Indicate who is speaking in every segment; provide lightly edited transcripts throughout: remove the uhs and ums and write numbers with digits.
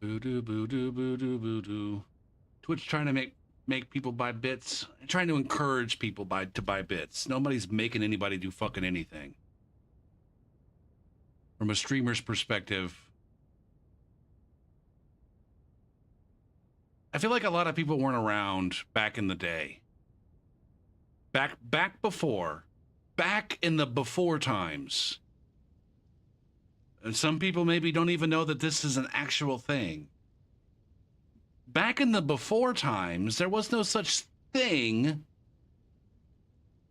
Speaker 1: Boo doo boo doo boo doo boo doo. Twitch trying to make people buy bits, trying to encourage people to buy bits. Nobody's making anybody do fucking anything. From a streamer's perspective, I feel like a lot of people weren't around back in the day. Back in the before times. And some people maybe don't even know that this is an actual thing. Back in the before times, there was no such thing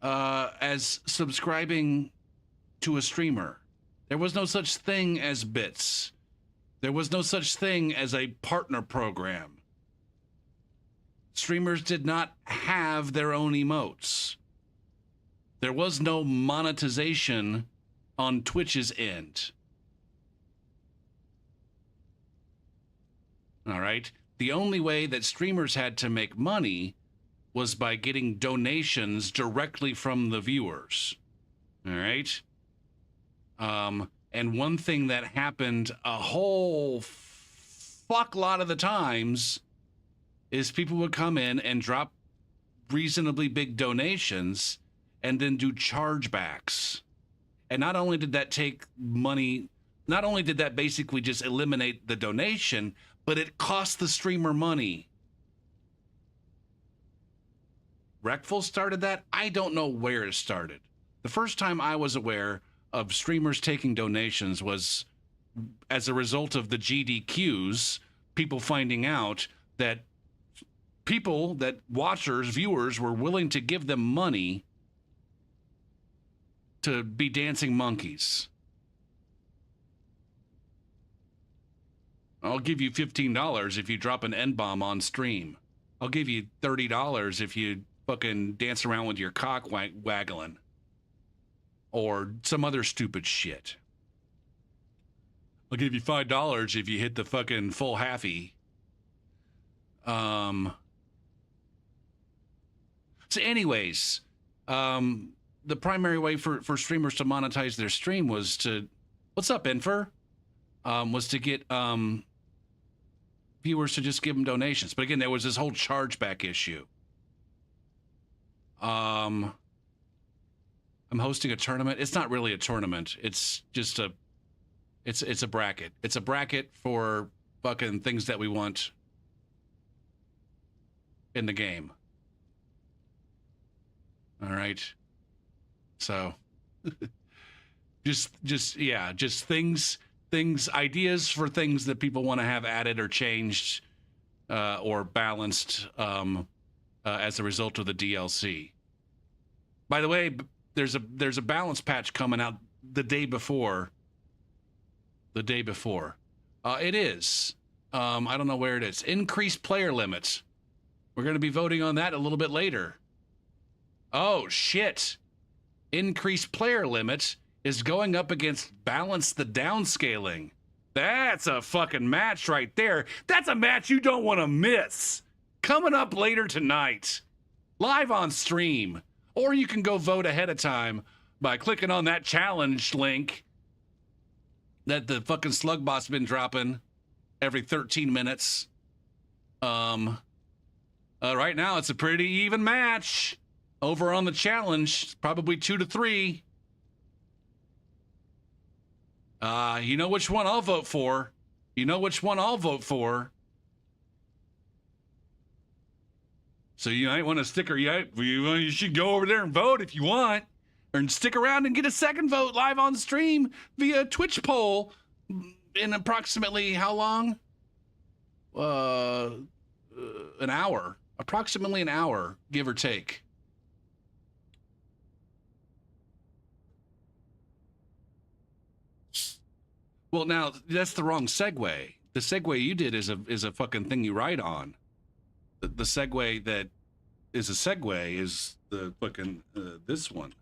Speaker 1: as subscribing to a streamer. There was no such thing as bits. There was no such thing as a partner program. Streamers did not have their own emotes. There was no monetization on Twitch's end. All right. The only way that streamers had to make money was by getting donations directly from the viewers. All right. And one thing that happened a whole fuck lot of the times is people would come in and drop reasonably big donations and then do chargebacks. And not only did that take money, not only did that basically just eliminate the donation, but it cost the streamer money. Wreckful started that? I don't know where it started. The first time I was aware of streamers taking donations was as a result of the GDQs, people finding out that watchers, viewers were willing to give them money to be dancing monkeys. I'll give you $15 if you drop an N-bomb on stream. I'll give you $30 if you fucking dance around with your cock waggling. Or some other stupid shit. I'll give you $5 if you hit the fucking full halfie. So anyways, the primary way for streamers to monetize their stream was to, what's up, Infer? Was to get viewers to just give them donations. But again, there was this whole chargeback issue. I'm hosting a tournament. It's not really a tournament. It's just it's a bracket. It's a bracket for fucking things that we want in the game. All right. So just things, ideas for things that people want to have added or changed or balanced as a result of the DLC. By the way, there's a balance patch coming out the day before. It is. I don't know where it is. Increased player limits. We're going to be voting on that a little bit later. Oh, shit. Increased player limit is going up against balance the downscaling. That's a fucking match right there. That's a match you don't want to miss. Coming up later tonight. Live on stream. Or you can go vote ahead of time by clicking on that challenge link that the fucking slug bot's been dropping every 13 minutes. Right now it's a pretty even match. Over on the challenge, probably 2-3. You know which one I'll vote for. So you might want to stick, or you should go over there and vote if you want, or stick around and get a second vote live on stream via Twitch poll in approximately how long? An hour, approximately an hour, give or take. Well, now that's the wrong segue. The segue you did is a fucking thing you write on. The segue that is a segue is the fucking this one.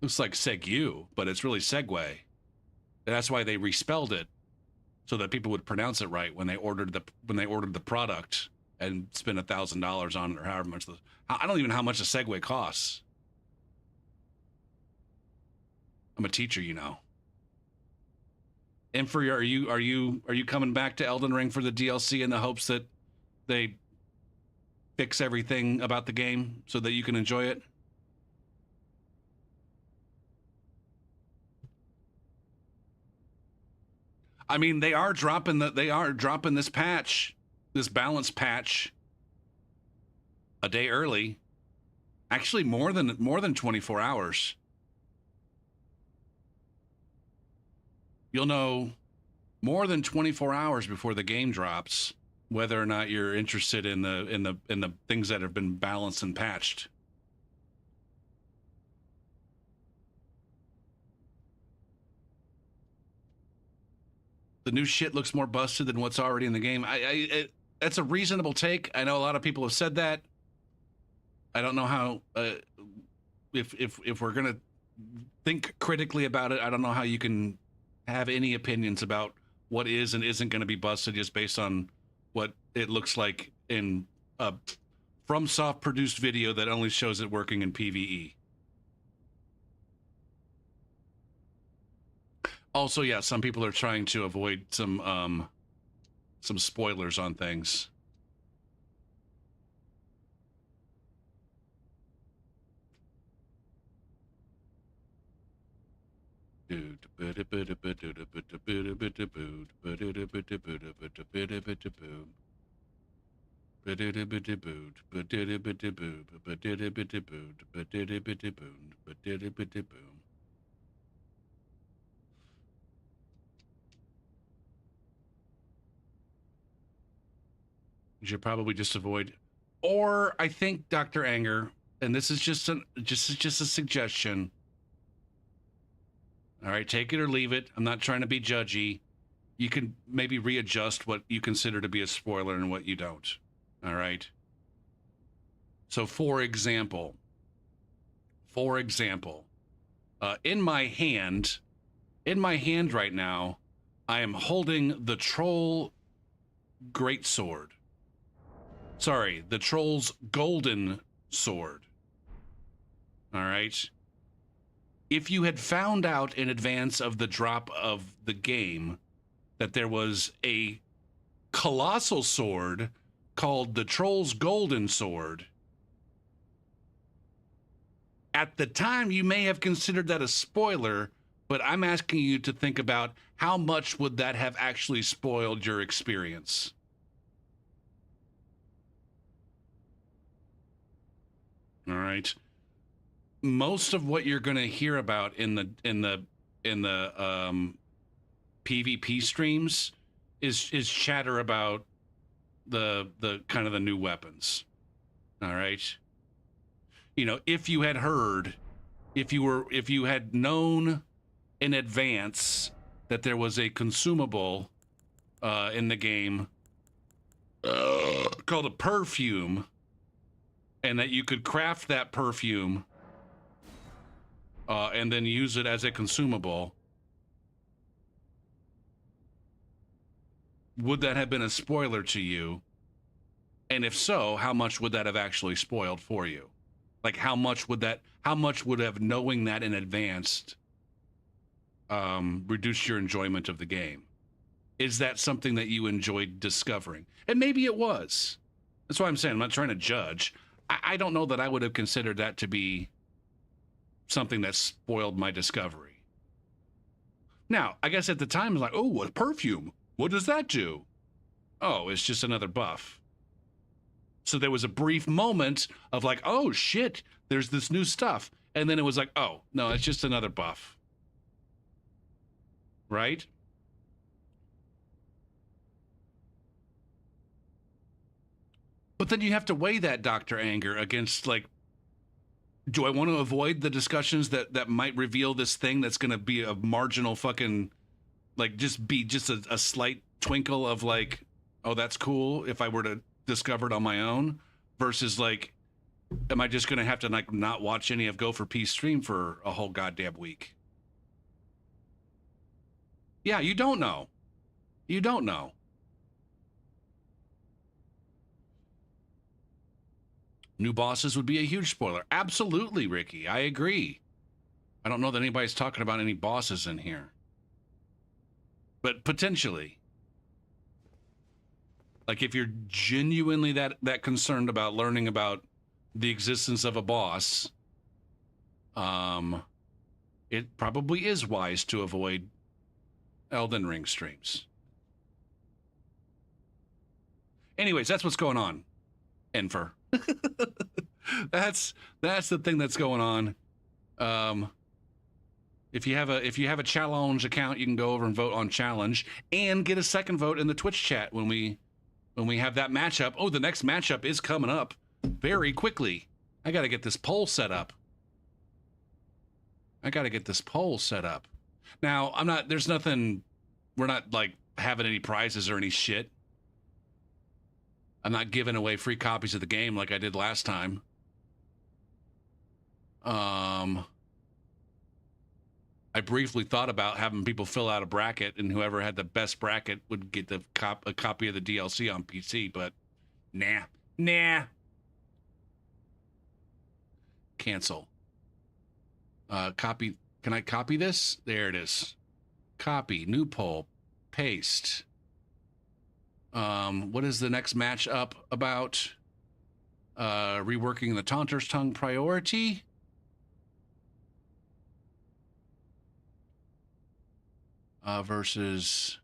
Speaker 1: Looks like segu, but it's really segue. That's why they respelled it so that people would pronounce it right when they ordered the product and spend $1,000 on it, or however much. I don't even know how much a segue costs. I'm a teacher, you know. And for are you coming back to Elden Ring for the DLC in the hopes that they fix everything about the game so that you can enjoy it? I mean, they are dropping this patch, this balance patch a day early. Actually, more than 24 hours. You'll know more than 24 hours before the game drops whether or not you're interested in the things that have been balanced and patched. The new shit looks more busted than what's already in the game. That's a reasonable take. I know a lot of people have said that. I don't know how if we're gonna think critically about it, I don't know how you can have any opinions about what is and isn't going to be busted just based on what it looks like in a FromSoft produced video that only shows it working in PvE. Also, yeah, some people are trying to avoid some spoilers on things. You should probably just avoid, or I think Dr. Anger, and this is just a suggestion. All right, take it or leave it. I'm not trying to be judgy. You can maybe readjust what you consider to be a spoiler and what you don't. All right. So, for example, in my hand right now, I am holding the Troll Greatsword. Sorry, the Troll's Golden Sword. All right. If you had found out in advance of the drop of the game that there was a colossal sword called the Troll's Golden Sword, at the time you may have considered that a spoiler, but I'm asking you to think about how much would that have actually spoiled your experience? All right. Most of what you're going to hear about in the PvP streams is chatter about the kind of the new weapons. All right. You know, if you had heard, if you had known in advance that there was a consumable in the game called a perfume, and that you could craft that perfume and then use it as a consumable, would that have been a spoiler to you? And if so, how much would that have actually spoiled for you? Like, how much would have knowing that in advance reduce your enjoyment of the game? Is that something that you enjoyed discovering? And maybe it was. That's why I'm saying I'm not trying to judge. I don't know that I would have considered that to be something that spoiled my discovery. Now, I guess at the time, I was like, oh, what perfume? What does that do? Oh, it's just another buff. So there was a brief moment of like, oh, shit, there's this new stuff. And then it was like, oh, no, it's just another buff. Right? But then you have to weigh that, Dr. Anger, against, like, do I want to avoid the discussions that might reveal this thing that's going to be a marginal fucking, like, just a slight twinkle of, like, oh, that's cool if I were to discover it on my own, versus, like, am I just going to have to, like, not watch any of Go for Peace stream for a whole goddamn week? Yeah, you don't know. You don't know. New bosses would be a huge spoiler. Absolutely, Ricky. I agree. I don't know that anybody's talking about any bosses in here. but potentially. Like if you're genuinely that concerned about learning about the existence of a boss, it probably is wise to avoid Elden Ring streams. Anyways, that's what's going on, Enfer. that's the thing that's going on. If you have a challenge account, you can go over and vote on challenge and get a second vote in the Twitch chat when we have that matchup. Oh, the next matchup is coming up very quickly. I got to get this poll set up. Now, we're not like having any prizes or any shit. I'm not giving away free copies of the game like I did last time. I briefly thought about having people fill out a bracket, and whoever had the best bracket would get a copy of the DLC on PC, but nah. Cancel. Copy. Can I copy this? There it is. Copy. New poll. Paste. What is the next match up about? Reworking the Taunter's Tongue priority. Versus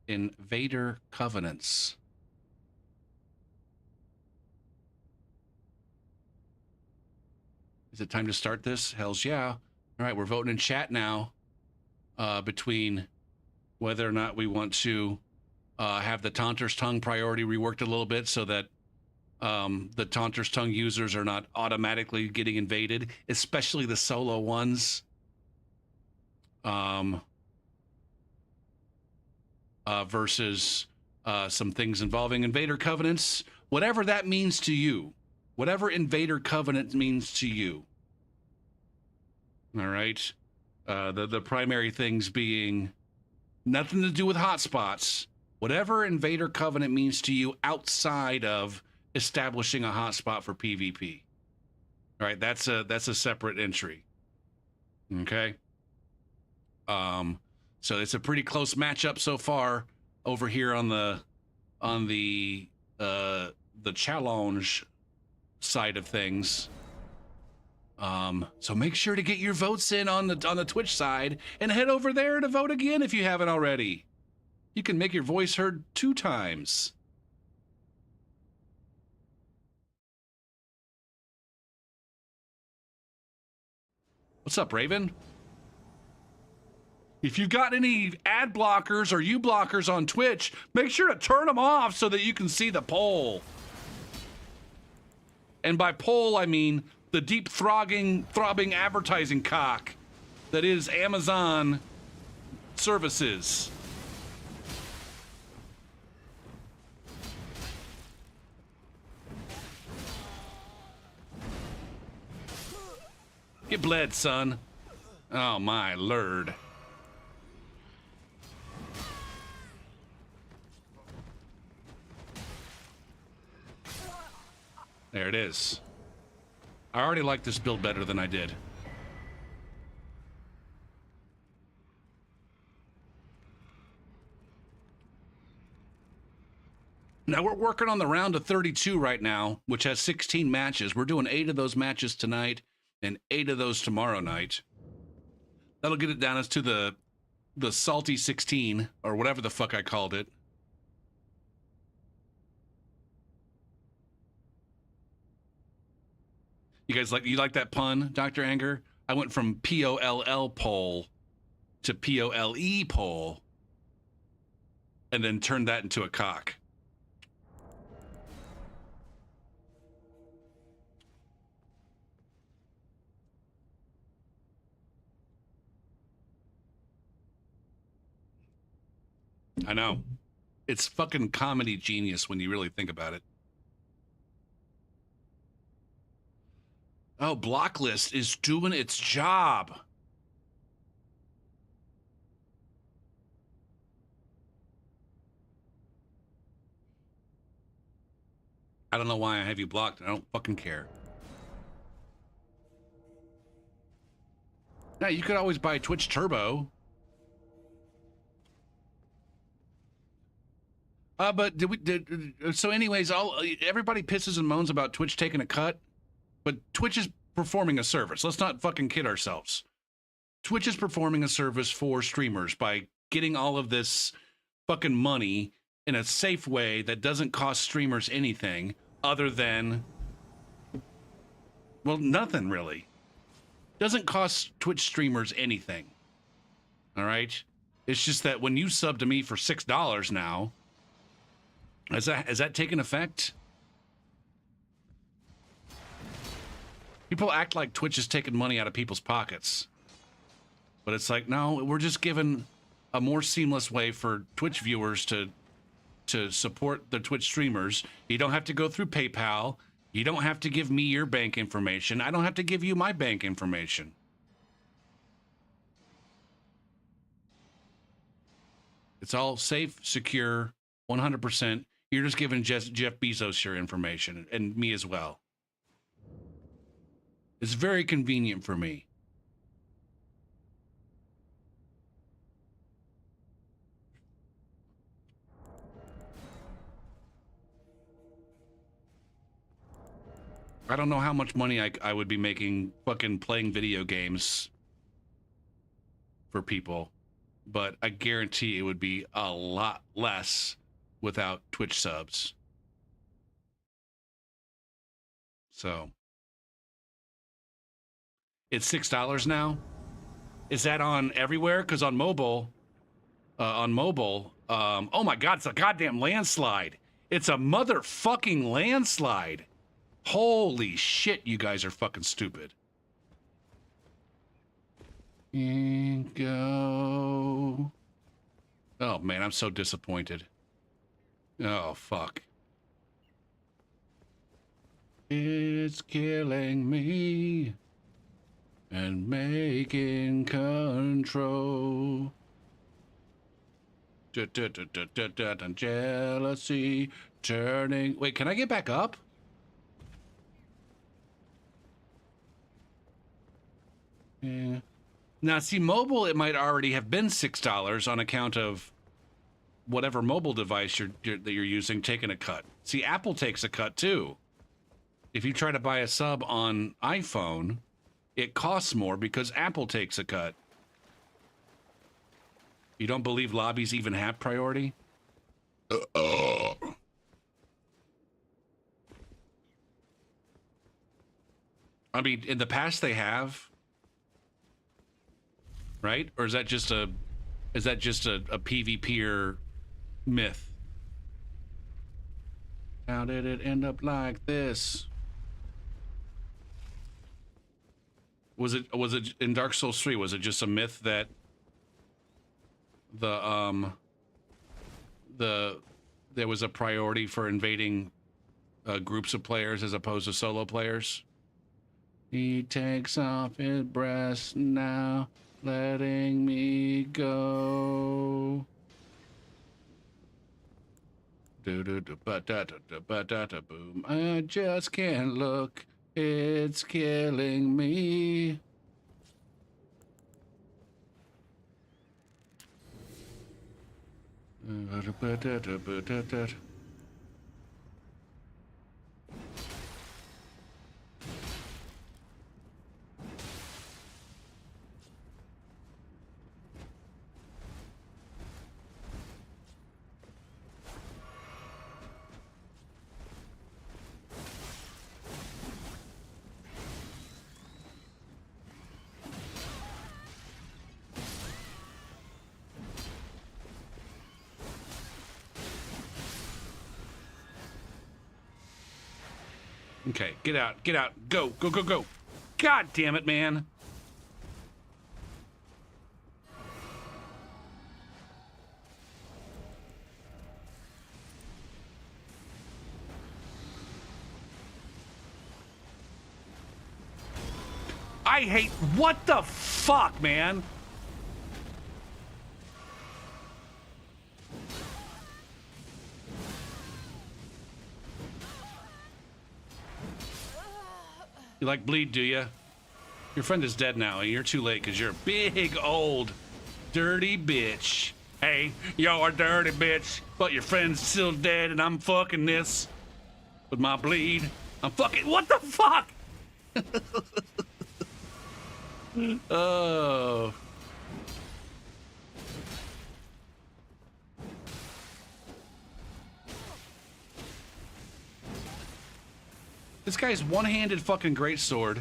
Speaker 1: Invader Covenants. Is it time to start this? Hells yeah. All right, we're voting in chat now between whether or not we want to have the Taunter's Tongue priority reworked a little bit so that the Taunter's Tongue users are not automatically getting invaded, especially the solo ones. Versus some things involving Invader Covenants. Whatever that means to you. Whatever Invader Covenant means to you. All right? The primary things being nothing to do with hotspots. Whatever Invader Covenant means to you outside of establishing a hotspot for PvP. All right? That's a separate entry. Okay? So it's a pretty close matchup so far over here on the challenge side of things. So make sure to get your votes in on the Twitch side and head over there to vote again if you haven't already. You can make your voice heard 2 times. What's up, Raven? If you've got any ad blockers or U-blockers on Twitch, make sure to turn them off so that you can see the poll. And by poll, I mean the deep throbbing advertising cock that is Amazon services. Get bled, son. Oh, my lord. There it is. I already like this build better than I did. Now we're working on the round of 32 right now, which has 16 matches. We're doing 8 of those matches tonight and 8 of those tomorrow night. That'll get it down as to the salty 16 or whatever the fuck I called it. You like that pun, Dr. Anger? I went from P-O-L-L poll to P-O-L-E poll and then turned that into a cock. I know. It's fucking comedy genius when you really think about it. Oh, Blocklist is doing its job. I don't know why I have you blocked. I don't fucking care. Now, you could always buy Twitch Turbo. But so anyways, everybody pisses and moans about Twitch taking a cut, but Twitch is performing a service. Let's not fucking kid ourselves. Twitch is performing a service for streamers by getting all of this fucking money in a safe way that doesn't cost streamers anything other than, well, nothing really. Doesn't cost Twitch streamers anything. All right? It's just that when you sub to me for $6 now, has that taken effect? People act like Twitch is taking money out of people's pockets. But it's like, no, we're just giving a more seamless way for Twitch viewers to support the Twitch streamers. You don't have to go through PayPal. You don't have to give me your bank information. I don't have to give you my bank information. It's all safe, secure, 100%. You're just giving Jeff Bezos your information, and me as well. It's very convenient for me. I don't know how much money I would be making fucking playing video games for people, but I guarantee it would be a lot less without Twitch subs. So it's $6 now. Is that on everywhere? Because on mobile, oh my God, it's a goddamn landslide. It's a motherfucking landslide. Holy shit, you guys are fucking stupid. And go. Oh man, I'm so disappointed. Oh fuck. It's killing me and making control. Jealousy turning. Wait, can I get back up? Yeah. Now, see, mobile, it might already have been $6 on account of whatever mobile device that you're using taking a cut. See, Apple takes a cut too. If you try to buy a sub on iPhone, it costs more because Apple takes a cut. You don't believe lobbies even have priority? I mean, in the past they have. Right? Or is that just a PvPer myth? How did it end up like this? Was it in Dark Souls 3, was it just a myth that there was a priority for invading groups of players as opposed to solo players? He takes off his breast now, letting me go. Do do do ba da da da ba da da boom. I just can't look. It's killing me. Okay, get out, go, go, go, go. God damn it, man. I hate, what the fuck, man? You like bleed, do you? Your friend is dead now, and you're too late because you're a big, old, dirty bitch. Hey, you're a dirty bitch, but your friend's still dead, and I'm fucking this with my bleed. I'm fucking. What the fuck? Oh. This guy's one-handed fucking greatsword.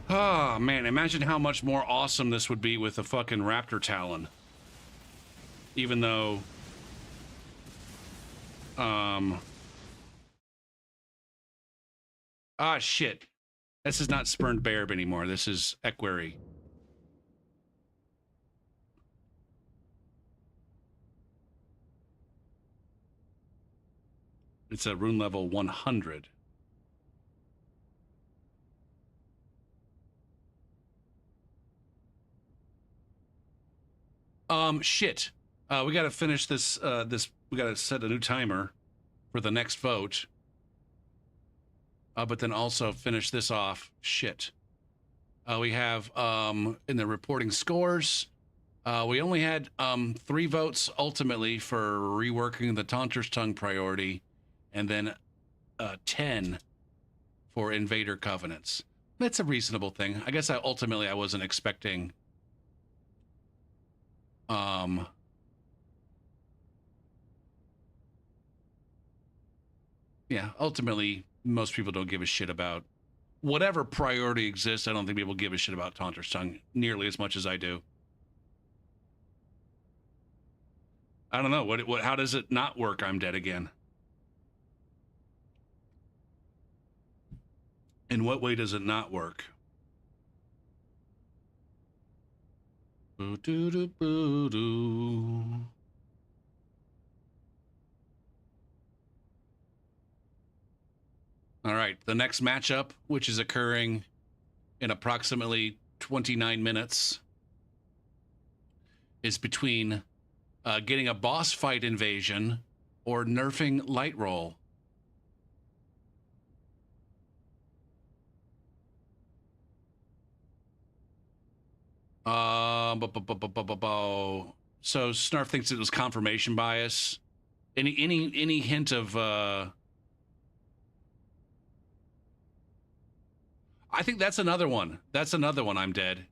Speaker 1: Oh, man, imagine how much more awesome this would be with a fucking raptor talon. Even though... Ah, shit. This is not Spurned Bear anymore. This is Equerry. It's a rune level 100. Shit. We gotta finish this, we gotta set a new timer for the next vote. But then also finish this off. Shit. We have, in the reporting scores, we only had, 3 votes ultimately for reworking the Taunter's Tongue priority, and then, 10 for Invader Covenants. That's a reasonable thing. I guess I wasn't expecting, yeah, ultimately, most people don't give a shit about whatever priority exists. I don't think people give a shit about Taunter's Tongue nearly as much as I do. I don't know. How does it not work? I'm dead again. In what way does it not work? Boo-doo-doo-boo-doo. All right, the next matchup, which is occurring in approximately 29 minutes, is between getting a boss fight invasion or nerfing light roll. So Snarf thinks it was confirmation bias. Any hint of I think that's another one. That's another one. I'm dead.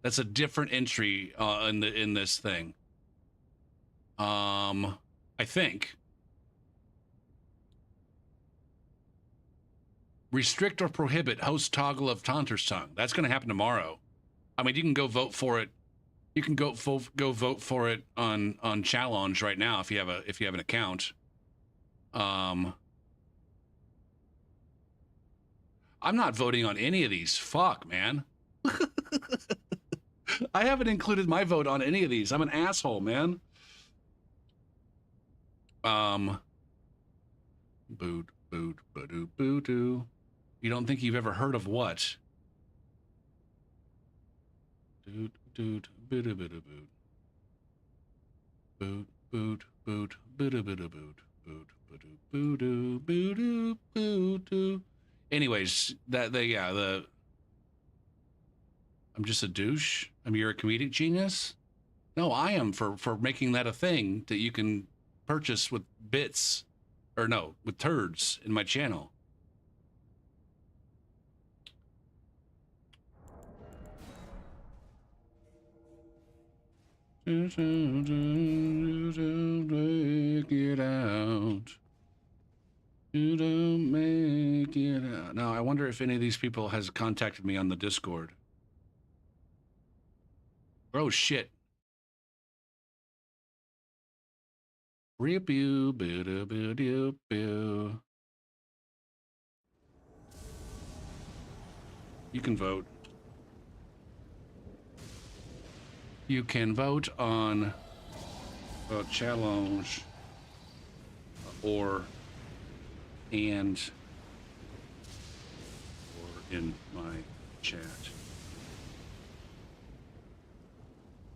Speaker 1: That's a different entry in this thing. I think. Restrict or prohibit host toggle of Taunter's Tongue. That's going to happen tomorrow. I mean, you can go vote for it. You can go vote for it on Challenge right now if you have an account. I'm not voting on any of these. Fuck, man. I haven't included my vote on any of these. I'm an asshole, man. Boot, boot, ba-doo, boo-doo. You don't think you've ever heard of what? Doot, doot, boo-doo, boo-doo, boot. Boot, boot, boot, boo-doo, boo-doo, boot. Boot, boo-doo, boo-doo, boo-doo, boo-doo. Anyways, I'm just a douche. You're a comedic genius? No, I am for making that a thing that you can purchase with bits, or no, with turds in my channel. Make it out. You don't make it out. Now, I wonder if any of these people has contacted me on the Discord. Oh, shit. You can vote. You can vote on a challenge or in my chat.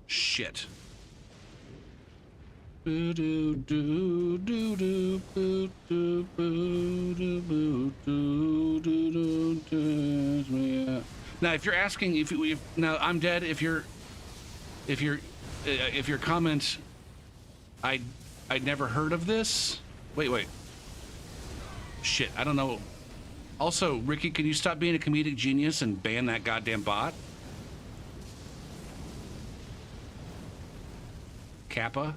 Speaker 1: Shit. Now, if you're asking if now I'm dead, if your comment, I'd never heard of this. Wait. Shit, I don't know. Also, Ricky, can you stop being a comedic genius and ban that goddamn bot? Kappa?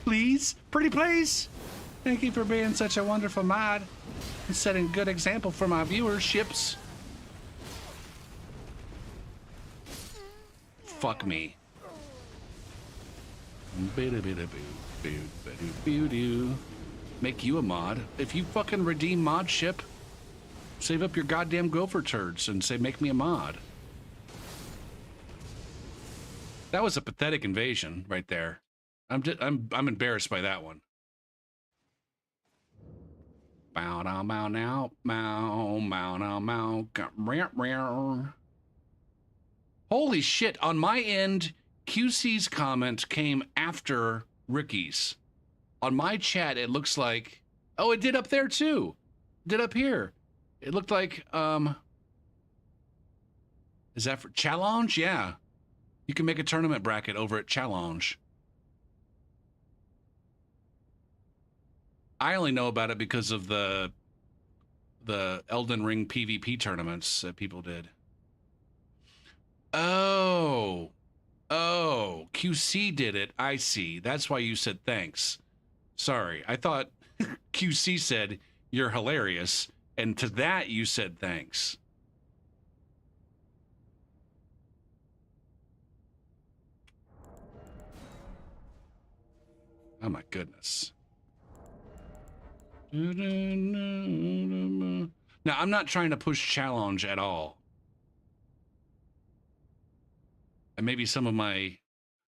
Speaker 1: Please? Pretty please? Thank you for being such a wonderful mod and setting a good example for my viewerships. Fuck me. Make you a mod. If you fucking redeem modship, save up your goddamn gopher turds and say make me a mod. That was a pathetic invasion right there. I'm embarrassed by that one. Bow down, bow now, bow, bow now, bow. Holy shit! On my end, QC's comment came after Ricky's. On my chat, it looks like, oh, it did up there too. It did up here. It looked like, is that for challenge? Yeah. You can make a tournament bracket over at challenge. I only know about it because of the Elden Ring PvP tournaments that people did. Oh, QC did it. I see. That's why you said thanks. Sorry, I thought QC said you're hilarious, and to that you said thanks. Oh my goodness. Now, I'm not trying to push challenge at all. And maybe some of my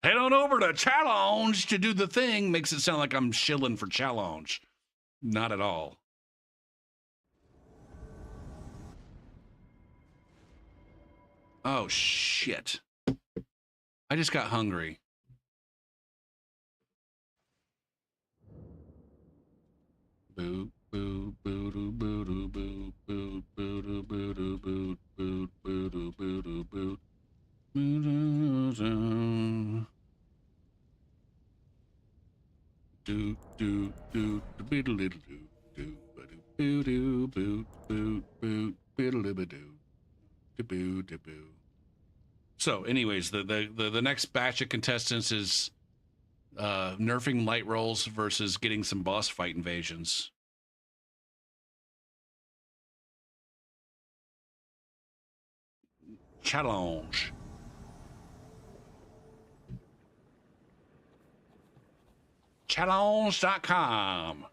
Speaker 1: head on over to challenge to do the thing makes it sound like I'm shilling for challenge. Not at all. Oh, shit. I just got hungry. Boo, boo, boo, doo, boo, doo, boo, boo, boo, doo, boo, doo, boo, boo, boo, doo, boo, doo, boo. Do do do do little do do do do boo boo boo boo boo boo. So, anyways, the next batch of contestants is nerfing light rolls versus getting some boss fight invasions. Challenge. Challenge.com.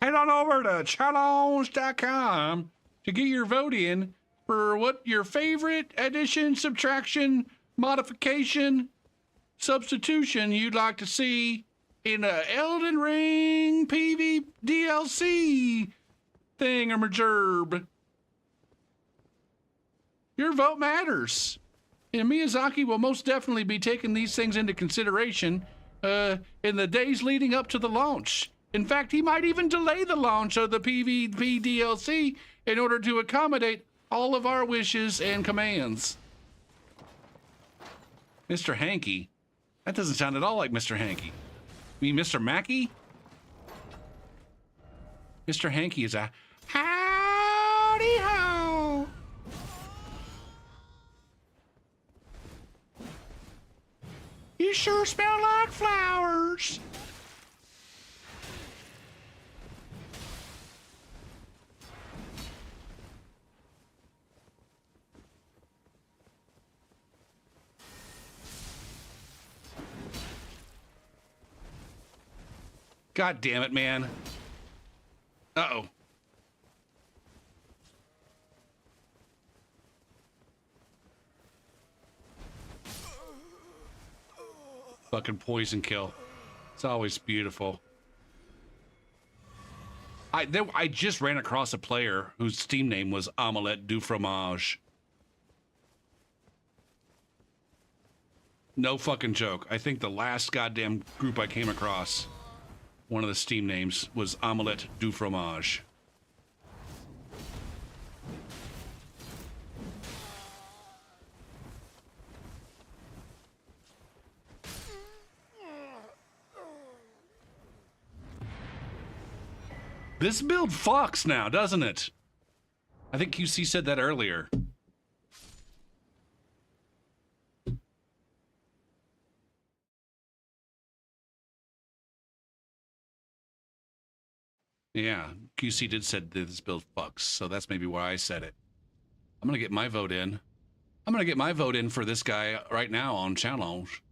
Speaker 1: Head on over to challenge.com to get your vote in for what your favorite addition, subtraction, modification, substitution you'd like to see in a Elden Ring PV DLC thing or majerb. Your vote matters. And Miyazaki will most definitely be taking these things into consideration in the days leading up to the launch. In fact, he might even delay the launch of the PvP DLC in order to accommodate all of our wishes and commands. Mr. Hanky? That doesn't sound at all like Mr. Hanky. You mean Mr. Mackey? Mr. Hanky is a howdy ho. You sure smell like flowers. God damn it, man. Uh-oh. Fucking poison kill. It's always beautiful. I just ran across a player whose Steam name was Omelette du Fromage. No fucking joke. I think the last goddamn group I came across, one of the Steam names, was Omelette du Fromage. This build fucks now, doesn't it? I think QC said that earlier. Yeah, QC did said that this build fucks, so that's maybe why I said it. I'm gonna get my vote in. I'm gonna get my vote in for this guy right now on challenge.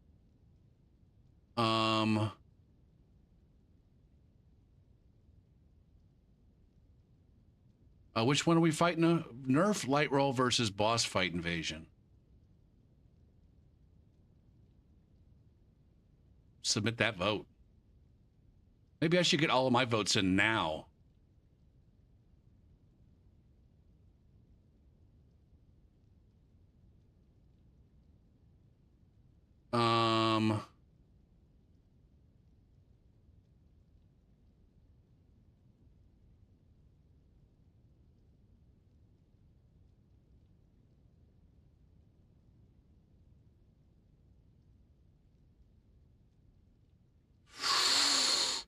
Speaker 1: Which one are we fighting? Nerf light roll versus boss fight invasion. Submit that vote. Maybe I should get all of my votes in now.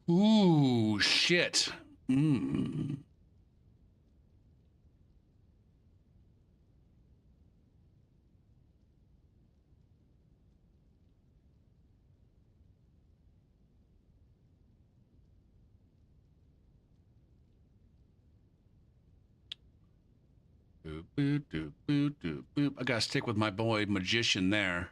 Speaker 1: Ooh, shit. Mm. Boop, boop, doop, boop, doop, boop. I gotta stick with my boy Magician there.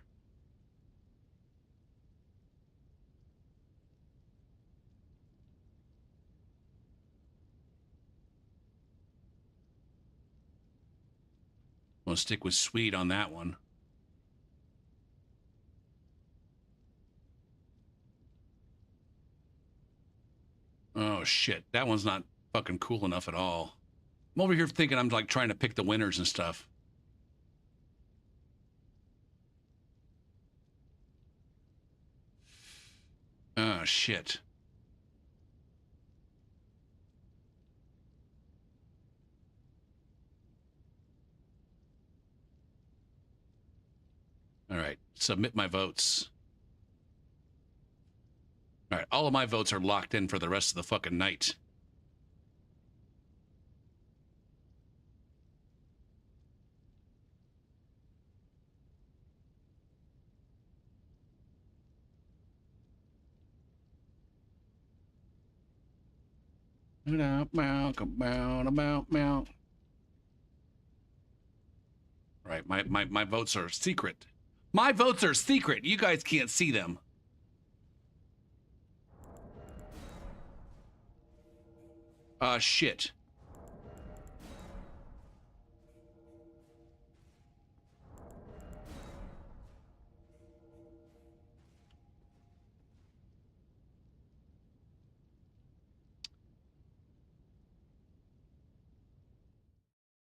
Speaker 1: I'm gonna stick with Sweet on that one. Oh shit, that one's not fucking cool enough at all. I'm over here thinking I'm like trying to pick the winners and stuff. Oh shit. All right, submit my votes. All right, all of my votes are locked in for the rest of the fucking night. Right, my votes are secret. My votes are secret. You guys can't see them. Shit.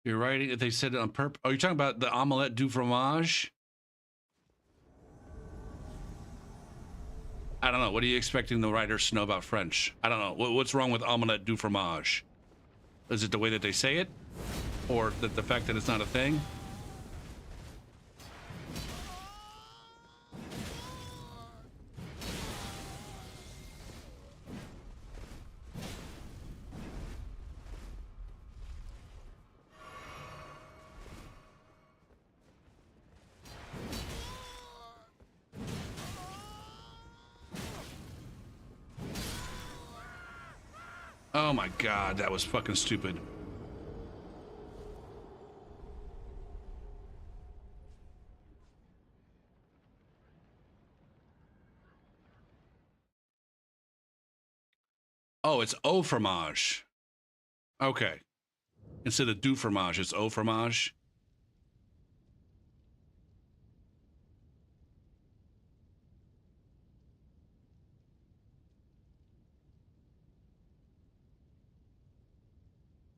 Speaker 1: You're right. They said it on purpose. Are you talking about the omelette du fromage? I don't know. What are you expecting the writers to know about French? I don't know. What's wrong with omelette du fromage? Is it the way that they say it? Or the fact that it's not a thing? Oh my god, that was fucking stupid. Oh, it's au fromage. Okay. Instead of du fromage, it's au fromage.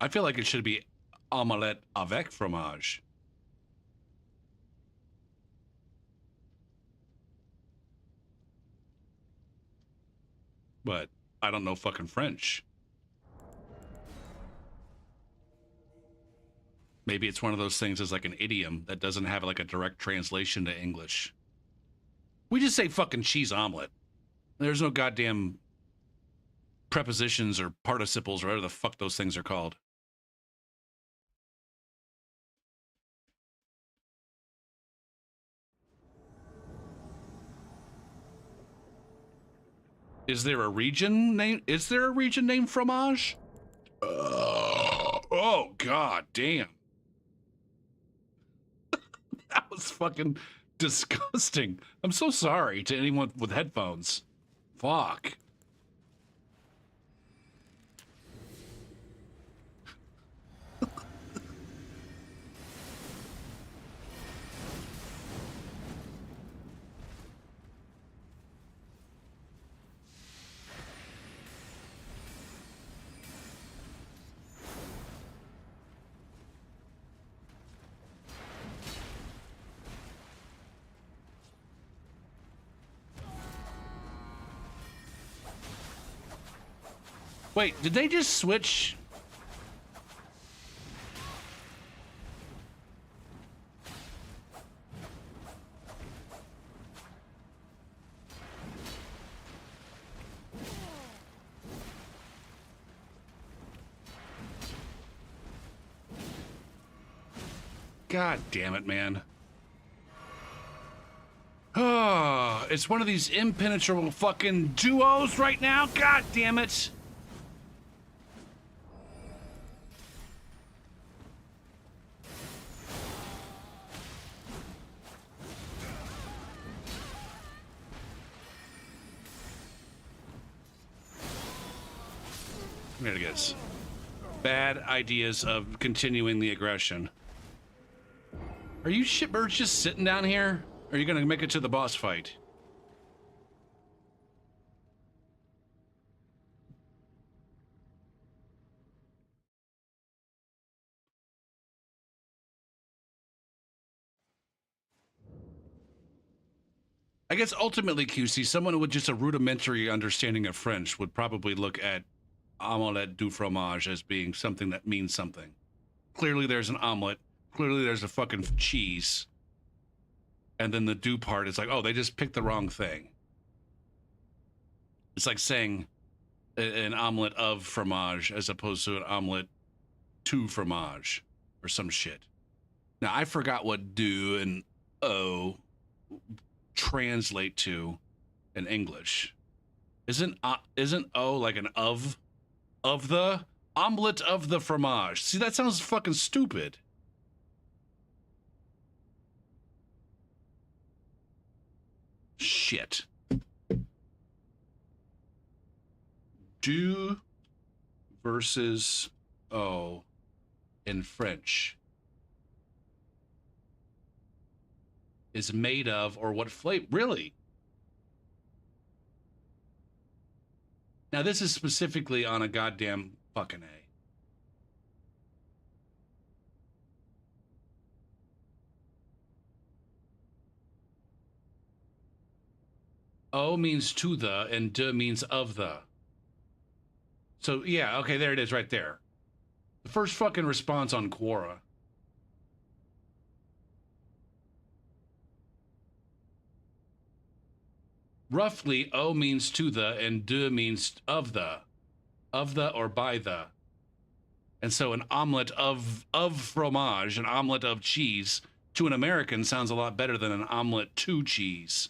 Speaker 1: I feel like it should be omelette avec fromage. but I don't know fucking French. Maybe it's one of those things as like an idiom that doesn't have like a direct translation to English. We just say fucking cheese omelet. There's no goddamn prepositions or participles or whatever the fuck those things are called. Is there a region name? Is there a region named fromage? Oh, god damn. That was fucking disgusting. I'm so sorry to anyone with headphones. Fuck. Wait, did they just switch? God damn it, man. Oh, it's one of these impenetrable fucking duos right now. God damn it. There it is. Bad ideas of continuing the aggression. Are you shitbirds just sitting down here? Or are you gonna make it to the boss fight? I guess ultimately, QC, someone with just a rudimentary understanding of French would probably look at omelette du fromage as being something that means something. Clearly there's an omelet. Clearly there's a fucking cheese. And then the do part is like, oh, they just picked the wrong thing. It's like saying an omelet of fromage as opposed to an omelet to fromage or some shit. Now, I forgot what do and o translate to in English. Isn't o like an of the omelet of the fromage? See, that sounds fucking stupid. Shit. Do versus o in French is made of, or what flavor? Really? Now, this is specifically on a goddamn fucking A. O means to the, and de means of the. So, yeah, okay, there it is right there. The first fucking response on Quora. Roughly, O means to the, and de means of the or by the. And so an omelet of fromage, an omelet of cheese, to an American sounds a lot better than an omelet to cheese.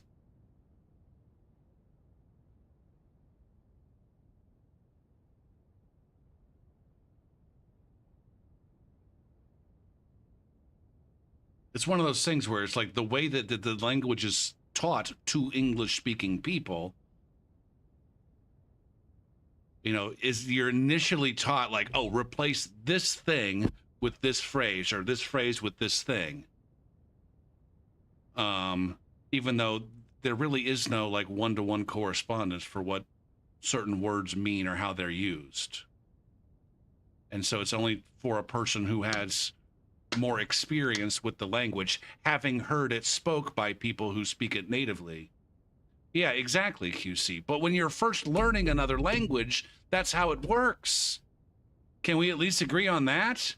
Speaker 1: It's one of those things where it's like the way that the language is taught to English-speaking people, you know, is you're initially taught like, oh, replace this thing with this phrase or this phrase with this thing. Even though there really is no like one-to-one correspondence for what certain words mean or how they're used. And so it's only for a person who has more experience with the language, having heard it spoke by people who speak it natively, Yeah, exactly, QC. But when you're first learning another language, that's how it works. Can we at least agree on that?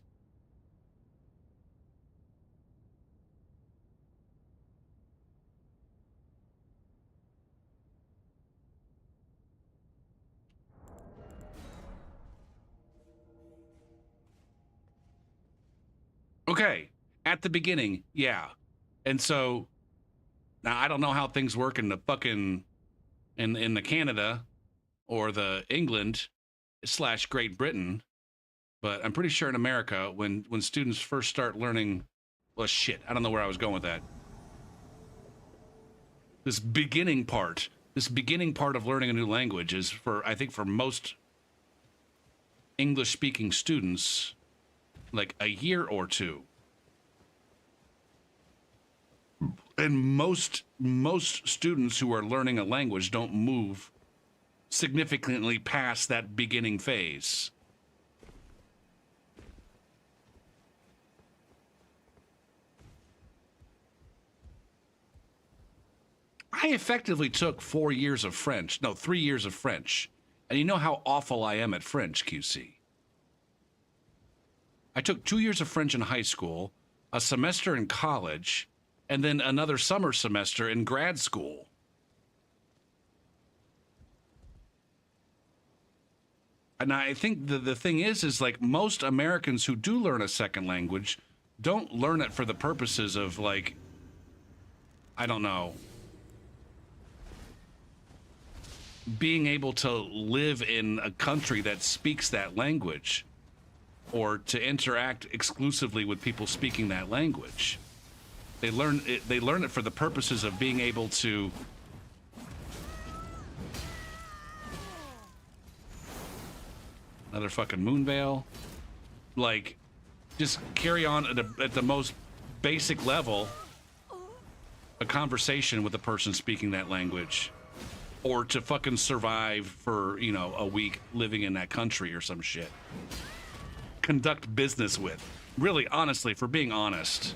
Speaker 1: Okay, at the beginning, yeah. And so now I don't know how things work in the fucking in the Canada or the England slash Great Britain, but I'm pretty sure in America when students first start learning, well, shit, I don't know where I was going with that. This beginning part of learning a new language is for I think for most English speaking students like a year or two. And most students who are learning a language don't move significantly past that beginning phase. I effectively took 4 years of French, no, 3 years of French. And you know how awful I am at French, QC. I took 2 years of French in high school, a semester in college, and then another summer semester in grad school. And I think the thing is like most Americans who do learn a second language don't learn it for the purposes of like, I don't know, being able to live in a country that speaks that language or to interact exclusively with people speaking that language. They learn it for the purposes of being able to another fucking moonveil, like just carry on at the most basic level a conversation with the person speaking that language, or to fucking survive for, you know, a week living in that country or some shit. Conduct business with. Really, honestly, for being honest,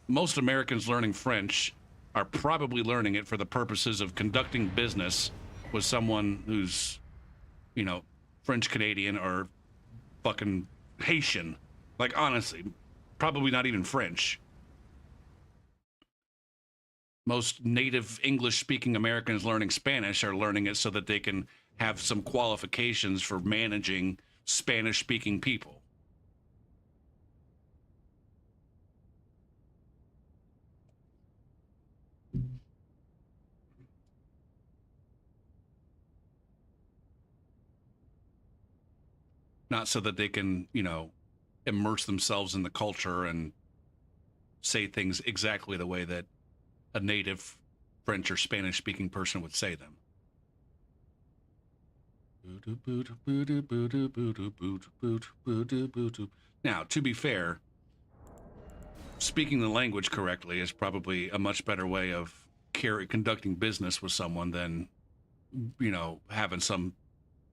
Speaker 1: most Americans learning French are probably learning it for the purposes of conducting business with someone who's, you know, French Canadian or fucking Haitian. Like, honestly, probably not even French. Most native English speaking Americans learning Spanish are learning it so that they can have some qualifications for managing Spanish speaking people. Not so that they can, you know, immerse themselves in the culture and say things exactly the way that a native French or Spanish speaking person would say them. Now, to be fair, speaking the language correctly is probably a much better way of conducting business with someone than, you know, having some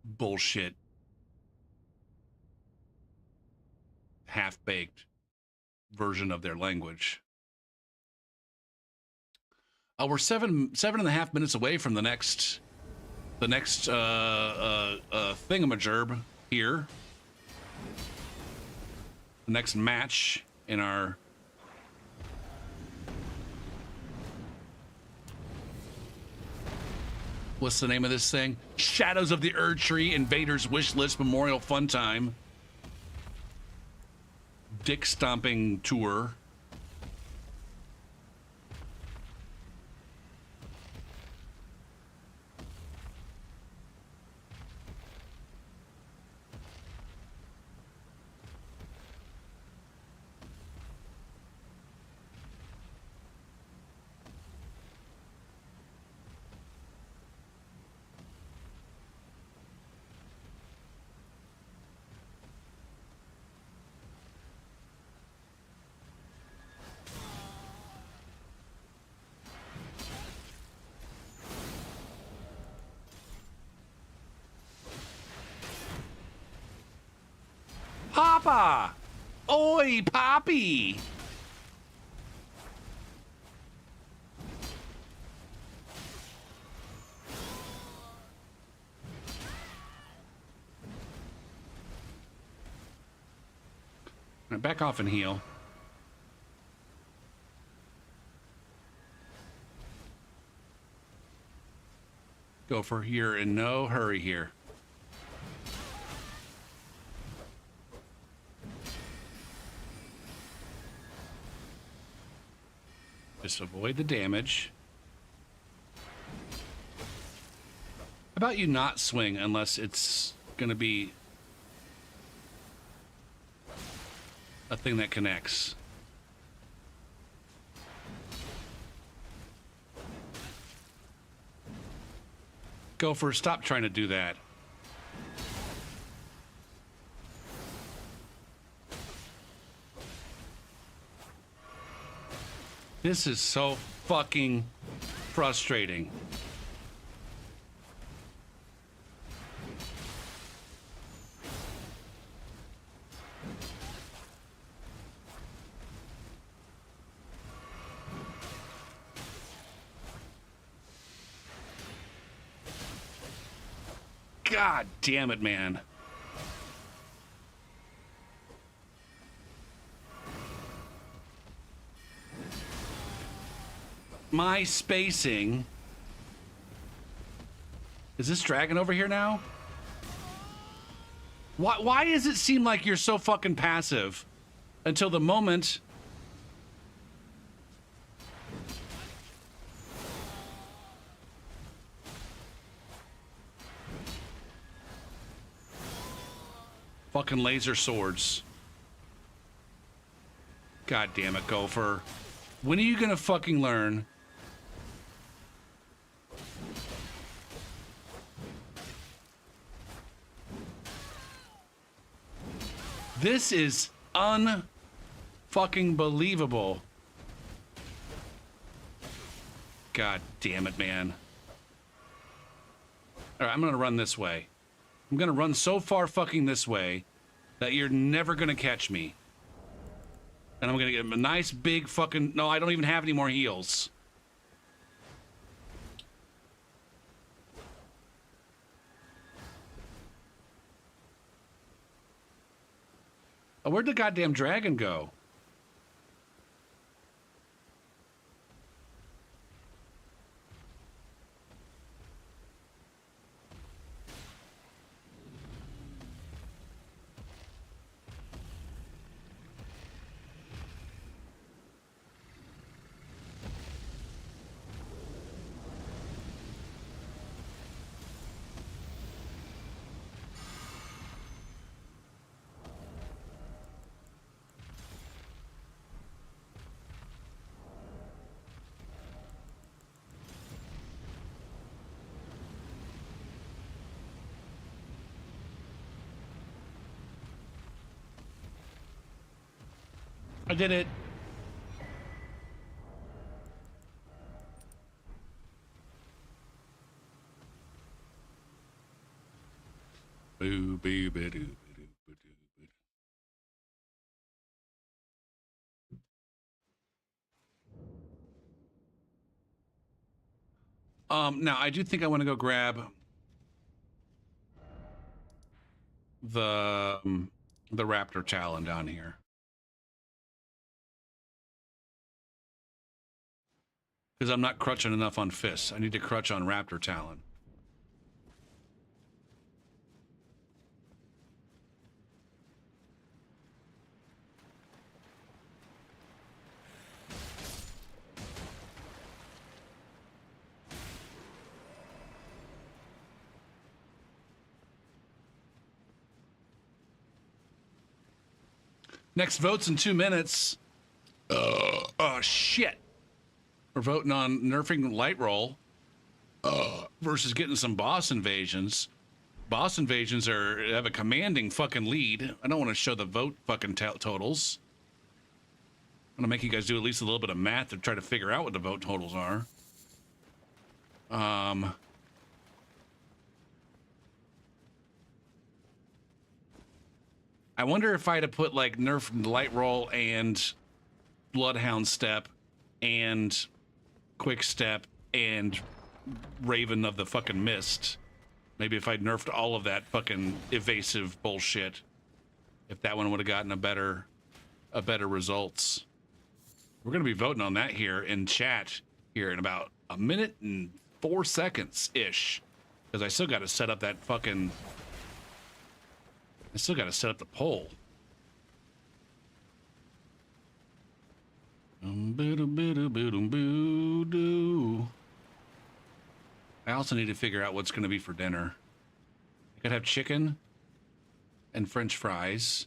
Speaker 1: bullshit half-baked version of their language. We're seven and a half minutes away from the next thingamajurb here. The next match in our what's the name of this thing? Shadows of the Erdtree Invaders Wish List Memorial Fun Time Dick Stomping Tour. Papa! Oi, Poppy! Right, back off and heal. Go for here in no hurry here. Just avoid the damage. How about you not swing unless it's gonna be a thing that connects? Gopher, stop trying to do that. This is so fucking frustrating. God damn it, man. My spacing. Is this dragon over here now? Why does it seem like you're so fucking passive until the moment? Fucking laser swords. God damn it, Gopher. When are you gonna fucking learn? This is unfucking believable. God damn it, man. All right, I'm gonna run this way. I'm gonna run so far fucking this way that you're never gonna catch me. And I'm gonna get a nice big fucking... No, I don't even have any more heals. Oh, where'd the goddamn dragon go? I did it. Boo, boo, boo, boo, boo, boo, boo. Now I do think I want to go grab the raptor talon down here. Because I'm not crutching enough on fists. I need to crutch on raptor talon. Next vote's in 2 minutes. Oh, shit. We're voting on nerfing light roll versus getting some boss invasions. Boss invasions have a commanding fucking lead. I don't want to show the vote fucking totals. I'm gonna make you guys do at least a little bit of math to try to figure out what the vote totals are. I wonder if I had to put like nerf light roll and bloodhound step and quick step and raven of the fucking mist. Maybe if I'd nerfed all of that fucking evasive bullshit, if that one would have gotten a better a better results. We're going to be voting on that here in chat here in about a minute and 4 seconds ish, because I still got to set up that fucking. I still got to set up the poll. I also need to figure out what's going to be for dinner. I could have chicken and French fries,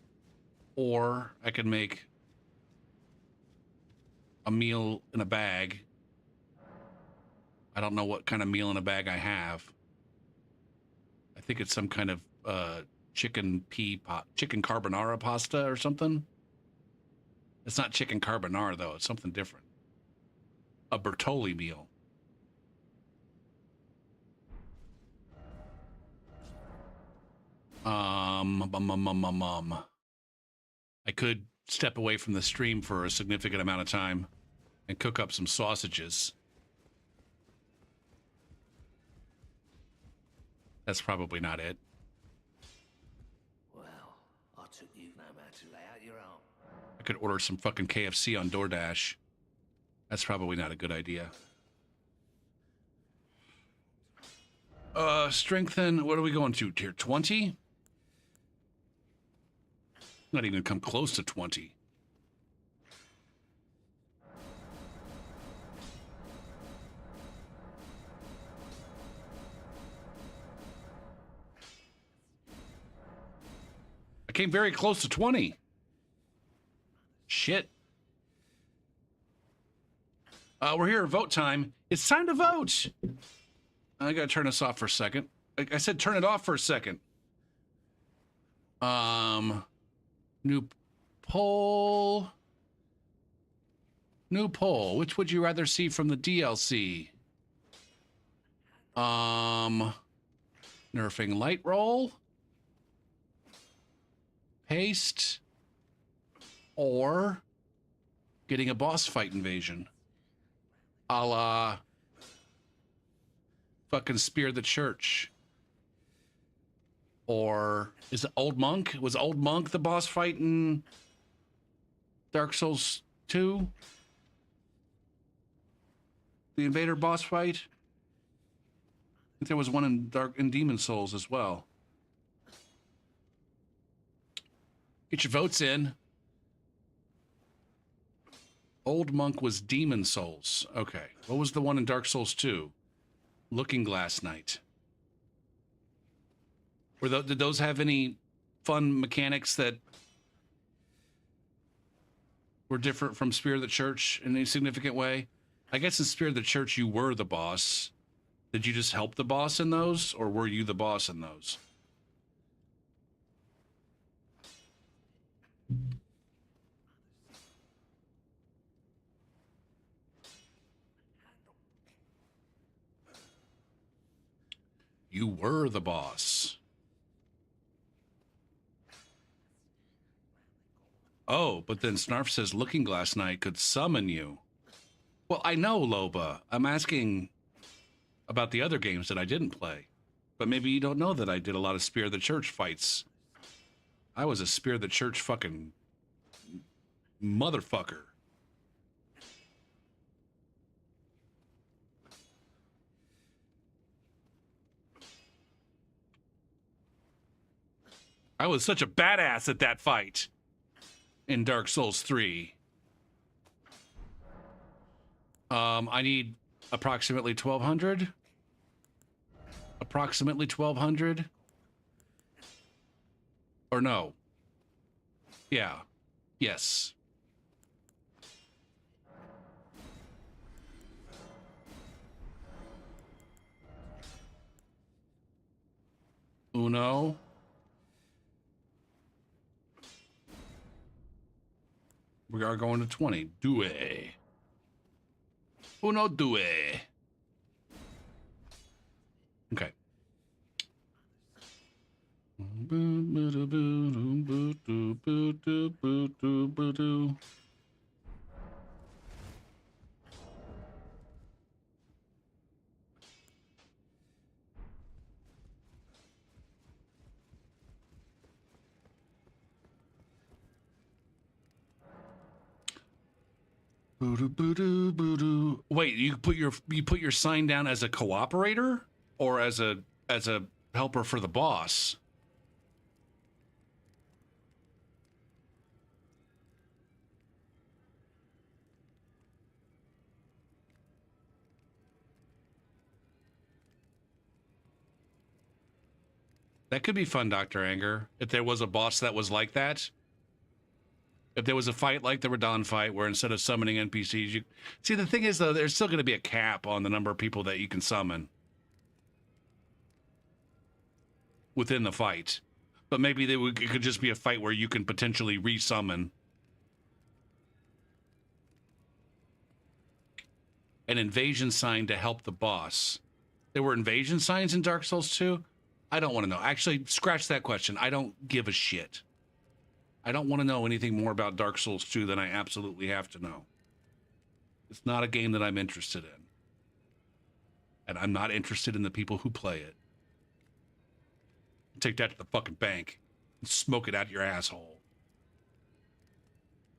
Speaker 1: or I could make a meal in a bag. I don't know what kind of meal in a bag I have. I think it's some kind of chicken carbonara pasta or something. It's not chicken carbonara though. It's something different. A Bertolli meal. I could step away from the stream for a significant amount of time and cook up some sausages. That's probably not it.
Speaker 2: Well, I took you no man to lay out your own.
Speaker 1: I could order some fucking KFC on DoorDash. That's probably not a good idea. Strengthen, what are we going to? Tier 20? Not even come close to 20. I came very close to 20. Shit. We're here at vote time. It's time to vote. I gotta turn this off for a second. Like I said, turn it off for a second. New poll. New poll. Which would you rather see from the DLC? Nerfing light roll, paste, or getting a boss fight invasion, a la fucking Spear the Church. Or is it Old Monk? Was Old Monk the boss fight in Dark Souls 2? The Invader boss fight? I think there was one in Demon Souls as well. Get your votes in. Old Monk was Demon Souls. Okay. What was the one in Dark Souls 2? Looking Glass Knight. Did those have any fun mechanics that were different from Spear of the Church in any significant way? I guess in Spear of the Church you were the boss. Did you just help the boss in those, or were you the boss in those? You were the boss. Oh, but then Snarf says Looking Glass Knight could summon you. Well, I know, Loba. I'm asking about the other games that I didn't play. But maybe you don't know that I did a lot of Spear of the Church fights. I was a Spear of the Church fucking motherfucker. I was such a badass at that fight in Dark Souls 3. I need approximately 1,200. Approximately 1,200. Or no. Yeah. Yes. Uno. We are going to 20. Due. Uno, due. Okay. Boo-doo, boo-doo, boo-doo. Wait, you put your sign down as a cooperator or as a helper for the boss? That could be fun, Dr. Anger, if there was a boss that was like that. If there was a fight like the Radon fight, where instead of summoning NPCs, you... See, the thing is, though, there's still going to be a cap on the number of people that you can summon within the fight. But maybe it could just be a fight where you can potentially re-summon an invasion sign to help the boss. There were invasion signs in Dark Souls 2? I don't want to know. Actually, scratch that question. I don't give a shit. I don't want to know anything more about Dark Souls 2 than I absolutely have to know. It's not a game that I'm interested in. And I'm not interested in the people who play it. Take that to the fucking bank and smoke it out your asshole.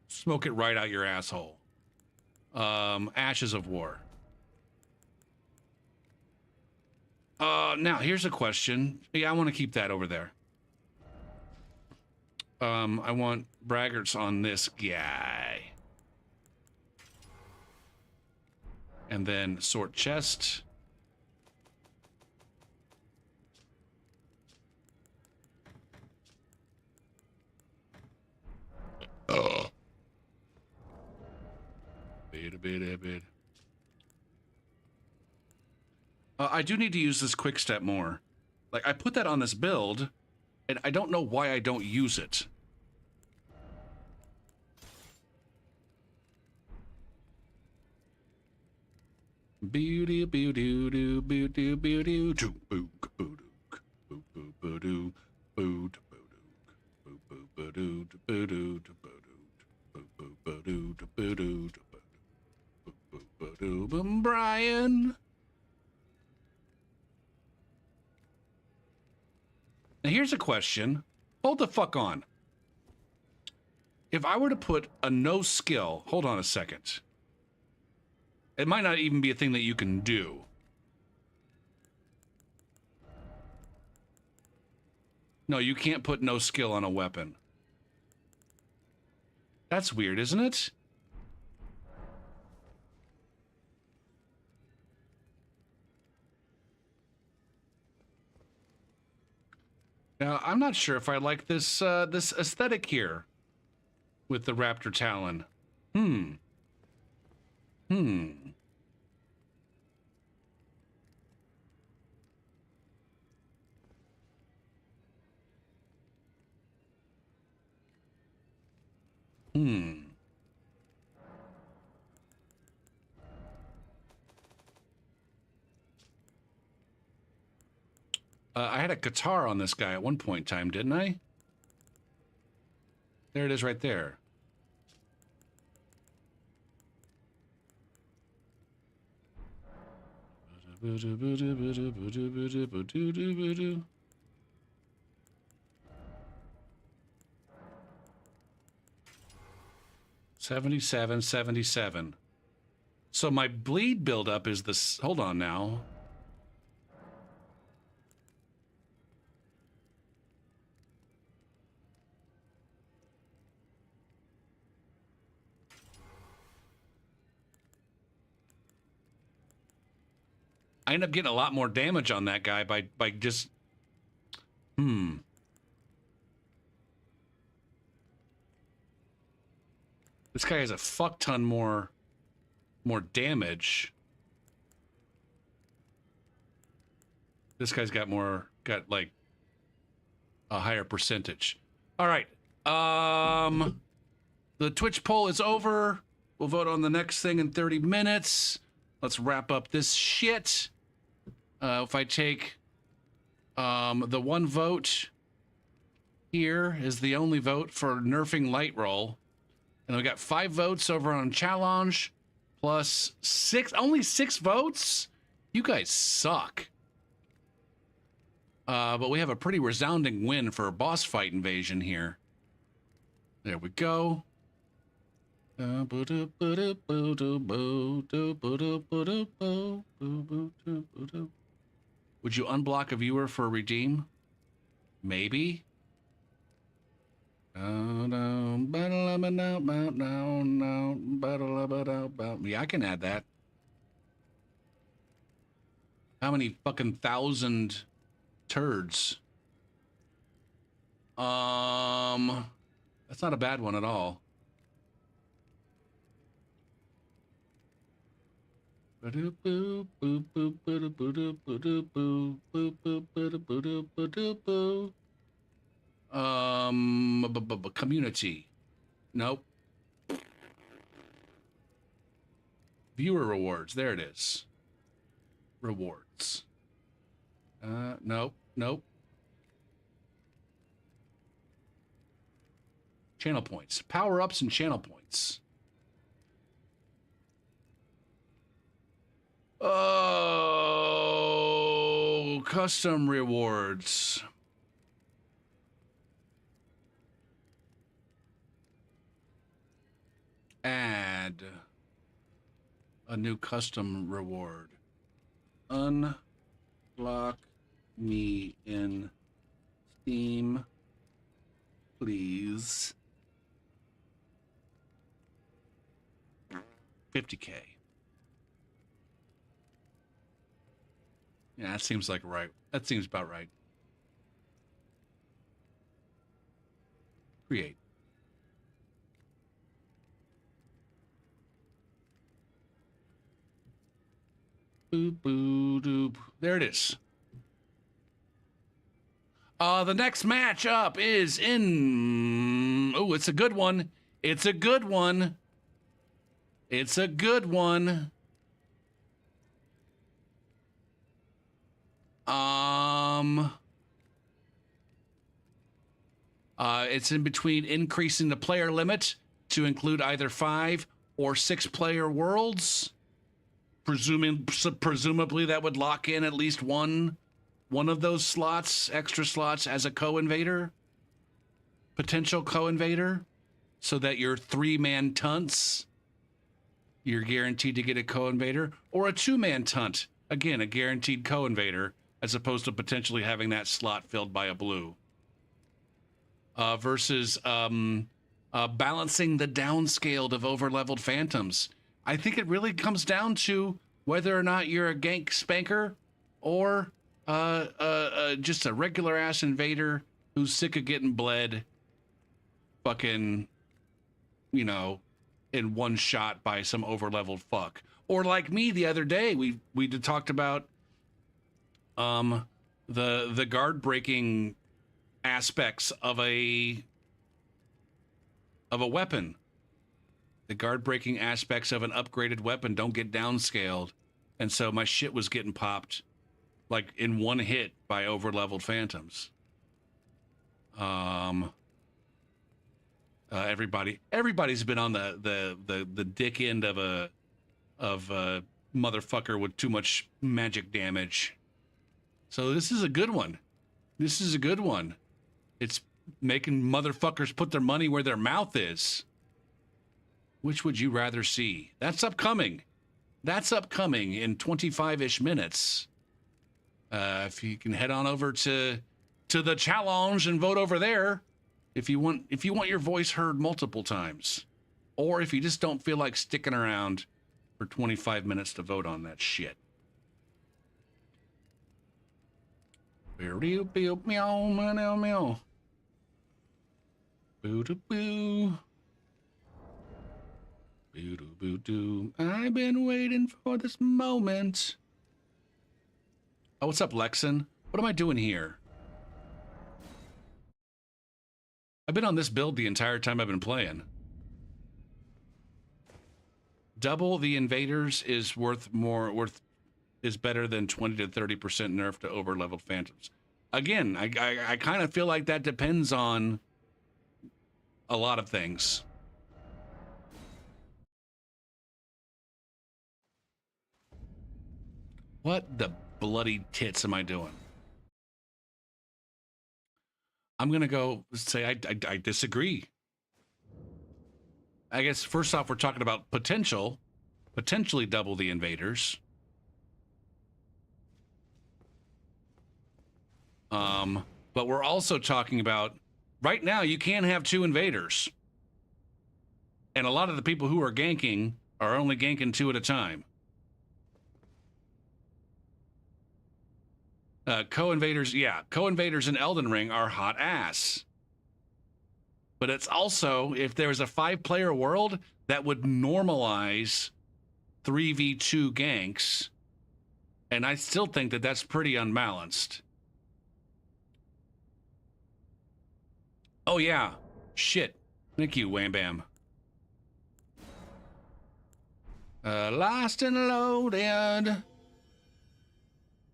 Speaker 1: Smoke it right out your asshole. Ashes of War. Now, here's a question. Yeah, I want to keep that over there. I want braggarts on this guy. And then sort chest. Bit. I do need to use this quick step more. Like, I put that on this build, and I don't know why I don't use it. Beauty, beauty, beauty, beauty, beauty, Brian. Now here's a question. Hold the fuck on. If I were to put a no skill, hold on a second. It might not even be a thing that you can do. No, you can't put no skill on a weapon. That's weird, isn't it? Now, I'm not sure if I like this this aesthetic here with the raptor talon. I had a guitar on this guy at one point in time, didn't I? There it is right there. $77.77. So my bleed buildup is this. Hold on now. I end up getting a lot more damage on that guy by just... This guy has a fuck ton more damage. This guy's got like a higher percentage. All right. The Twitch poll is over. We'll vote on the next thing in 30 minutes. Let's wrap up this shit. If I take the one vote here is the only vote for nerfing light roll. And we got 5 votes over on challenge plus 6, only 6 votes? You guys suck. But we have a pretty resounding win for a boss fight invasion here. There we go. Would you unblock a viewer for a redeem? Maybe. Yeah, I can add that. How many fucking thousand turds? That's not a bad one at all. Community. Nope. Viewer rewards. There it is. Rewards. Nope. Nope. Channel points. Power-ups and channel points. Oh, custom rewards. Add a new custom reward. Unlock me in Steam, please. 50K. Yeah, that seems like right. That seems about right. Create. Boop, boop, doop. There it is. The next match up is in... Oh, it's a good one. It's a good one. It's a good one. It's in between increasing the player limit to include either 5 or 6 player worlds. Presumably that would lock in at least one of those slots, extra slots, as a co-invader, potential co-invader, so that your 3-man tunts, you're guaranteed to get a co-invader, or a 2-man tunt, again, a guaranteed co-invader, as opposed to potentially having that slot filled by a blue. Versus balancing the downscaled of overleveled phantoms. I think it really comes down to whether or not you're a gank spanker or just a regular ass invader who's sick of getting bled fucking, you know, in one shot by some overleveled fuck. Or like me the other day, we talked about the guard breaking aspects of a weapon. The guard breaking aspects of an upgraded weapon don't get downscaled, and so my shit was getting popped like in one hit by overleveled phantoms. Everybody's been on the dick end of a motherfucker with too much magic damage. So this is a good one. This is a good one. It's making motherfuckers put their money where their mouth is. Which would you rather see? That's upcoming. That's upcoming in 25-ish minutes. If you can head on over to the challenge and vote over there, if you want your voice heard multiple times, or if you just don't feel like sticking around for 25 minutes to vote on that shit. Meow meow meow. Boo doo boo. Boo doo boo doo. I've been waiting for this moment. Oh, what's up, Lexan? What am I doing here? I've been on this build the entire time I've been playing. Double the invaders is is better than 20 to 30% nerf to overleveled phantoms. Again, I kind of feel like that depends on a lot of things. What the bloody tits am I doing? I'm gonna go say I disagree. I guess first off, we're talking about potentially double the invaders. But we're also talking about right now you can't have 2 invaders. And a lot of the people who are ganking are only ganking 2 at a time. Co-invaders, yeah, co-invaders in Elden Ring are hot ass. But it's also, if there was a 5-player world, that would normalize 3v2 ganks. And I still think that that's pretty unbalanced. Oh, yeah. Shit. Thank you, Wham Bam. Lost and loaded.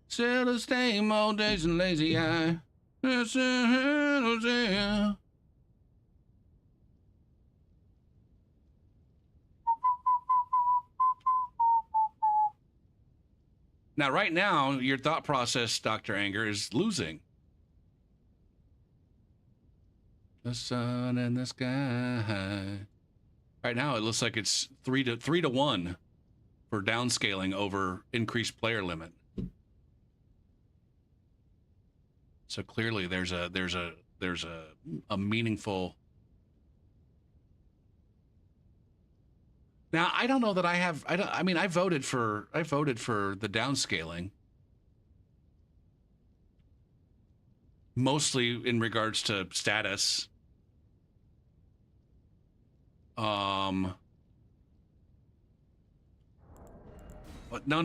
Speaker 1: Still the same old days and lazy eye. Now, right now, your thought process, Dr. Anger, is losing. The sun and the sky. Right now, it looks like it's 3 to 1 for downscaling over increased player limit. So clearly, there's a meaningful. Now, I don't know that I have. I mean, I voted for the downscaling, mostly in regards to status. What? No.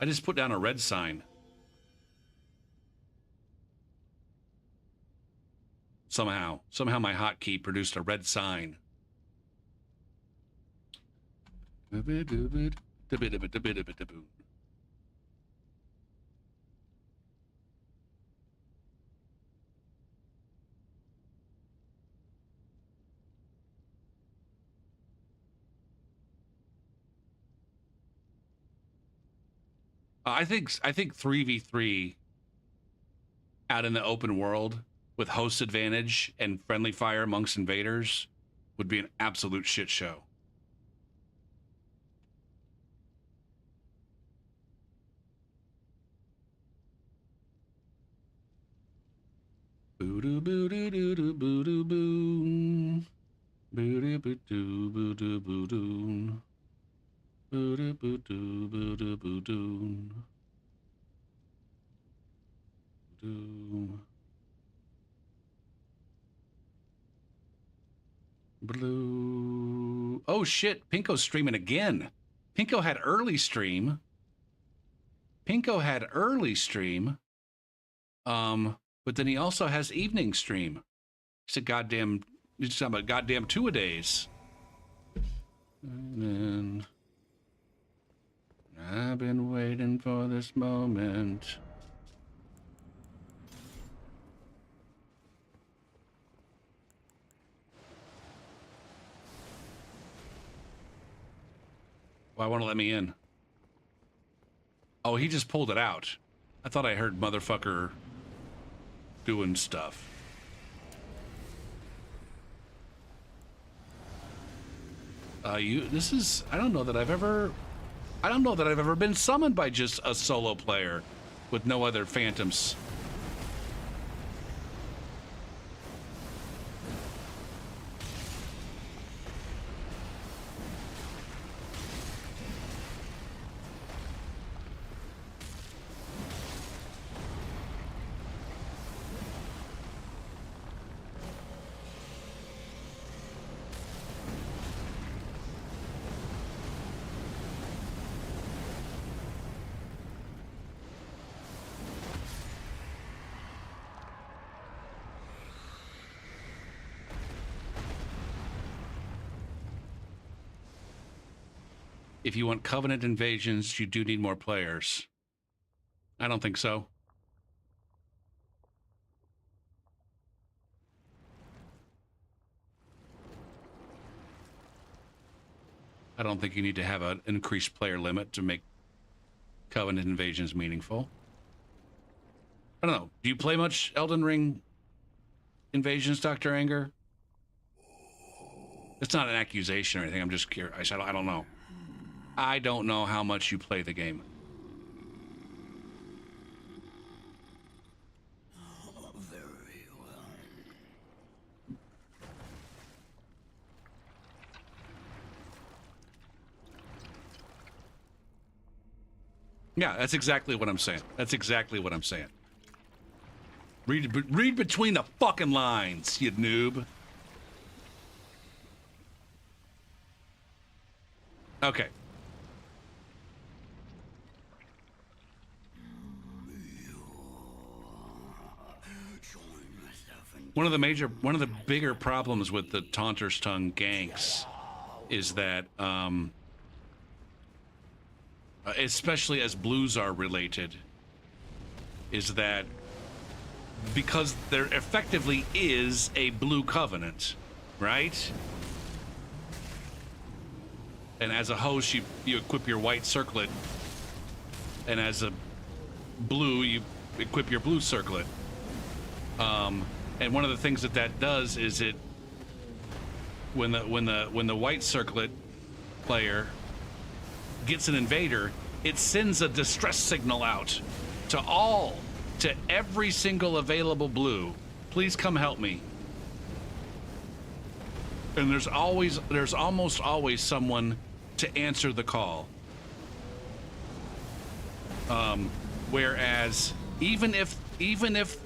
Speaker 1: I just put down a red sign. Somehow my hotkey produced a red sign. I think 3v3 out in the open world with host advantage and friendly fire amongst invaders would be an absolute shit show. Boo-doo, boo-doo, doo-doo, boo-doo, boo. Boo-doo, boo-doo, boo-doo, boo-doo. Boo-doo, boo-doo, boo-doo, boo-doo. Boo-doo. Blue. Oh shit, Pinko's streaming again. Pinko had early stream. But then he also has evening stream. He's talking about goddamn 2-a-days. And then I've been waiting for this moment. Why won't it let me in? Oh, he just pulled it out. I thought I heard motherfucker doing stuff. I don't know that I've ever been summoned by just a solo player with no other phantoms. If you want Covenant invasions, you do need more players. I don't think so. I don't think you need to have an increased player limit to make Covenant invasion is meaningful. I don't know. Do you play much Elden Ring invasions, Dr. Anger? It's not an accusation or anything. I'm just curious. I don't know. I don't know how much you play the game.
Speaker 2: Very well.
Speaker 1: Yeah, that's exactly what I'm saying. That's exactly what I'm saying. Read between the fucking lines, you noob. Okay. One of the bigger problems with the Taunter's Tongue ganks is that, especially as blues are related, is that because there effectively is a blue covenant, right? And as a host, you equip your white circlet, and as a blue, you equip your blue circlet. And one of the things that does is it, when the white circlet player gets an invader, it sends a distress signal out to every single available blue. Please come help me. And there's almost always someone to answer the call. Whereas even if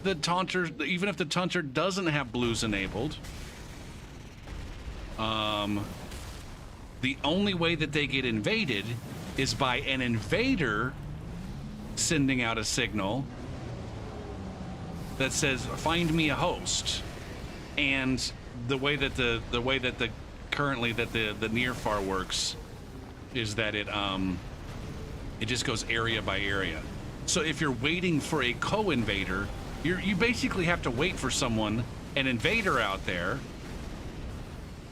Speaker 1: the taunter doesn't have blues enabled, the only way that they get invaded is by an invader sending out a signal that says, "Find me a host." And the way that the currently that the near far works is that it just goes area by area. So if you're waiting for a co-invader, you basically have to wait for someone, an invader out there,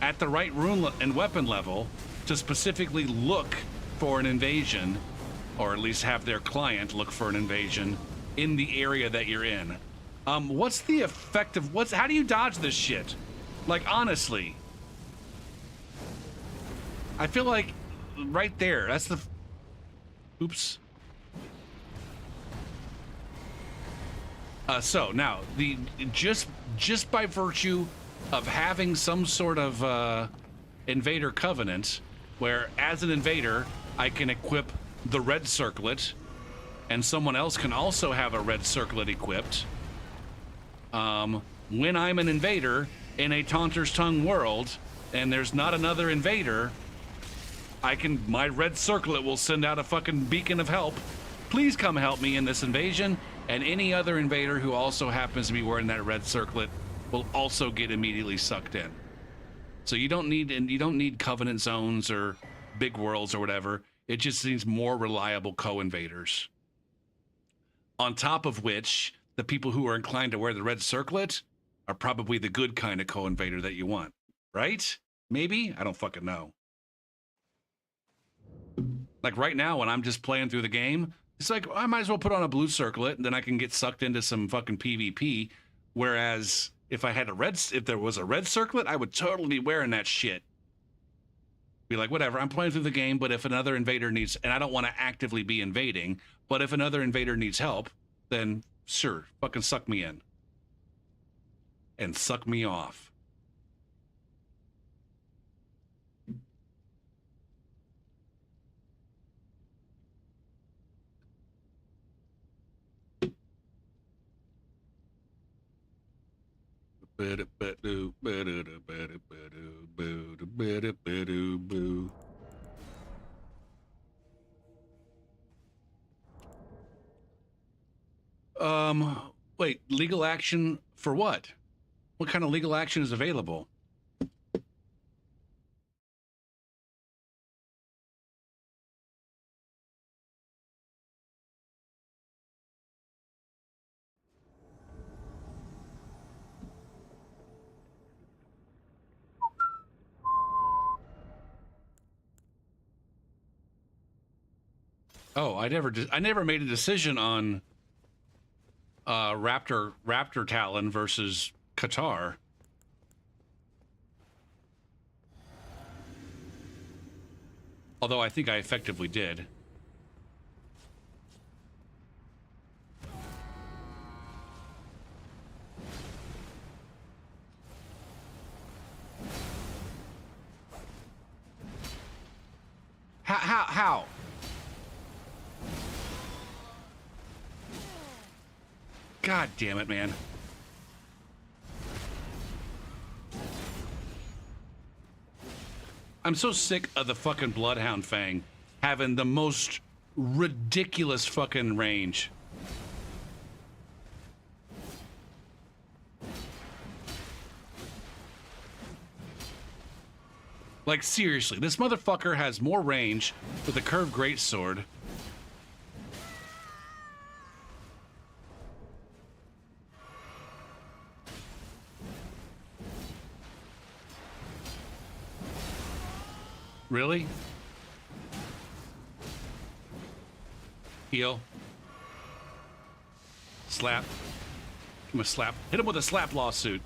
Speaker 1: at the right room and weapon level to specifically look for an invasion, or at least have their client look for an invasion in the area that you're in. What's the effect of how do you dodge this shit? Like, honestly, I feel like right there, that's the, oops. So now just by virtue of having some sort of invader covenant, where as an invader I can equip the red circlet, and someone else can also have a red circlet equipped. When I'm an invader in a Taunter's Tongue world, and there's not another invader, my red circlet will send out a fucking beacon of help. Please come help me in this invasion. And any other invader who also happens to be wearing that red circlet will also get immediately sucked in. So you don't need covenant zones or big worlds or whatever. It just needs more reliable co-invaders. On top of which, the people who are inclined to wear the red circlet are probably the good kind of co-invader that you want, right? Maybe? I don't fucking know. Like right now, when I'm just playing through the game, it's like, I might as well put on a blue circlet, and then I can get sucked into some fucking PvP. Whereas if there was a red circlet, I would totally be wearing that shit. Be like, whatever, I'm playing through the game, but if another invader needs, and I don't want to actively be invading, but if another invader needs help, then sure, fucking suck me in. And suck me off. Wait, legal action for what? What kind of legal action is available? Oh, I never made a decision on Raptor Talon versus Qatar. Although I think I effectively did. How? God damn it, man. I'm so sick of the fucking Bloodhound Fang having the most ridiculous fucking range. Like, seriously, this motherfucker has more range with a curved greatsword. Really? Heal. Slap. Give him a slap. Hit him with a slap lawsuit.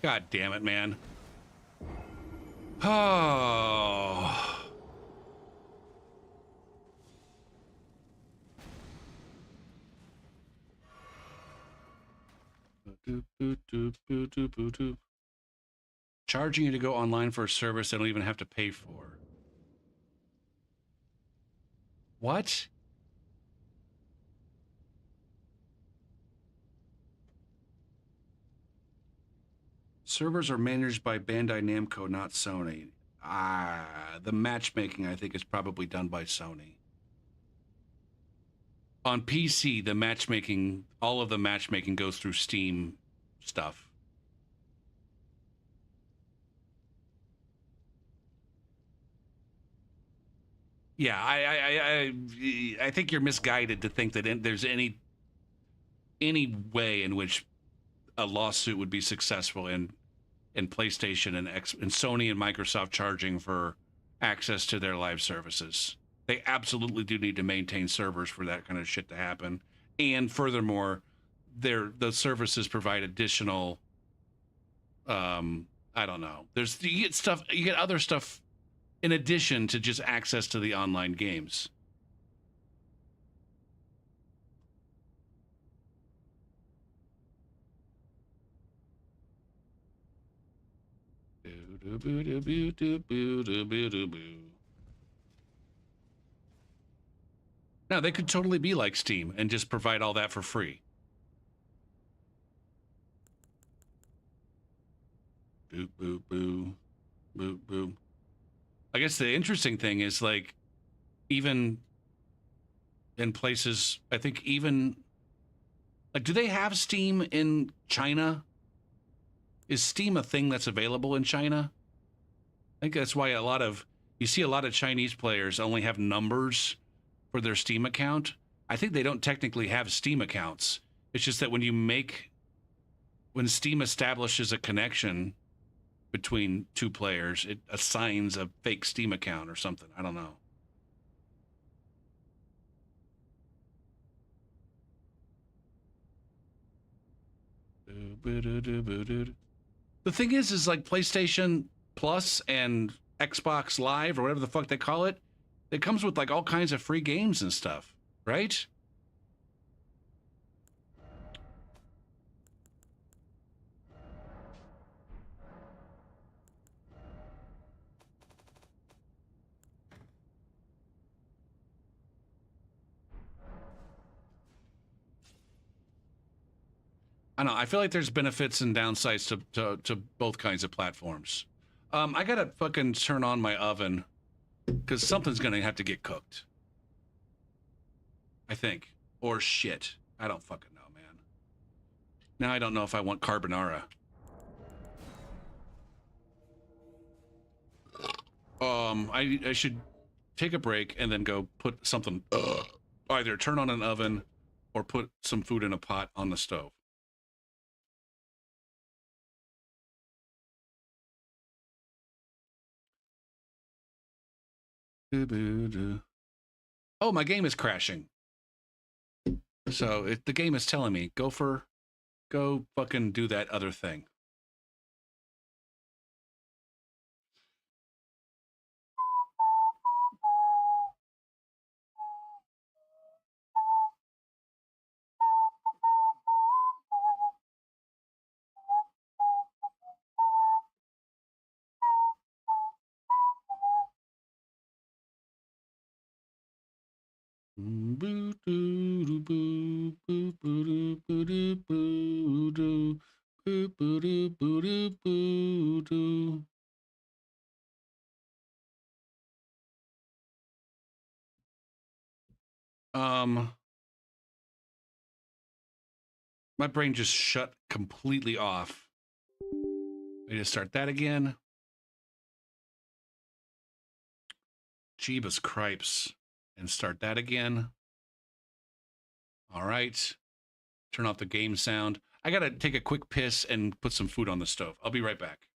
Speaker 1: God damn it, man. Oh. Charging you to go online for a service they don't even have to pay for. What? Servers are managed by Bandai Namco, not Sony. The matchmaking, I think, is probably done by Sony. On PC, the matchmaking, all of the matchmaking goes through Steam stuff. Yeah, I think you're misguided to think that there's any way in which a lawsuit would be successful in PlayStation and Sony and Microsoft charging for access to their live services. They absolutely do need to maintain servers for that kind of shit to happen. And furthermore, the services provide additional I don't know. You get other stuff in addition to just access to the online games. Now, they could totally be like Steam and just provide all that for free. Boop, boop, boo. Boop, boop. I guess the interesting thing is, like, even in places, I think even, like, do they have Steam in China? Is Steam a thing that's available in China? I think that's why you see a lot of Chinese players only have numbers for their Steam account. I think they don't technically have Steam accounts. It's just that when Steam establishes a connection between two players, it assigns a fake Steam account or something. I don't know. The thing is like PlayStation Plus and Xbox Live or whatever the fuck they call it, it comes with like all kinds of free games and stuff, right? I don't know. I feel like there's benefits and downsides to both kinds of platforms. I gotta fucking turn on my oven because something's gonna have to get cooked. I think. Or shit. I don't fucking know, man. Now I don't know if I want carbonara. I should take a break and then go put something, either turn on an oven or put some food in a pot on the stove. Oh, my game is crashing. So the game is telling me, go fucking do that other thing. Um, my brain just shut completely off. I need to start that again. Jeebus cripes. And start that again. All right. Turn off the game sound. I gotta take a quick piss and put some food on the stove. I'll be right back.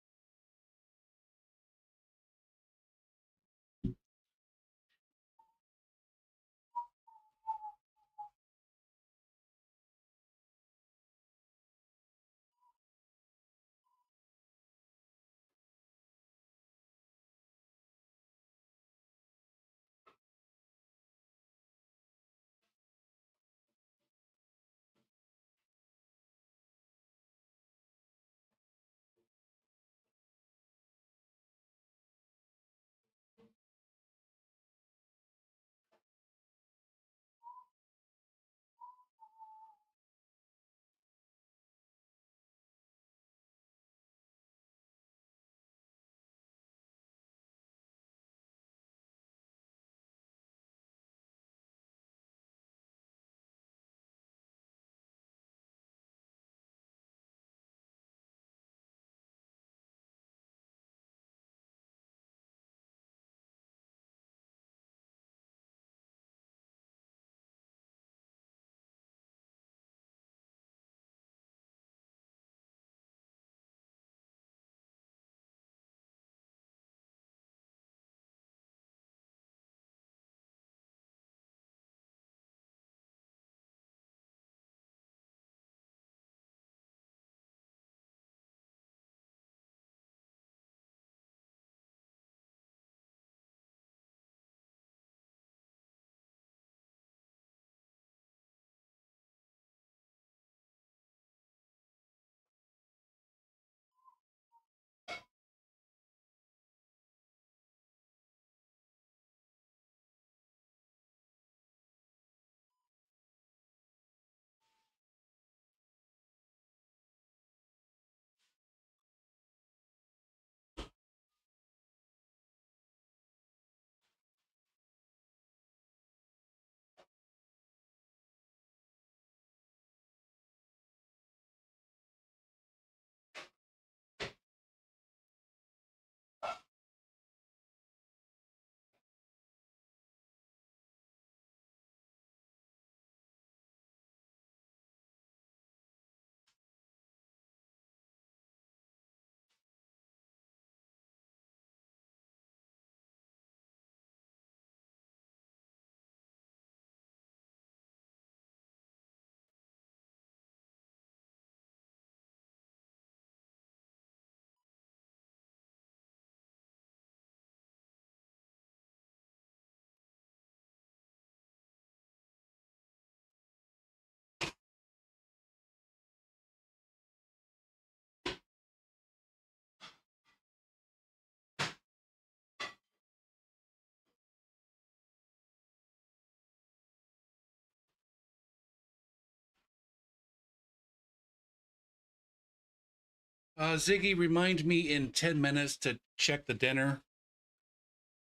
Speaker 1: Ziggy, remind me in 10 minutes to check the dinner.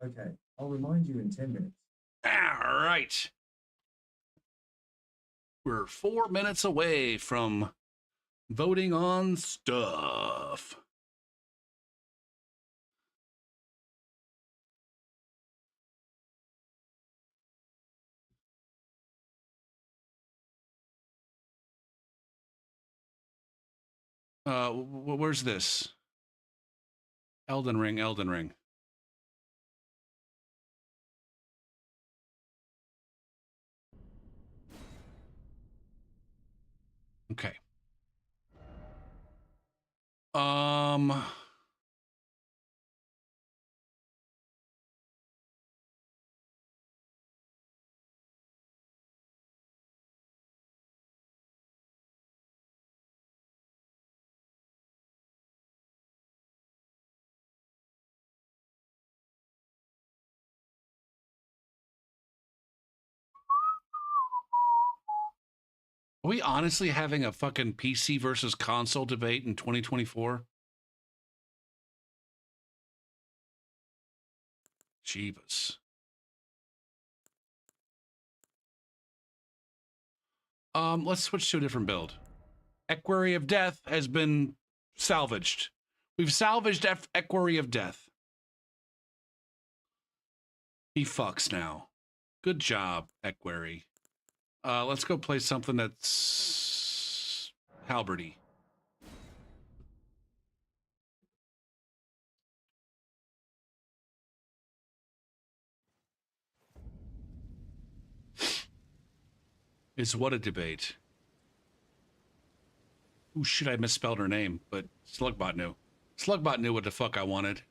Speaker 3: Okay, I'll remind you in 10 minutes.
Speaker 1: All right. We're 4 minutes away from voting on stuff. Where's this? Elden Ring, Elden Ring. Okay. Are we honestly having a fucking PC versus console debate in 2024? Jeebus. Let's switch to a different build. Equerry of Death has been salvaged. We've salvaged Equerry of Death. He fucks now. Good job, Equerry. Let's go play something that's halberdy. Is what a debate. Ooh, shit, I misspelled her name, but Slugbot knew. Slugbot knew what the fuck I wanted.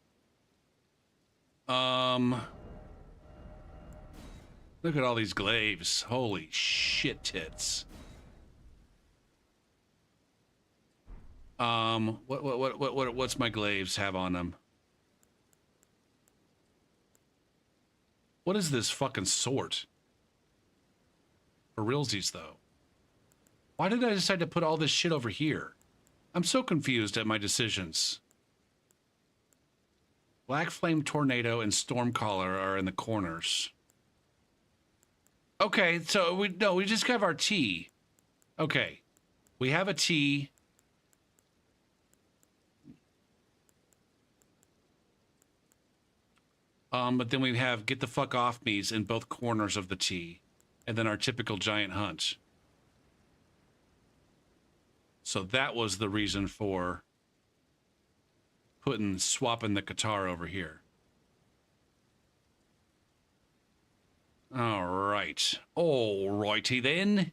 Speaker 1: Look at all these glaives. Holy shit tits. What's my glaives have on them? What is this fucking sort? For realsies, though. Why did I decide to put all this shit over here? I'm so confused at my decisions. Black Flame Tornado and Stormcaller are in the corners. Okay, so we just have our T. Okay. We have a T. But then we have Get the Fuck Off Me's in both corners of the T. And then our typical giant hunt. So that was the reason for swapping the guitar over here. All right. All righty then.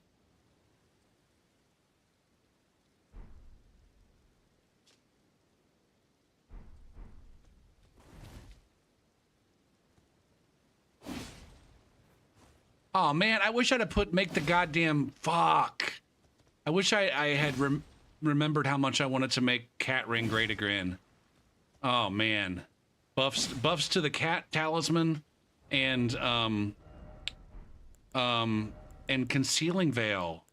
Speaker 1: Oh man, I wish I'd have make the goddamn fuck. I wish I had remembered how much I wanted to make Cat Ring great again. Oh man, buffs to the cat talisman, and concealing veil.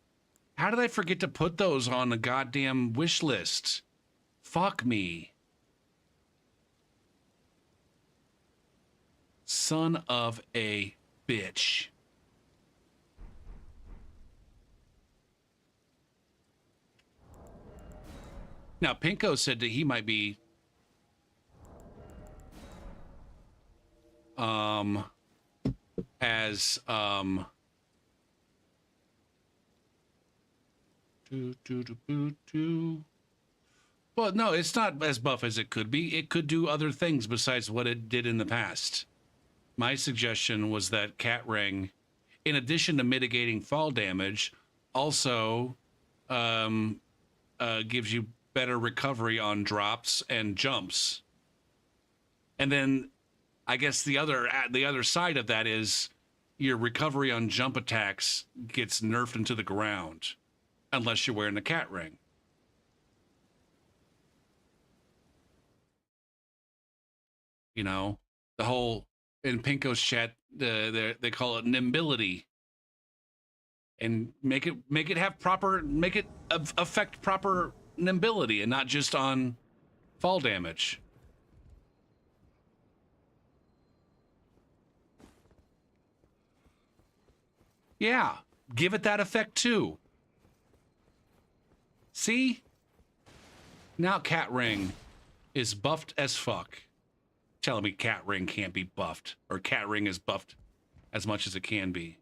Speaker 1: How did I forget to put those on the goddamn wish list? Fuck me. Son of a bitch. Now, Pinko said that he might be as well, no, it's not as buff as it could be. It could do other things besides what it did in the past. My suggestion was that Cat Ring, in addition to mitigating fall damage, also gives you better recovery on drops and jumps. And then I guess the other side of that is your recovery on jump attacks gets nerfed into the ground unless you're wearing the Cat Ring. You know, the whole in Pinko's chat, they call it nimbility, and make it affect proper nimbility and not just on fall damage. Yeah, give it that effect too. See? Now Cat Ring is buffed as fuck. Telling me Cat Ring can't be buffed, or Cat Ring is buffed as much as it can be.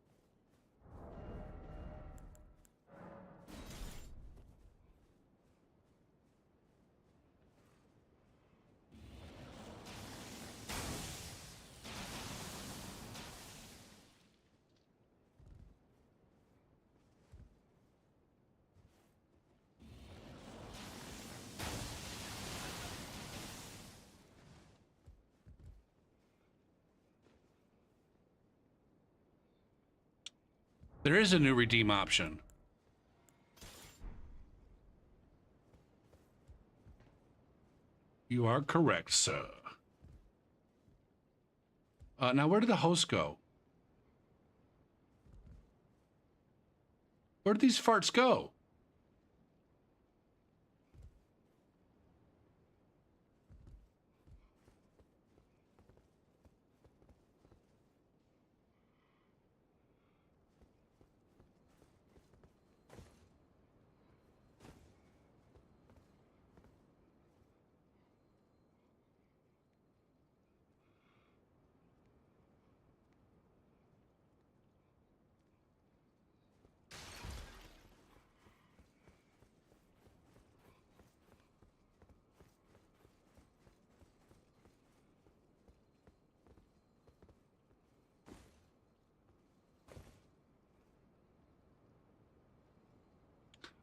Speaker 1: There is a new redeem option. You are correct, sir. Now, where did the host go? Where did these farts go?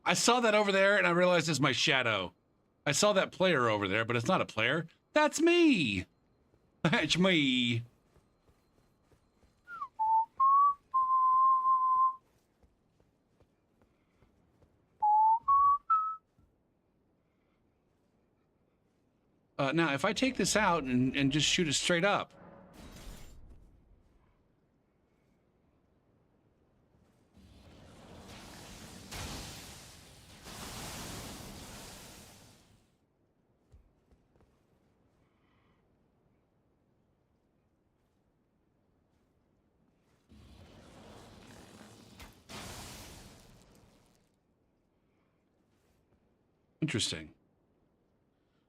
Speaker 1: I saw that over there and I realized it's my shadow. I saw that player over there, but it's not a player. That's me. That's me. Now, if I take this out and just shoot it straight up. Interesting.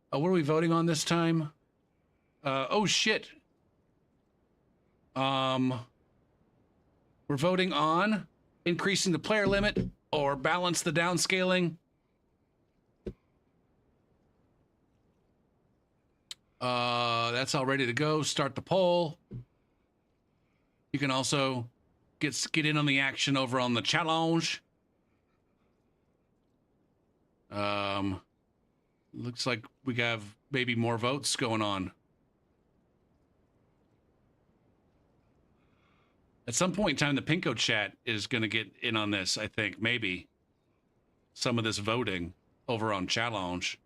Speaker 1: What are we voting on this time? Oh shit. We're voting on increasing the player limit or balance the downscaling. That's all ready to go. Start the poll. You can also get in on the action over on the challenge. Looks like we have maybe more votes going on. At some point in time, the Pinko chat is going to get in on this, I think. Maybe some of this voting over on challenge.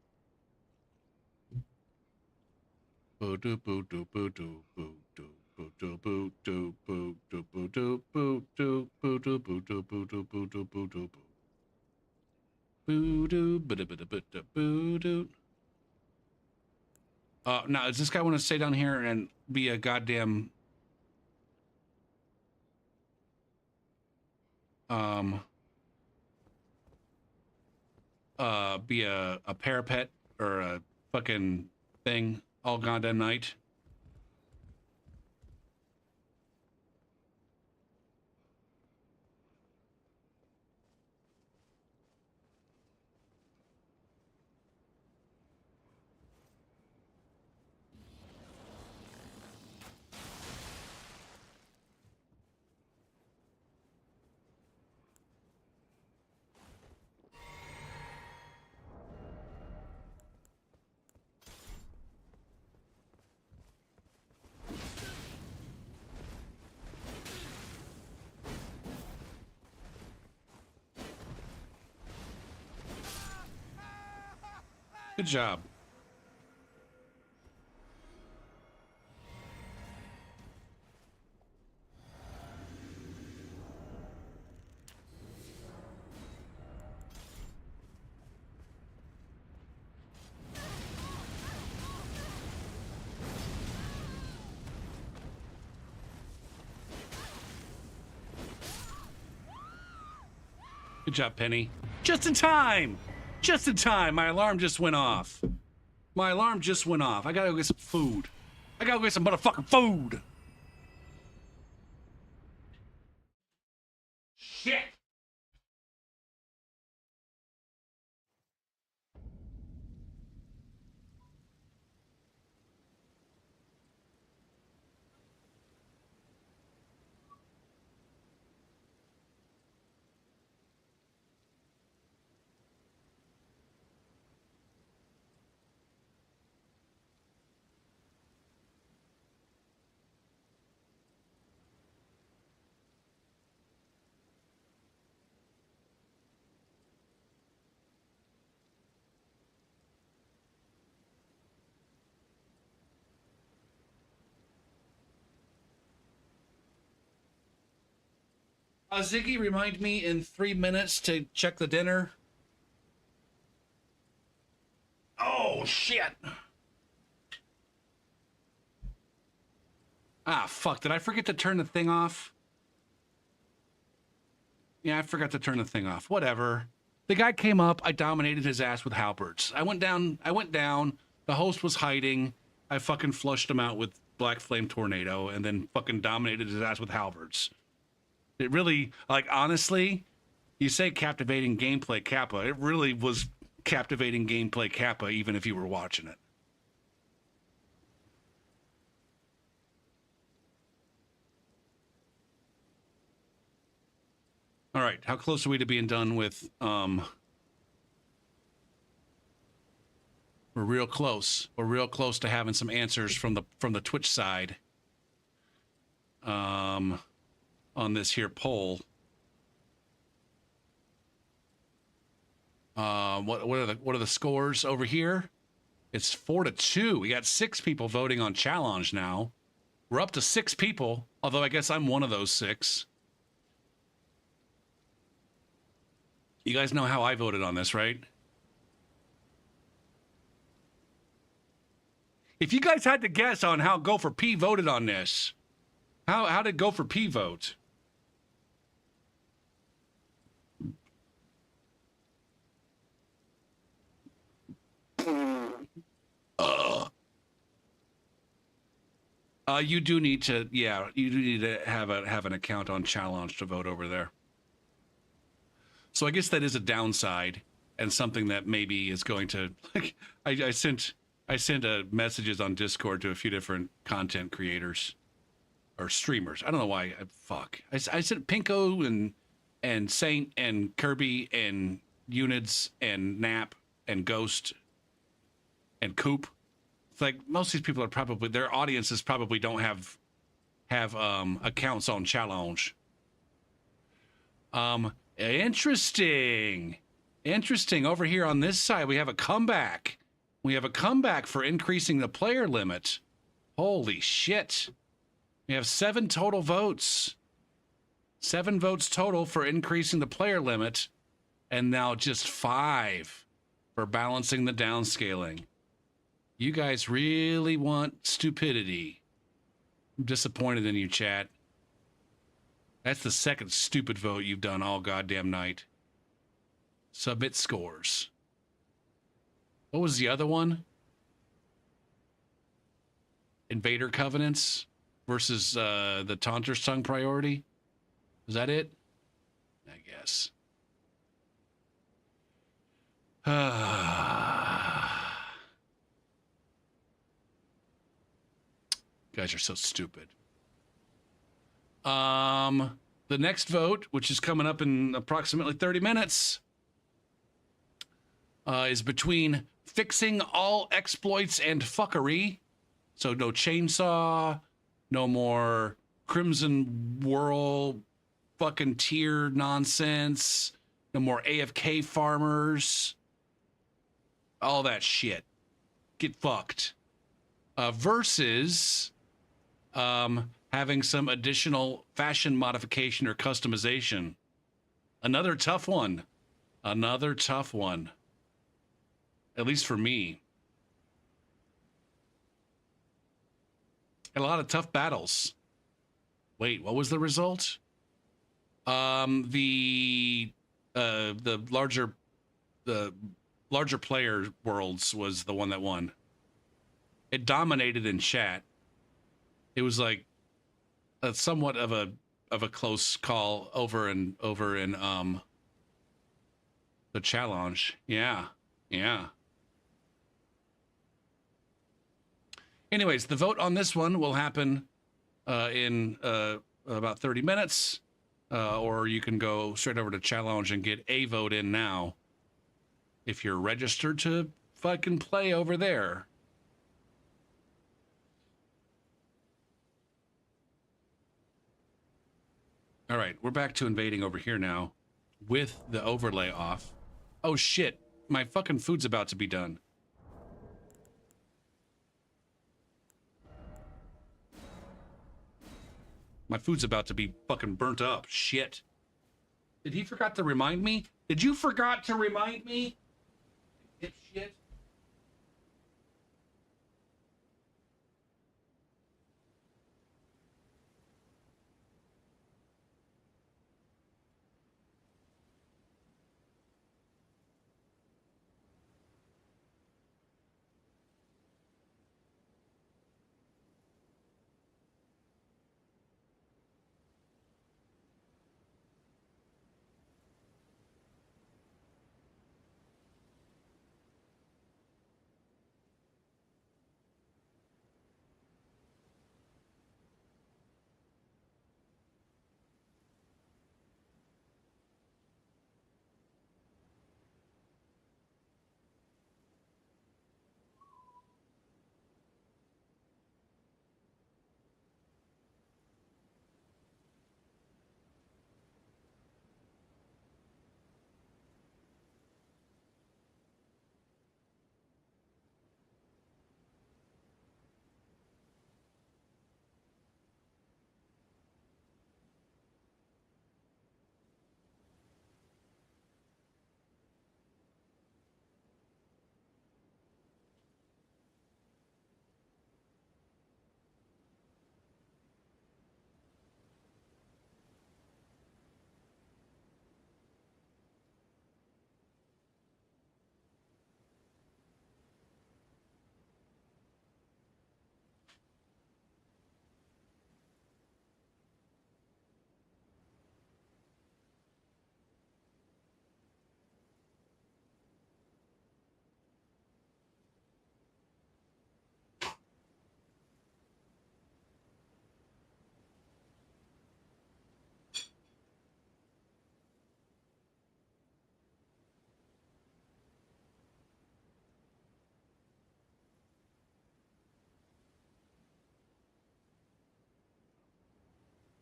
Speaker 1: Now, does this guy want to stay down here and be a goddamn be a parapet or a fucking thing all goddamn night? Good job. Good job, Penny. Just in time! Just in time! My alarm just went off. My alarm just went off. I gotta go get some food. I gotta go get some motherfucking food! Shit! Ziggy, remind me in 3 minutes to check the dinner. Oh, shit. Ah, fuck. Did I forget to turn the thing off? Yeah, I forgot to turn the thing off. Whatever. The guy came up. I dominated his ass with halberds. I went down. The host was hiding. I fucking flushed him out with Black Flame Tornado and then fucking dominated his ass with halberds. It really, like, honestly, you say captivating gameplay Kappa. It really was captivating gameplay Kappa, even if you were watching it. All right, how close are we to being done with, We're real close. We're real close to having some answers from the Twitch side. On this here poll. What are the scores over here? It's 4-2. We got 6 people voting on challenge now. We're up to 6 people, although I guess I'm one of those 6. You guys know how I voted on this, right? If you guys had to guess on how Gopher P voted on this, how did Gopher P vote? You do need to, you do need to have an account on challenge to vote over there. So I guess that is a downside and something that maybe is going to, like, I sent messages on Discord to a few different content creators or streamers. I don't know why. I sent Pinko and Saint and Kirby and Unids and Nap and Ghost and Coop. It's like most of these people are probably, their audiences probably don't have accounts on challenge. Interesting. Over here on this side, we have a comeback. We have a comeback for increasing the player limit. Holy shit. We have 7 total votes. 7 votes total for increasing the player limit. And now just 5 for balancing the downscaling. You guys really want stupidity. I'm disappointed in you, chat. That's the second stupid vote you've done all goddamn night. Submit scores. What was the other one? Invader Covenants versus the Taunter's Tongue priority? Was that it? I guess. You guys are so stupid. The next vote, which is coming up in approximately 30 minutes, is between fixing all exploits and fuckery. So no chainsaw, no more Crimson Whirl fucking tier nonsense, no more AFK farmers, all that shit. Get fucked. Versus having some additional fashion modification or customization. Another tough one. Another tough one. At least for me. And a lot of tough battles. Wait, what was the result? The larger player worlds was the one that won. It dominated in chat. It was like somewhat of a close call over in the challenge. Yeah. Anyways, the vote on this one will happen in about 30 minutes, or you can go straight over to challenge and get a vote in now if you're registered to fucking play over there. All right, we're back to invading over here now with the overlay off. Oh shit, my fucking food's about to be done. My food's about to be fucking burnt up. Shit. Did he forgot to remind me? Did you forgot to remind me? Dipshit.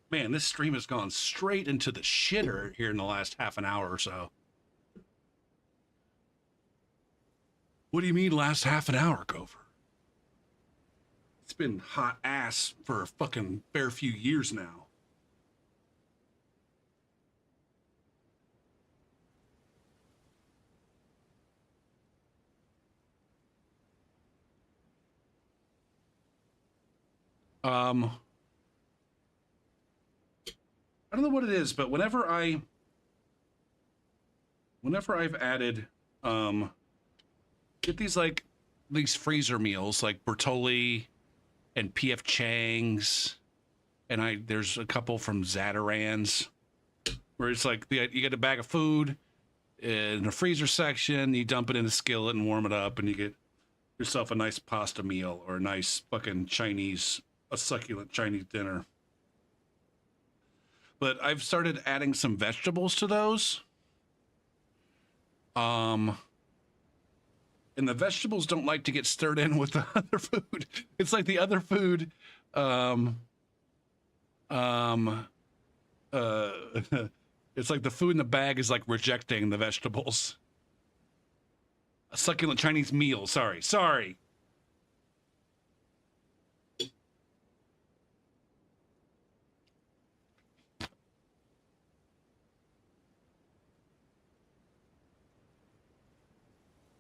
Speaker 1: Man, this stream has gone straight into the shitter here in the last half an hour or so. What do you mean last half an hour, Gopher? It's been hot ass for a fucking fair few years now. I don't know what it is, but whenever I've added, get these freezer meals like Bertolli and PF Chang's, and there's a couple from Zatarain's where it's like you get a bag of food in the freezer section, you dump it in a skillet and warm it up, and you get yourself a nice pasta meal or a nice fucking a succulent Chinese dinner. But I've started adding some vegetables to those. And the vegetables don't like to get stirred in with the other food. It's like the other food, it's like the food in the bag is like rejecting the vegetables. A succulent Chinese meal. Sorry.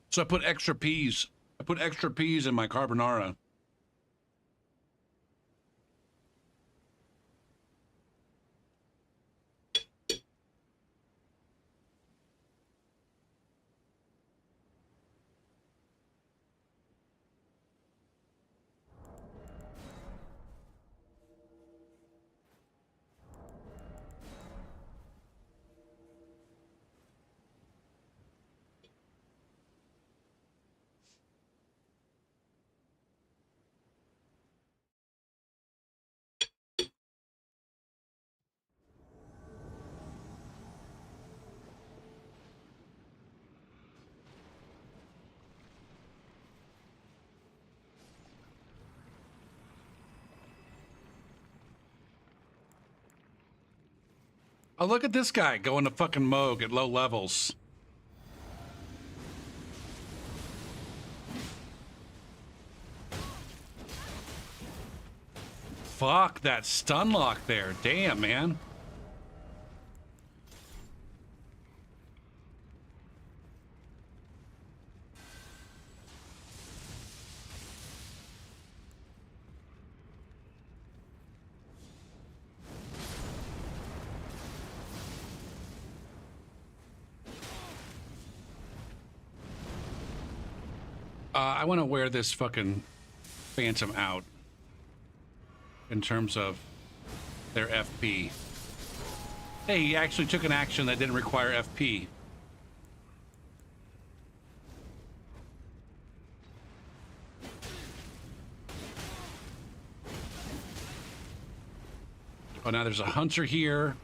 Speaker 1: So I put extra peas. I put extra peas in my carbonara. Oh, look at this guy going to fucking Moog at low levels. Fuck that stun lock there. Damn, man. I want to wear this fucking Phantom out in terms of their FP. Hey, he actually took an action that didn't require FP. Oh, now there's a hunter here.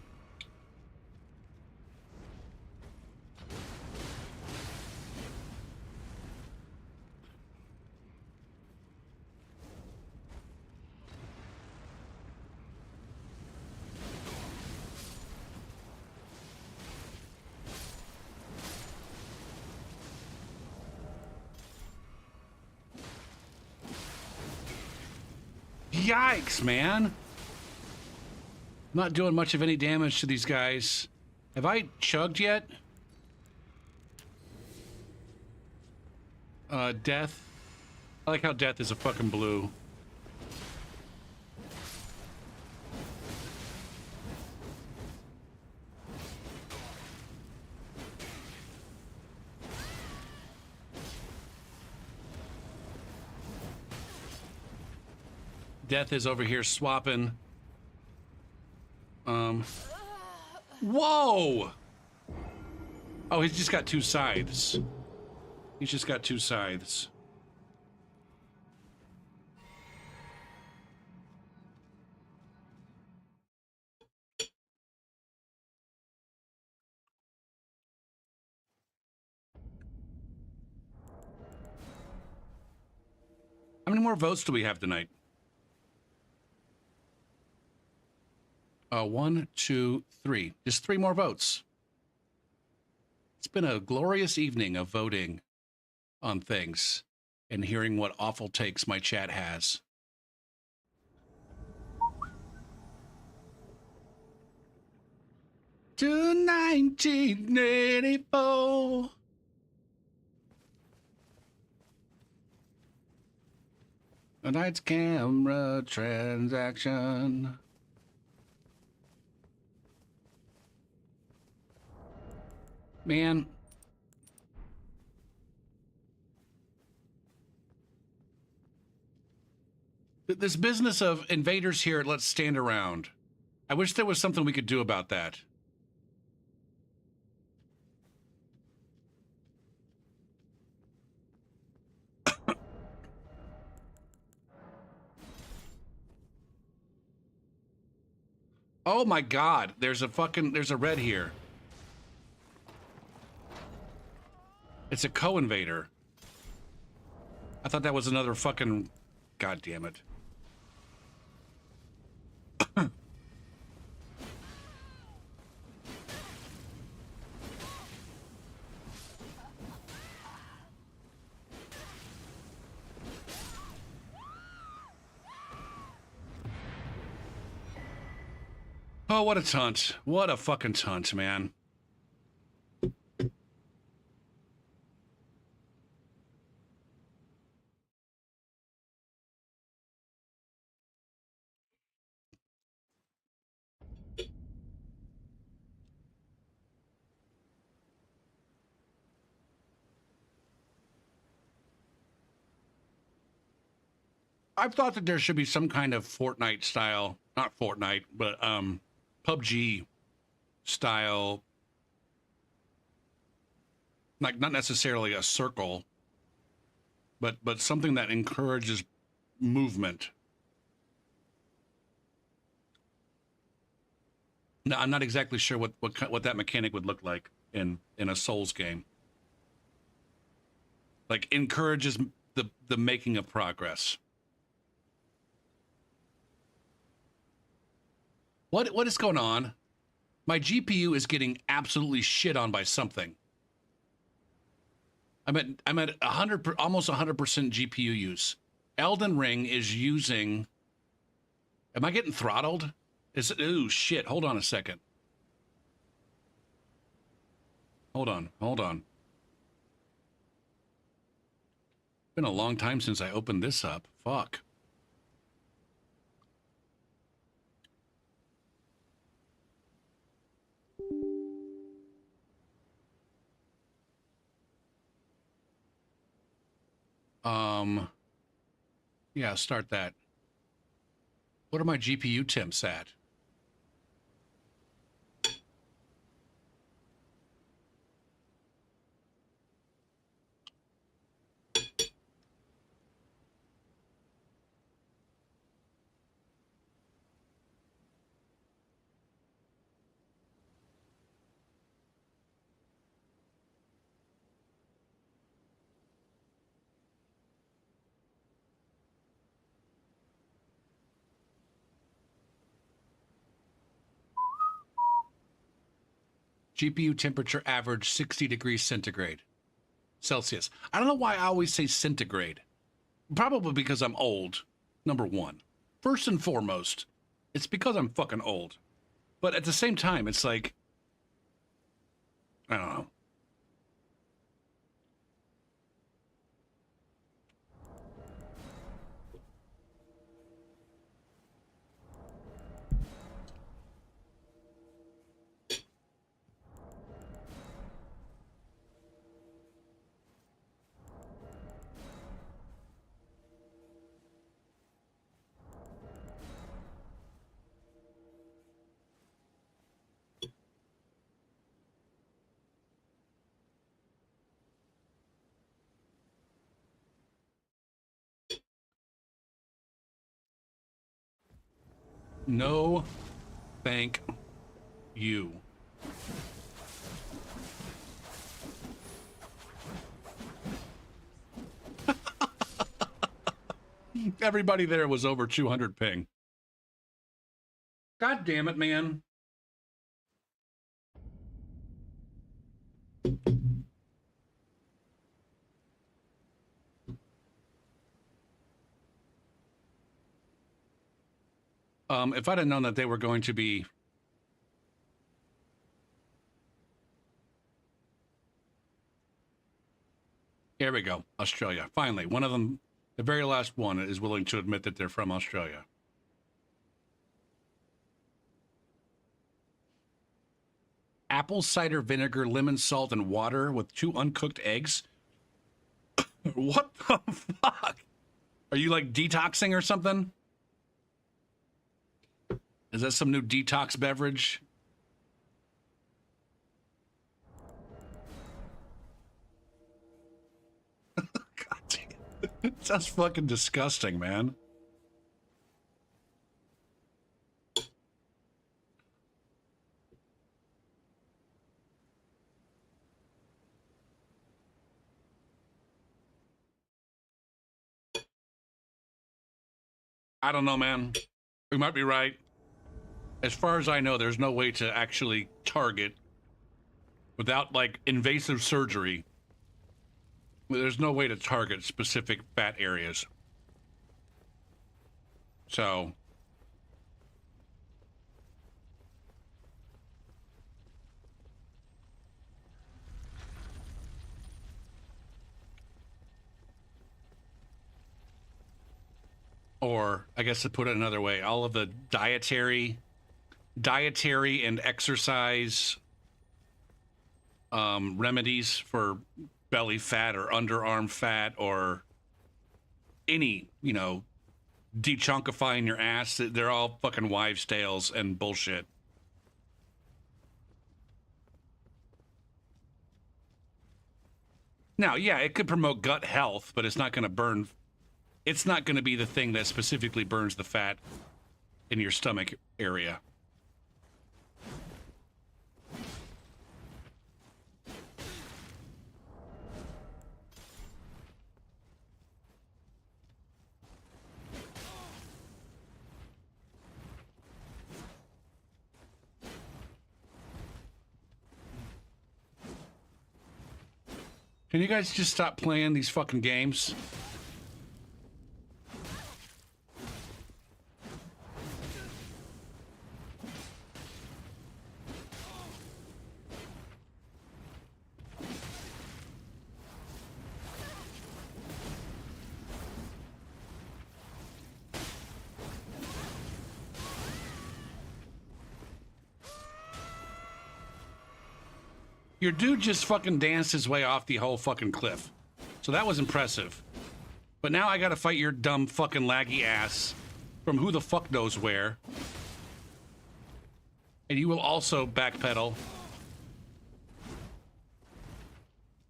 Speaker 1: Yikes, man. Not doing much of any damage to these guys. Have I chugged yet? Death. I like how death is a fucking blue. Death is over here swapping. Whoa! Oh, he's just got two scythes. He's just got two scythes. How many more votes do we have tonight? 1, 2, 3. Just 3 more votes. It's been a glorious evening of voting on things and hearing what awful takes my chat has. To 1984. Tonight's camera transaction. Man. This business of invaders here, let's stand around. I wish there was something we could do about that. Oh my God, there's a red here. It's a co-invader. I thought that was another fucking... God damn it. Oh, what a tunt. What a fucking tunt, man. I've thought that there should be some kind of Fortnite style, not Fortnite, but PUBG style, like not necessarily a circle, but something that encourages movement. No, I'm not exactly sure what that mechanic would look like in a Souls game. Like encourages the making of progress. What is going on? My GPU is getting absolutely shit on by something. I'm at 100, almost 100% GPU use. Elden Ring is using. Am I getting throttled? Is it? Ooh, shit. Hold on a second. Hold on. Been a long time since I opened this up. Fuck. Yeah, start that. What are my GPU temps at? GPU temperature average 60 degrees centigrade. Celsius. I don't know why I always say centigrade. Probably because I'm old, number one. First and foremost, it's because I'm fucking old. But at the same time, it's like, I don't know. No, thank you. Everybody there was over 200 ping. God damn it, man. If I'd have known that they were going to be... Here we go, Australia. Finally, one of them, the very last one, is willing to admit that they're from Australia. Apple cider vinegar, lemon salt, and water with 2 uncooked eggs. What the fuck? Are you like detoxing or something? Is that some new detox beverage? God damn. It sounds fucking disgusting, man. I don't know, man. We might be right. As far as I know, there's no way to actually target without like invasive surgery. There's no way to target specific fat areas. So or I guess to put it another way, all of the dietary and exercise remedies for belly fat or underarm fat or any, you know, dechunkifying your ass, they're all fucking wives' tales and bullshit. Now, yeah, it could promote gut health, but it's not going to burn. It's not going to be the thing that specifically burns the fat in your stomach area. Can you guys just stop playing these fucking games? Your dude just fucking danced his way off the whole fucking cliff. So that was impressive. But now I gotta fight your dumb fucking laggy ass from who the fuck knows where. And you will also backpedal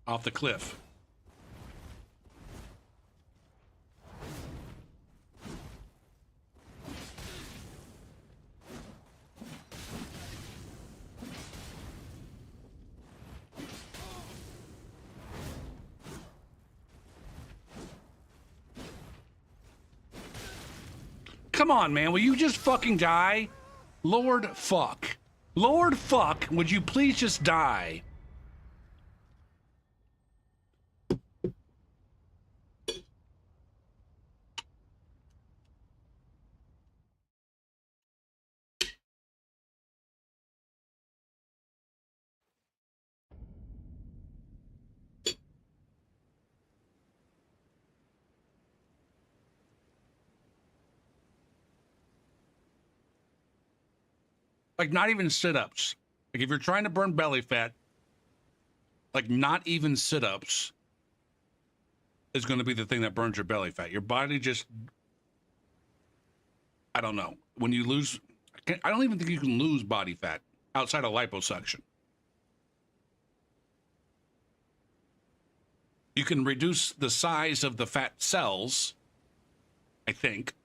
Speaker 1: off the cliff. Come on, man. Will you just fucking die? Lord fuck. Lord fuck, would you please just die? Like, not even sit-ups. Like, if you're trying to burn belly fat, like, not even sit-ups is going to be the thing that burns your belly fat. Your body just, I don't know. When you lose, I don't even think you can lose body fat outside of liposuction. You can reduce the size of the fat cells, I think.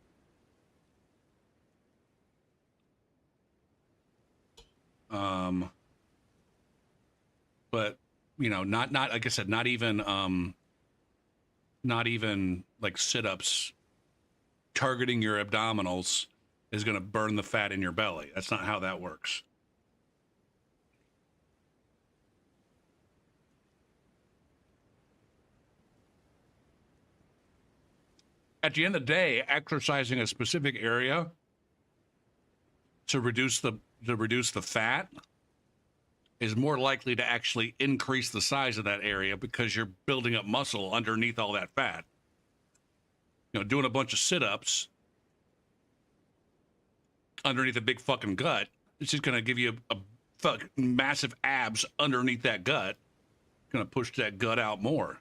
Speaker 1: But you know, not like I said, not even like sit-ups targeting your abdominals is going to burn the fat in your belly. That's not how that works. At the end of the day, exercising a specific area to reduce the fat is more likely to actually increase the size of that area because you're building up muscle underneath all that fat. You know, doing a bunch of sit-ups underneath a big fucking gut, it's just gonna give you a fucking massive abs underneath that gut. Gonna push that gut out more.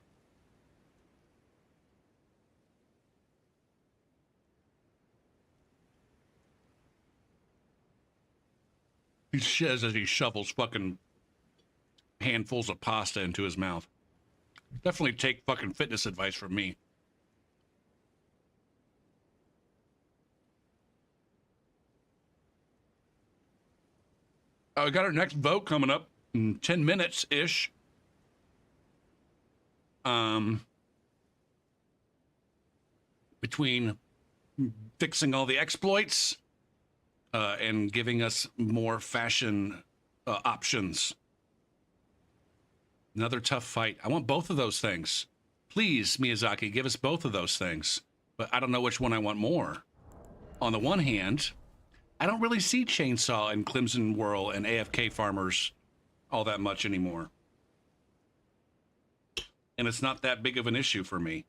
Speaker 1: He says as he shovels fucking handfuls of pasta into his mouth. Definitely take fucking fitness advice from me. We got our next vote coming up in 10 minutes-ish. Between fixing all the exploits and giving us more fashion options. Another tough fight. I want both of those things. Please, Miyazaki, give us both of those things. But I don't know which one I want more. On the one hand, I don't really see Chainsaw and Clemson Whirl and AFK Farmers all that much anymore. And it's not that big of an issue for me.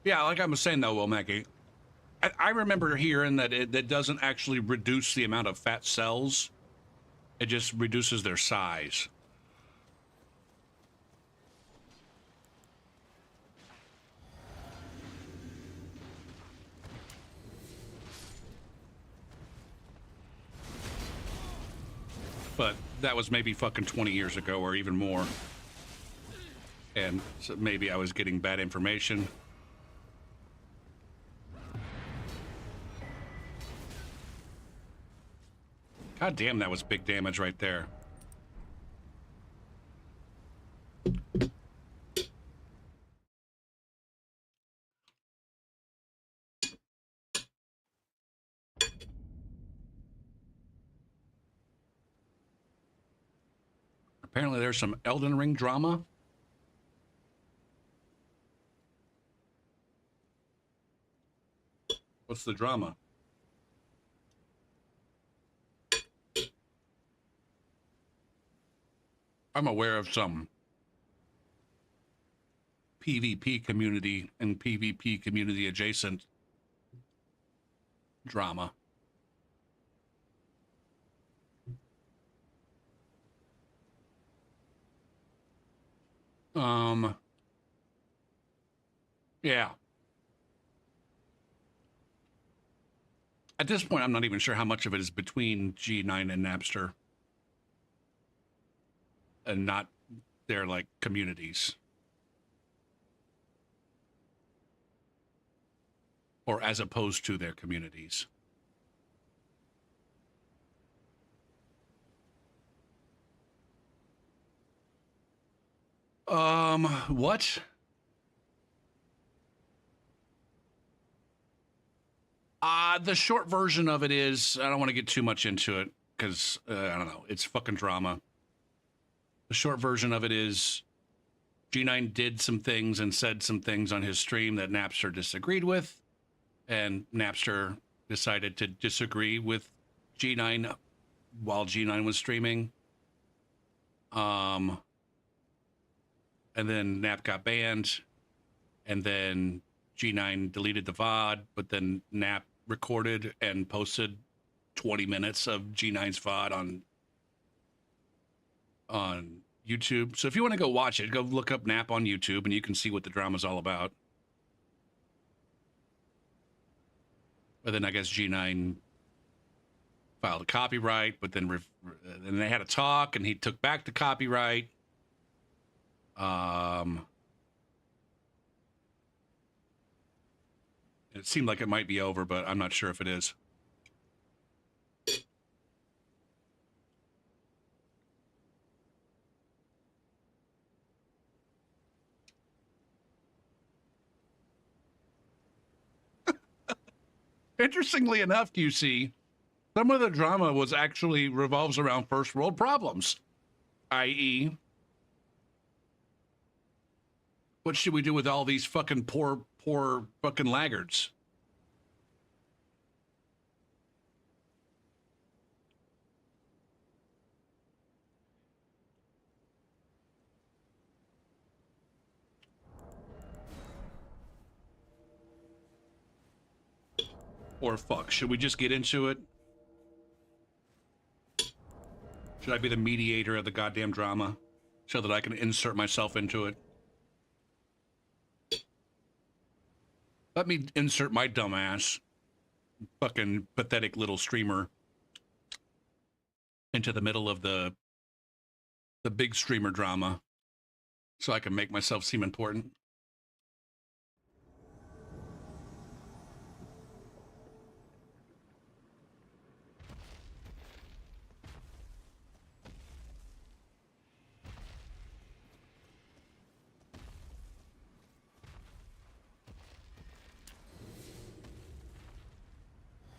Speaker 1: Yeah, like I was saying though, Will Mackey, I remember hearing that that doesn't actually reduce the amount of fat cells. It just reduces their size. But that was maybe fucking 20 years ago or even more. And so maybe I was getting bad information. God damn, that was big damage right there. Apparently there's some Elden Ring drama. What's the drama? I'm aware of some. PvP community and PvP community adjacent drama. Yeah. At this point, I'm not even sure how much of it is between G9 and Napster and not their like communities. Or as opposed to their communities. What? The short version of it is, I don't want to get too much into it because, I don't know, it's fucking drama. The short version of it is G9 did some things and said some things on his stream that Napster disagreed with, and Napster decided to disagree with G9 while G9 was streaming. And then Nap got banned, and then G9 deleted the VOD, but then Nap recorded and posted 20 minutes of G9's VOD on YouTube. So if you want to go watch it, go look up Nap on YouTube and you can see what the drama's all about. But then I guess G9 filed a copyright, but then they had a talk and he took back the copyright. It seemed like it might be over, but I'm not sure if it is. Interestingly enough, QC, some of the drama was actually revolves around first world problems, i.e., what should we do with all these fucking poor fucking laggards? Or fuck, should we just get into it? Should I be the mediator of the goddamn drama so that I can insert myself into it? Let me insert my dumbass, fucking pathetic little streamer into the middle of the big streamer drama so I can make myself seem important.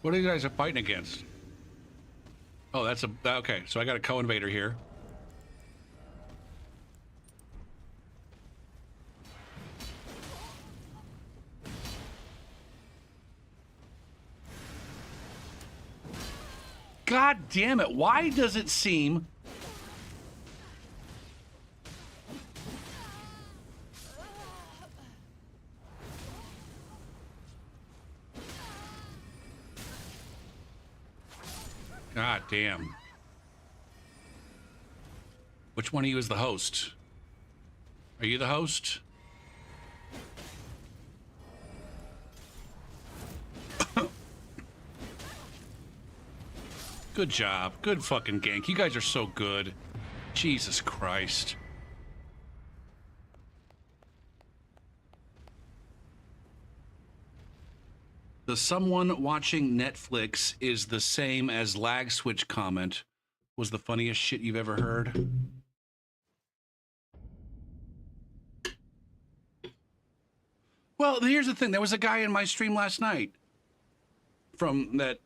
Speaker 1: What are you guys fighting against? Oh, that's okay. So I got a co-invader here. God damn it. Why does it seem... God damn. Which one of you is the host? Are you the host? Good job. Good fucking gank. You guys are so good. Jesus Christ. The someone watching Netflix is the same as lag switch comment was the funniest shit you've ever heard. Well, here's the thing. There was a guy in my stream last night from that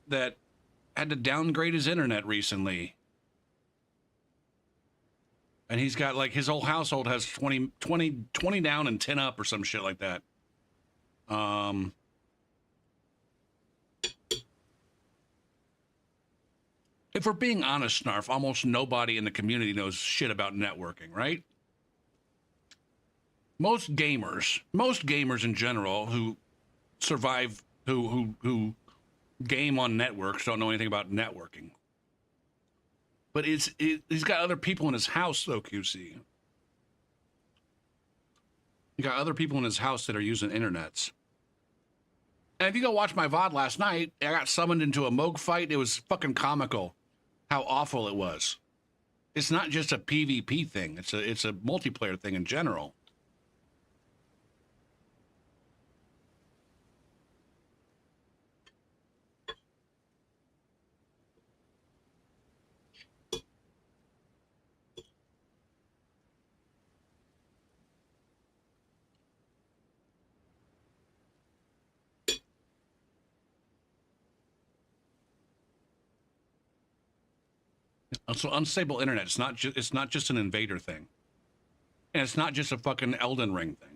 Speaker 1: had to downgrade his internet recently. And he's got like his whole household has 20 down and 10 up or some shit like that. If we're being honest, Snarf, almost nobody in the community knows shit about networking, right? most gamers in general who survive, who game on networks don't know anything about networking. But he's got other people in his house, though, QC. You got other people in his house that are using internets. And if you go watch my VOD last night, I got summoned into a Moog fight. It was fucking comical how awful it was. It's not just a PvP thing. It's a multiplayer thing in general. So unstable internet. It's not just an invader thing, and it's not just a fucking Elden Ring thing.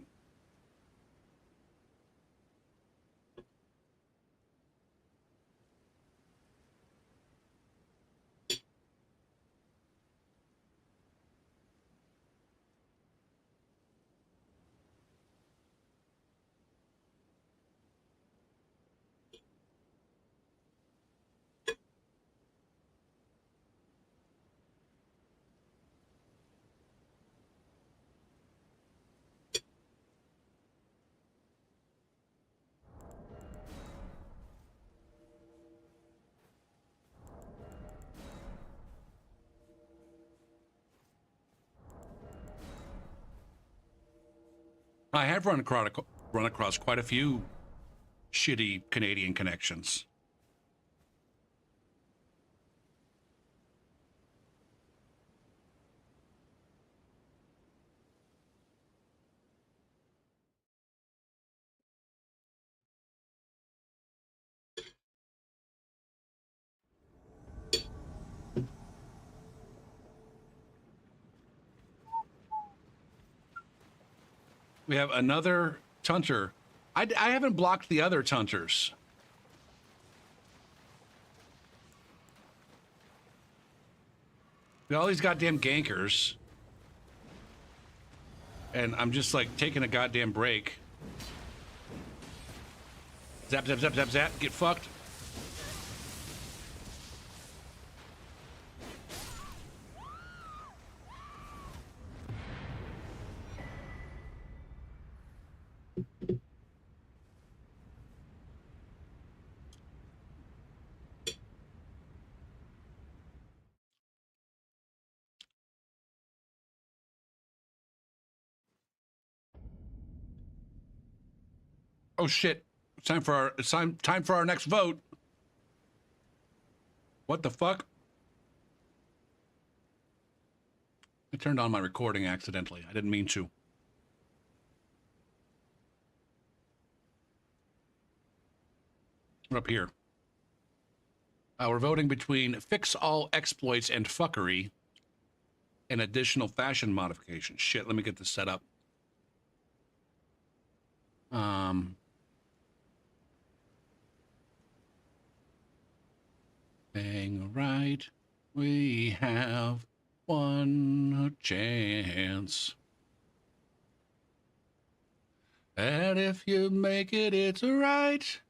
Speaker 1: I have run across quite a few shitty Canadian connections. We have another Tunter. I haven't blocked the other Tunters. All these goddamn gankers. And I'm just like taking a goddamn break. Zap, zap, zap, zap, zap. Get fucked. Oh shit. It's time for our next vote. What the fuck? I turned on my recording accidentally. I didn't mean to. We're up here. We're voting between fix all exploits and fuckery and additional fashion modifications. Shit, let me get this set up. Hang right. We have one chance. And if you make it, it's right.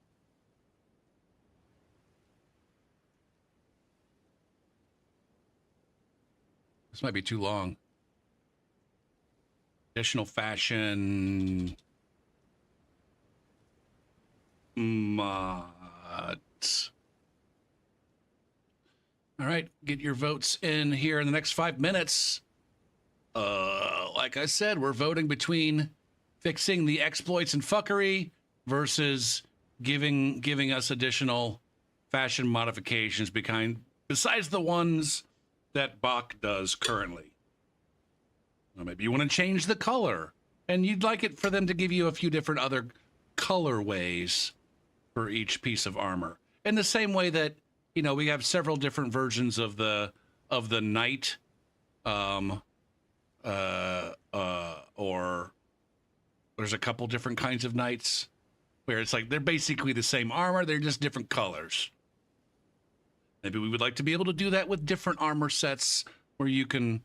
Speaker 1: This might be too long. Additional fashion mods. All right, get your votes in here in the next 5 minutes. Like I said, we're voting between fixing the exploits and fuckery versus giving us additional fashion modifications besides the ones that Bach does currently. Or maybe you want to change the color, and you'd like it for them to give you a few different other colorways for each piece of armor. In the same way that, you know, we have several different versions of the knight, or there's a couple different kinds of knights where it's like they're basically the same armor, they're just different colors. Maybe we would like to be able to do that with different armor sets where you can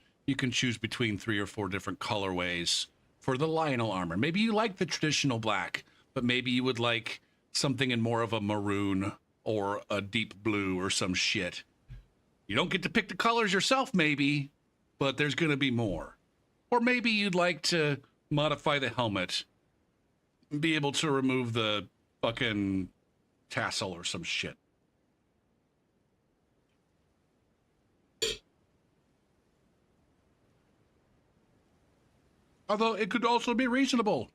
Speaker 1: choose between 3 or 4 different colorways for the Lionel armor. Maybe you like the traditional black, but maybe you would like something in more of a maroon or a deep blue or some shit. You don't get to pick the colors yourself, maybe, but there's going to be more. Or maybe you'd like to modify the helmet, be able to remove the fucking tassel or some shit. Although it could also be reasonable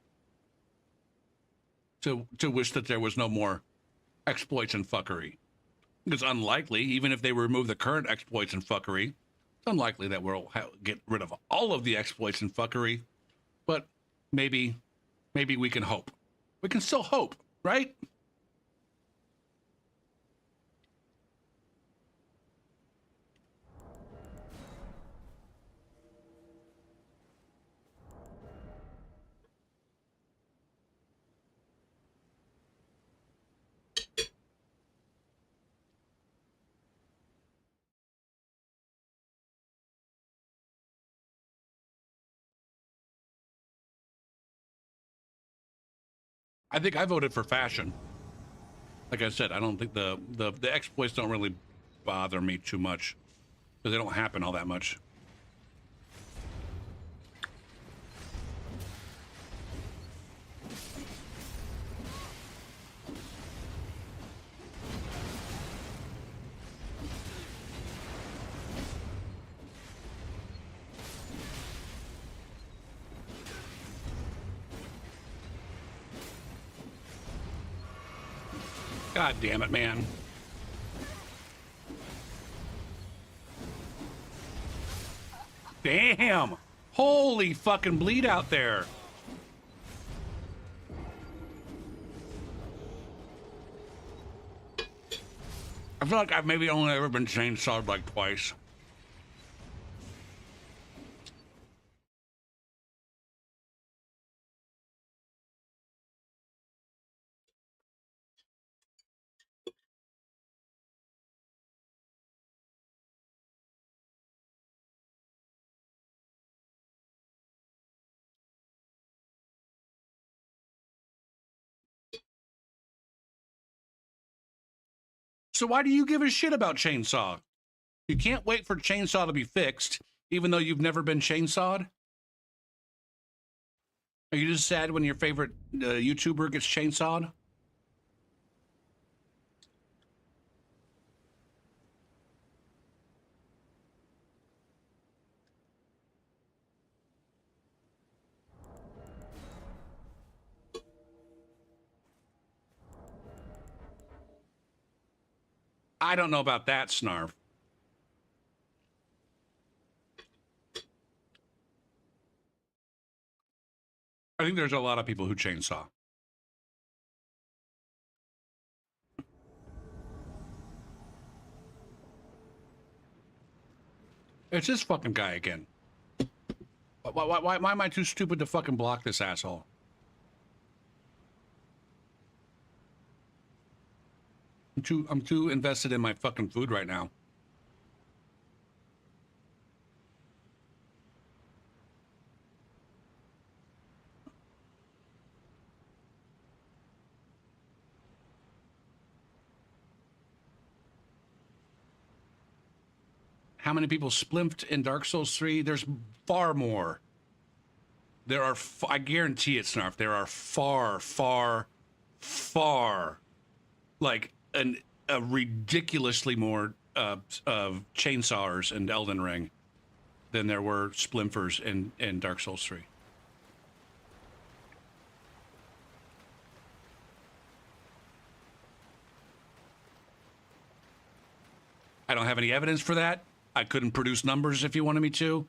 Speaker 1: to wish that there was no more exploits and fuckery. It's unlikely, even if they remove the current exploits and fuckery, it's unlikely that we'll get rid of all of the exploits and fuckery. But maybe we can hope. We can still hope, right? I think I voted for fashion. Like I said, I don't think the exploits don't really bother me too much because they don't happen all that much. God damn it, man. Damn. Holy fucking bleed out there. I feel like I've maybe only ever been chainsawed like twice. So why do you give a shit about chainsaw? You can't wait for chainsaw to be fixed, even though you've never been chainsawed? Are you just sad when your favorite YouTuber gets chainsawed? I don't know about that, Snarf. I think there's a lot of people who chainsaw. It's this fucking guy again. Why am I too stupid to fucking block this asshole? I'm too invested in my fucking food right now. How many people splimped in Dark Souls 3? There's far more. There are, I guarantee it, Snarf, there are far, like a ridiculously more chainsawers in Elden Ring than there were splimpers in Dark Souls 3. I don't have any evidence for that. I couldn't produce numbers if you wanted me to,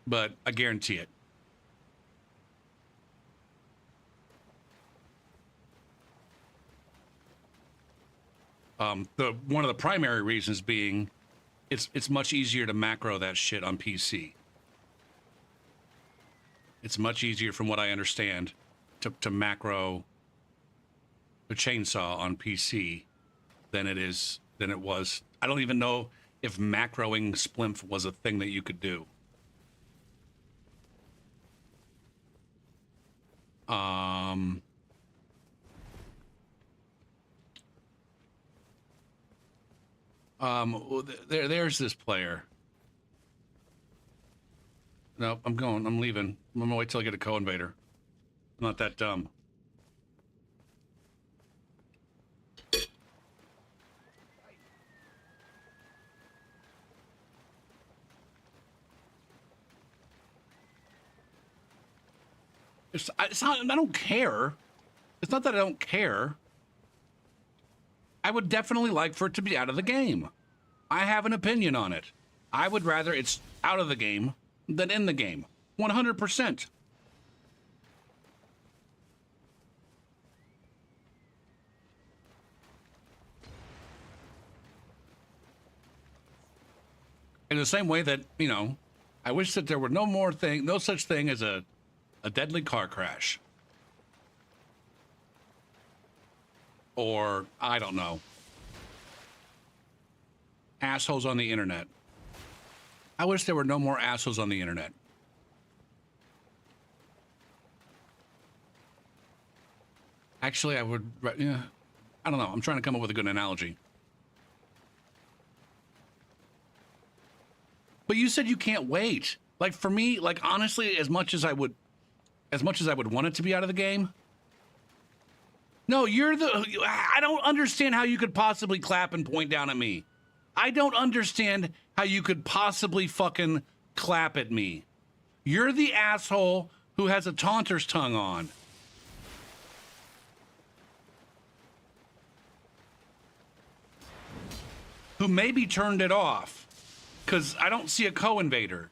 Speaker 1: but I guarantee it. One of the primary reasons being it's much easier to macro that shit on PC. It's much easier, from what I understand, to macro a chainsaw on PC than it was. I don't even know if macroing splimp was a thing that you could do. Um, there's this player. No, I'm going. I'm leaving. I'm gonna wait till I get a co-invader. I'm not that dumb. It's not. I don't care. It's not that I don't care. I would definitely like for it to be out of the game. I have an opinion on it. I would rather it's out of the game than in the game. 100%. In the same way that, you know, I wish that there were no such thing as a deadly car crash. Or, I don't know, assholes on the internet. I wish there were no more assholes on the internet. Actually, I would, yeah, I don't know. I'm trying to come up with a good analogy. But you said you can't wait. Like for me, like honestly, as much as I would want it to be out of the game. No, I don't understand how you could possibly clap and point down at me. I don't understand how you could possibly fucking clap at me. You're the asshole who has a taunter's tongue on. Who maybe turned it off. Because I don't see a co-invader.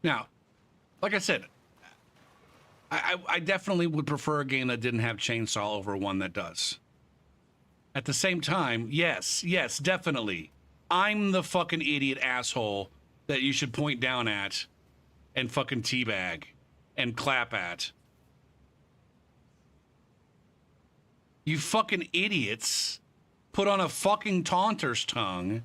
Speaker 1: Now, like I said, I definitely would prefer a game that didn't have chainsaw over one that does. At the same time, yes, definitely. I'm the fucking idiot asshole that you should point down at and fucking teabag and clap at. You fucking idiots put on a fucking taunter's tongue.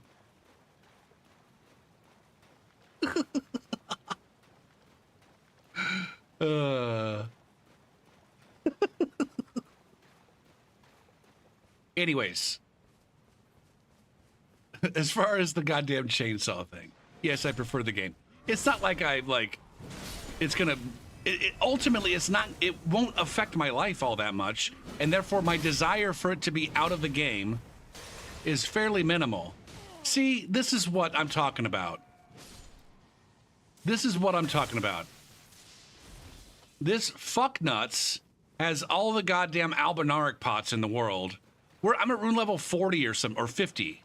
Speaker 1: Anyways, as far as the goddamn chainsaw thing, yes, I prefer the game. It's not like it's gonna, ultimately, it won't affect my life all that much, and therefore my desire for it to be out of the game is fairly minimal. See, this is what I'm talking about. This is what I'm talking about. This fucknuts has all the goddamn albinaric pots in the world. I'm at rune level 40 or 50.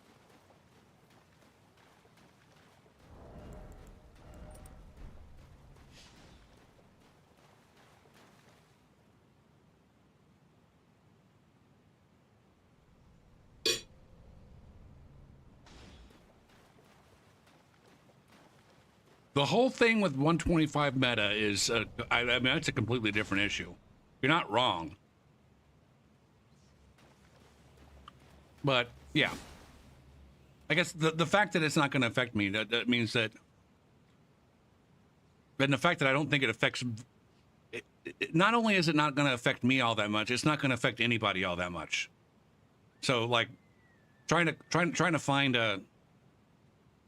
Speaker 1: The whole thing with 125 meta is, I mean, that's a completely different issue. You're not wrong. But, yeah. I guess the fact that it's not going to affect me, that means that... And the fact that I don't think it affects... not only is it not going to affect me all that much, it's not going to affect anybody all that much. So, like, trying to find a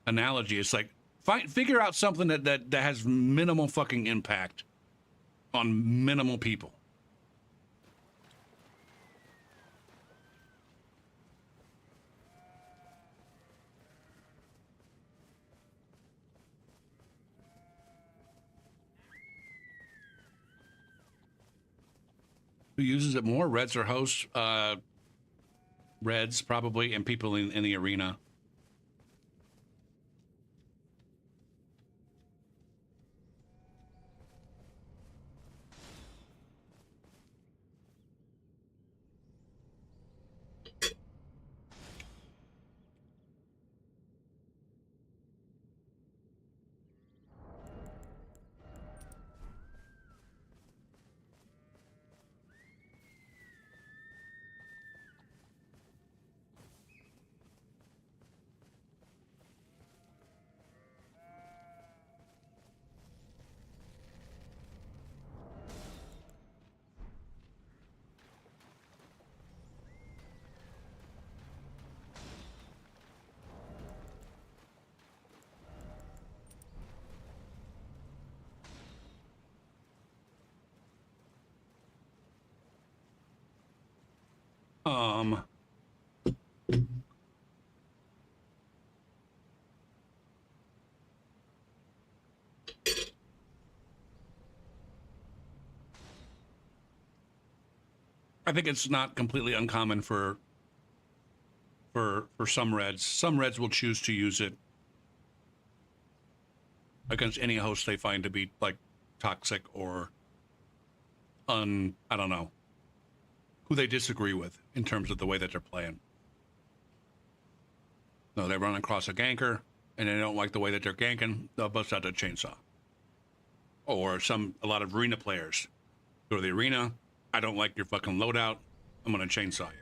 Speaker 1: analogy, it's like, figure out something that has minimal fucking impact on minimal people. Who uses it more? Reds or hosts? Reds, probably, and people in the arena. Um, I think it's not completely uncommon for some reds. Some reds will choose to use it against any host they find to be like toxic or I don't know, who they disagree with in terms of the way that they're playing. No, they run across a ganker and they don't like the way that they're ganking, they'll bust out the chainsaw. Or a lot of arena players go to the arena, I don't like your fucking loadout, I'm gonna chainsaw you.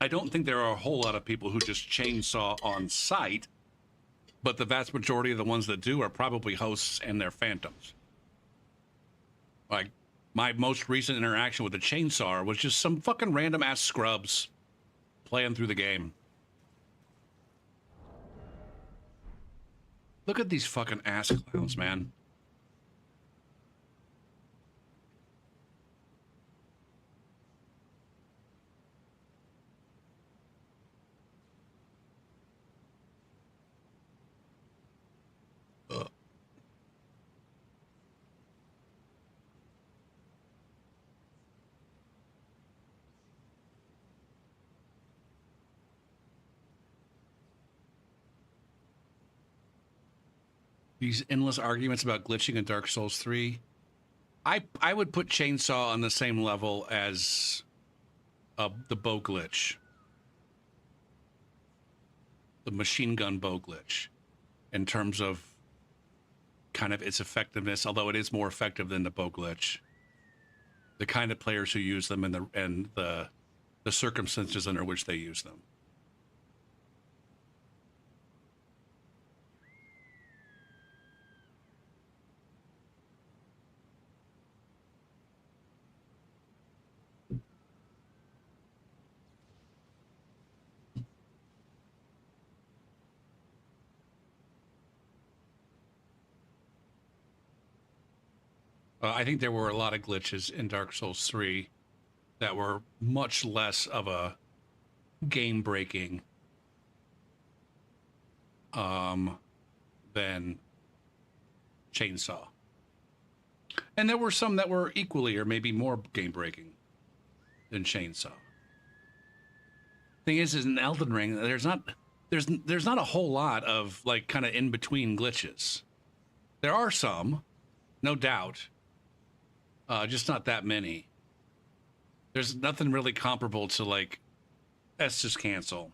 Speaker 1: I don't think there are a whole lot of people who just chainsaw on site, but the vast majority of the ones that do are probably hosts and their phantoms. Like, my most recent interaction with the chainsaw was just some fucking random ass scrubs playing through the game. Look at these fucking ass clowns, man. Ugh. These endless arguments about glitching in Dark Souls 3. I would put chainsaw on the same level as the bow glitch. The machine gun bow glitch. In terms of kind of its effectiveness, although it is more effective than the bow glitch. The kind of players who use them and the circumstances under which they use them. I think there were a lot of glitches in Dark Souls 3 that were much less of a game-breaking than chainsaw. And there were some that were equally or maybe more game-breaking than chainsaw. Thing is in Elden Ring, there's not a whole lot of like kind of in-between glitches. There are some, no doubt. Just not that many. There's nothing really comparable to like Estus cancel.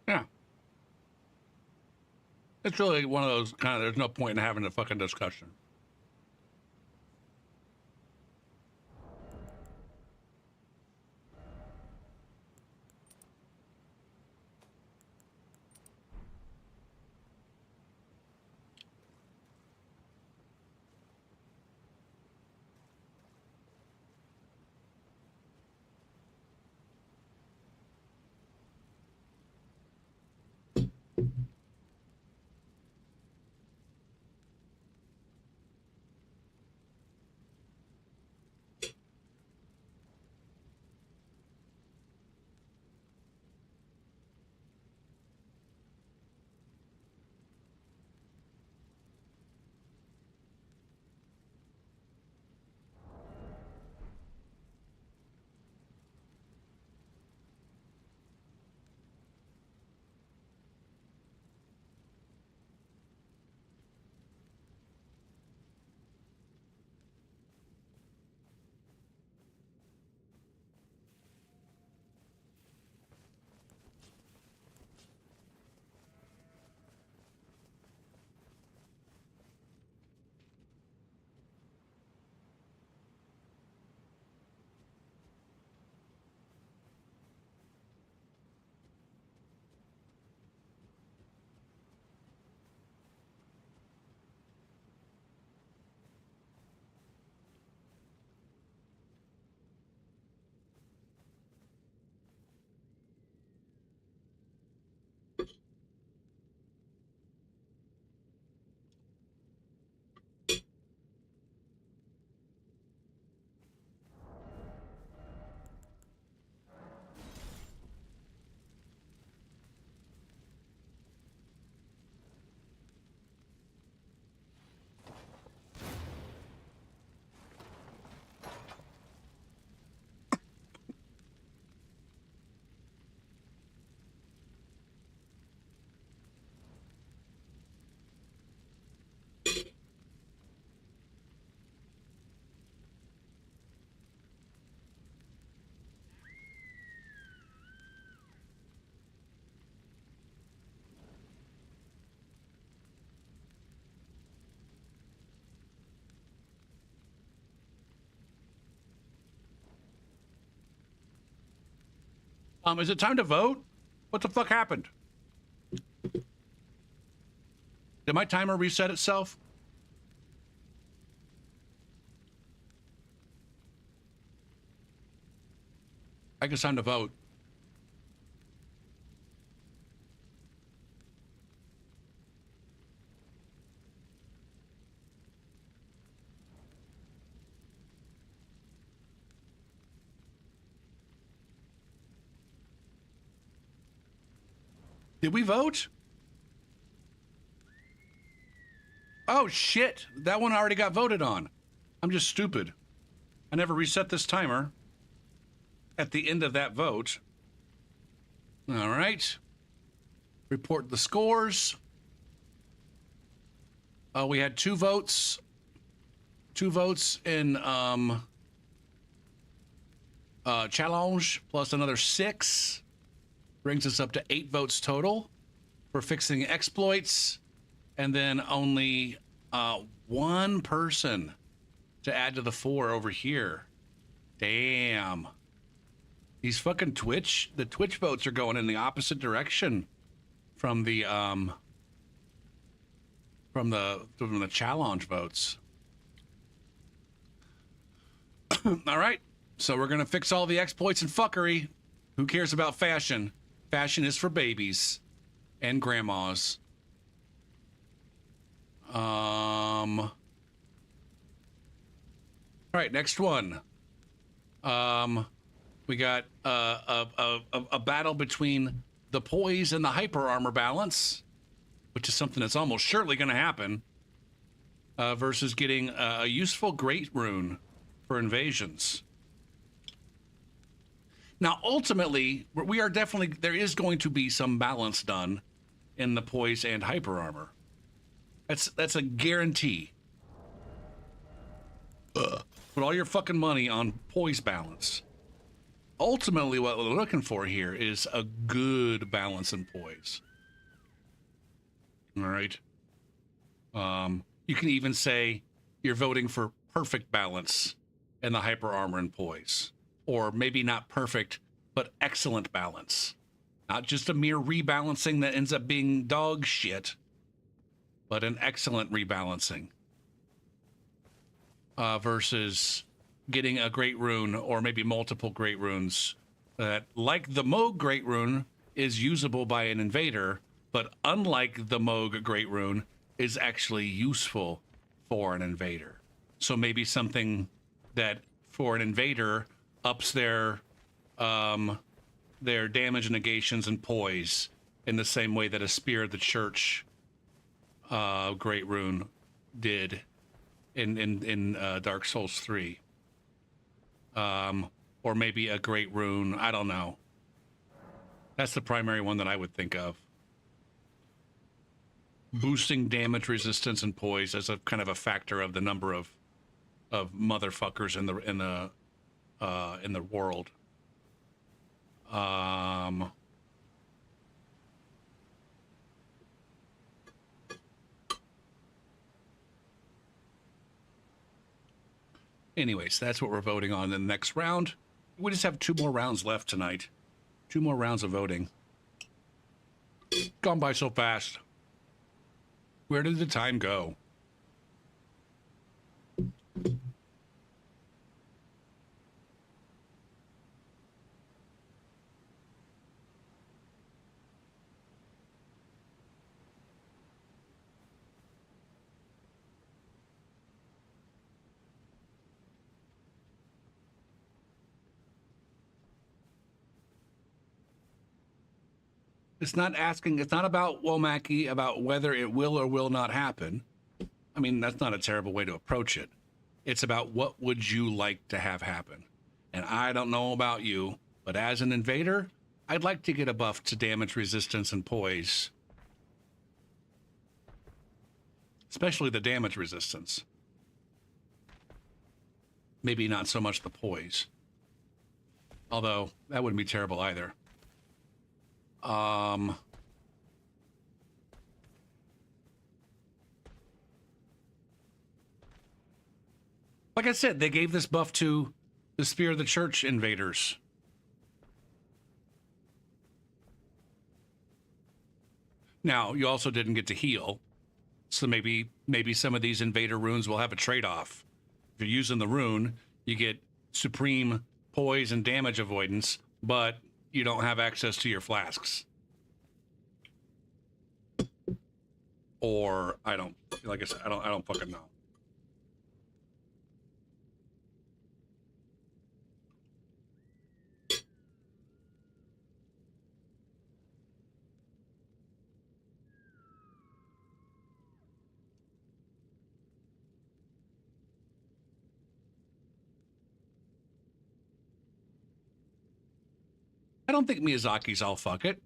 Speaker 1: Yeah. It's really one of those kind of, there's no point in having a fucking discussion. Is it time to vote? What the fuck happened? Did my timer reset itself? I guess time to vote. Did we vote? Oh shit, that one already got voted on. I'm just stupid. I never reset this timer at the end of that vote. All right. Report the scores. We had 2 votes. 2 votes in challenge plus another 6. Brings us up to 8 votes total for fixing exploits. And then only 1 person to add to the 4 over here. Damn. These fucking the Twitch votes are going in the opposite direction from the challenge votes. All right. So we're going to fix all the exploits and fuckery. Who cares about fashion? Fashion is for babies and grandmas. All right, next one. We got a battle between the poise and the hyper armor balance, which is something that's almost surely going to happen, versus getting a useful great rune for invasions. Now, ultimately, there is going to be some balance done in the poise and hyper armor. That's a guarantee. Put all your fucking money on poise balance. Ultimately, what we're looking for here is a good balance in poise. All right. You can even say you're voting for perfect balance in the hyper armor and poise. Or maybe not perfect, but excellent balance. Not just a mere rebalancing that ends up being dog shit, but an excellent rebalancing. Versus getting a great rune or maybe multiple great runes that, like the Moog great rune, is usable by an invader, but unlike the Moog great rune, is actually useful for an invader. So maybe something that for an invader ups their damage negations and poise in the same way that a Spear of the Church great rune did in Dark Souls 3. Or maybe a great rune, I don't know. That's the primary one that I would think of. Boosting damage resistance and poise as a kind of a factor of the number of motherfuckers in the world. Anyways, that's what we're voting on in the next round. We just have 2 more rounds left tonight. 2 more rounds of voting. Gone by so fast. Where did the time go? It's not about Womaki about whether it will or will not happen. I mean, that's not a terrible way to approach it. It's about what would you like to have happen. And I don't know about you, but as an invader, I'd like to get a buff to damage resistance and poise. Especially the damage resistance. Maybe not so much the poise. Although, that wouldn't be terrible either. Like I said, they gave this buff to the Spear of the Church invaders. Now, you also didn't get to heal, so maybe some of these invader runes will have a trade-off. If you're using the rune, you get supreme poise and damage avoidance, but you don't have access to your flasks. Or I don't, like I said, I don't fucking know. I don't think Miyazaki's all fuck it.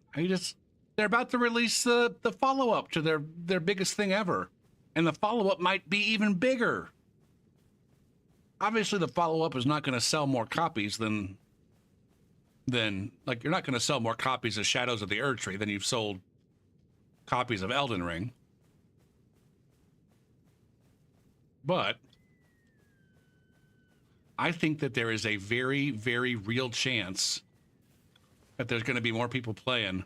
Speaker 1: They're about to release the follow-up to their biggest thing ever. And the follow-up might be even bigger. Obviously the follow-up is not going to sell more copies than like, you're not going to sell more copies of Shadows of the Erdtree than you've sold copies of Elden Ring. But I think that there is a very, very real chance that there's going to be more people playing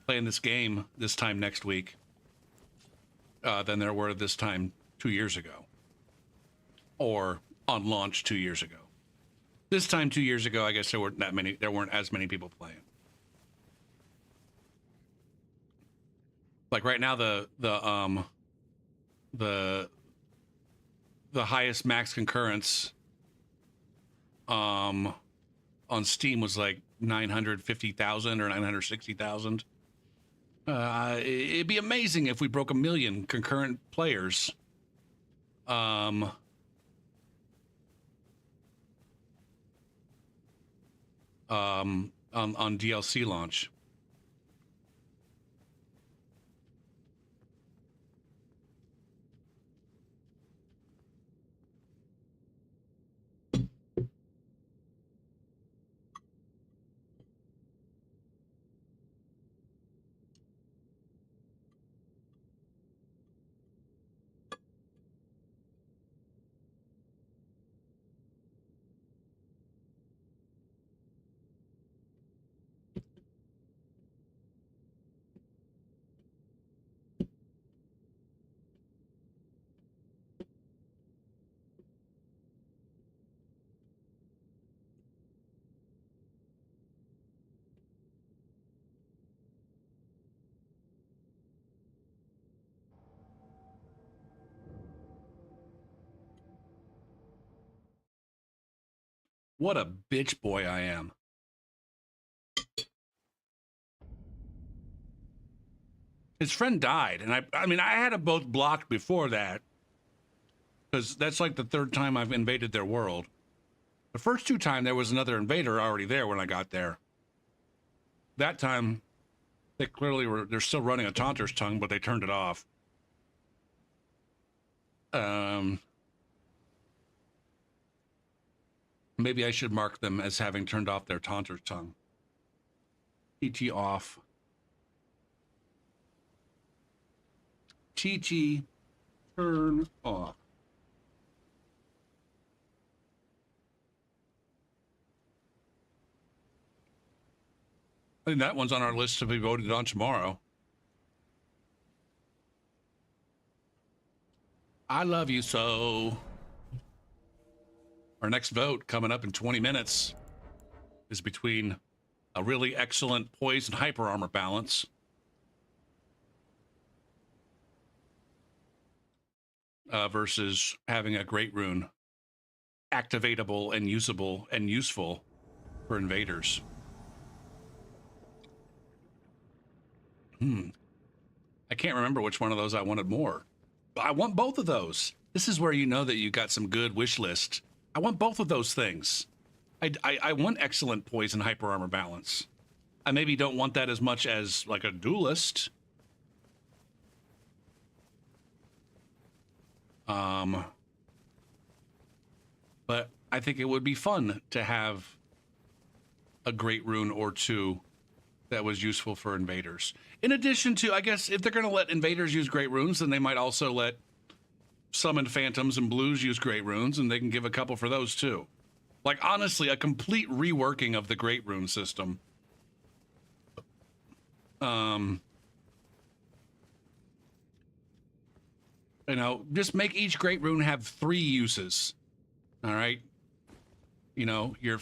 Speaker 1: this game this time next week than there were this time 2 years ago, or on launch 2 years ago. This time 2 years ago, I guess there weren't as many people playing. Like right now, the highest max concurrence on Steam was like 950,000 or 960,000. It'd be amazing if we broke 1 million concurrent players. On DLC launch. What a bitch boy I am. His friend died, and I mean, I had them both blocked before that, because that's like the third time I've invaded their world. The first 2 times, there was another invader already there when I got there. That time, they clearly they're still running a Taunter's Tongue, but they turned it off. Maybe I should mark them as having turned off their Taunter's Tongue. TT off. TT turn off. I think that one's on our list to be voted on tomorrow. I love you so. Our next vote coming up in 20 minutes is between a really excellent poise and hyper armor balance versus having a great rune activatable and usable and useful for invaders. I can't remember which one of those I wanted more. But I want both of those. This is where you know that you got some good wish list. I want both of those things. I want excellent poise and hyper armor balance. I maybe don't want that as much as like a duelist. But I think it would be fun to have a great rune or two that was useful for invaders. In addition to, I guess, if they're going to let invaders use great runes, then they might also let summoned phantoms and blues use great runes, and they can give a couple for those too. Like, honestly, a complete reworking of the great rune system You know, just make each great rune have 3 uses. All right. You know, your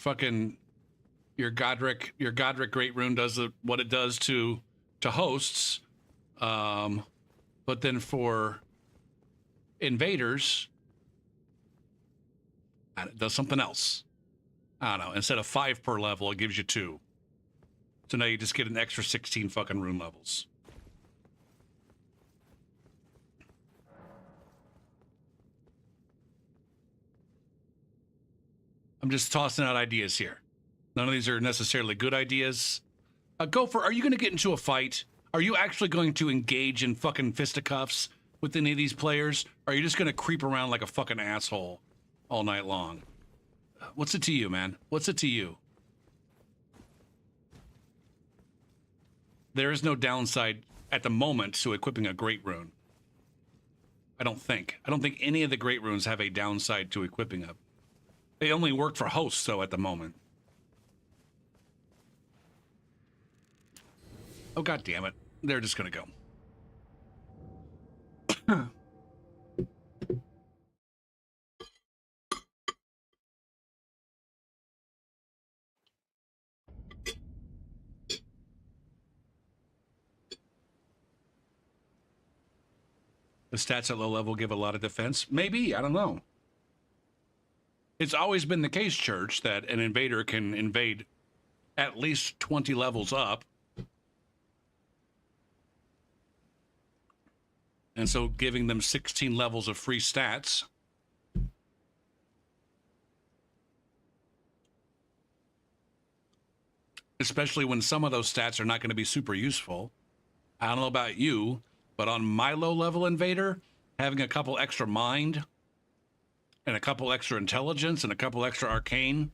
Speaker 1: Godric great rune does what it does to hosts. But then for invaders, it does something else. I don't know. Instead of 5 per level, it gives you 2. So now you just get an extra 16 fucking rune levels. I'm just tossing out ideas here. None of these are necessarily good ideas. Gopher, are you going to get into a fight? Are you actually going to engage in fucking fisticuffs with any of these players? Or are you just going to creep around like a fucking asshole all night long? What's it to you, man? What's it to you? There is no downside at the moment to equipping a great rune. I don't think. I don't think any of the great runes have a downside to equipping them. They only work for hosts, though, at the moment. Oh, god damn it. They're just gonna go. The stats at low level give a lot of defense? Maybe, I don't know. It's always been the case, Church, that an invader can invade at least 20 levels up. And so giving them 16 levels of free stats. Especially when some of those stats are not going to be super useful. I don't know about you, but on my low-level invader, having a couple extra mind and a couple extra intelligence and a couple extra arcane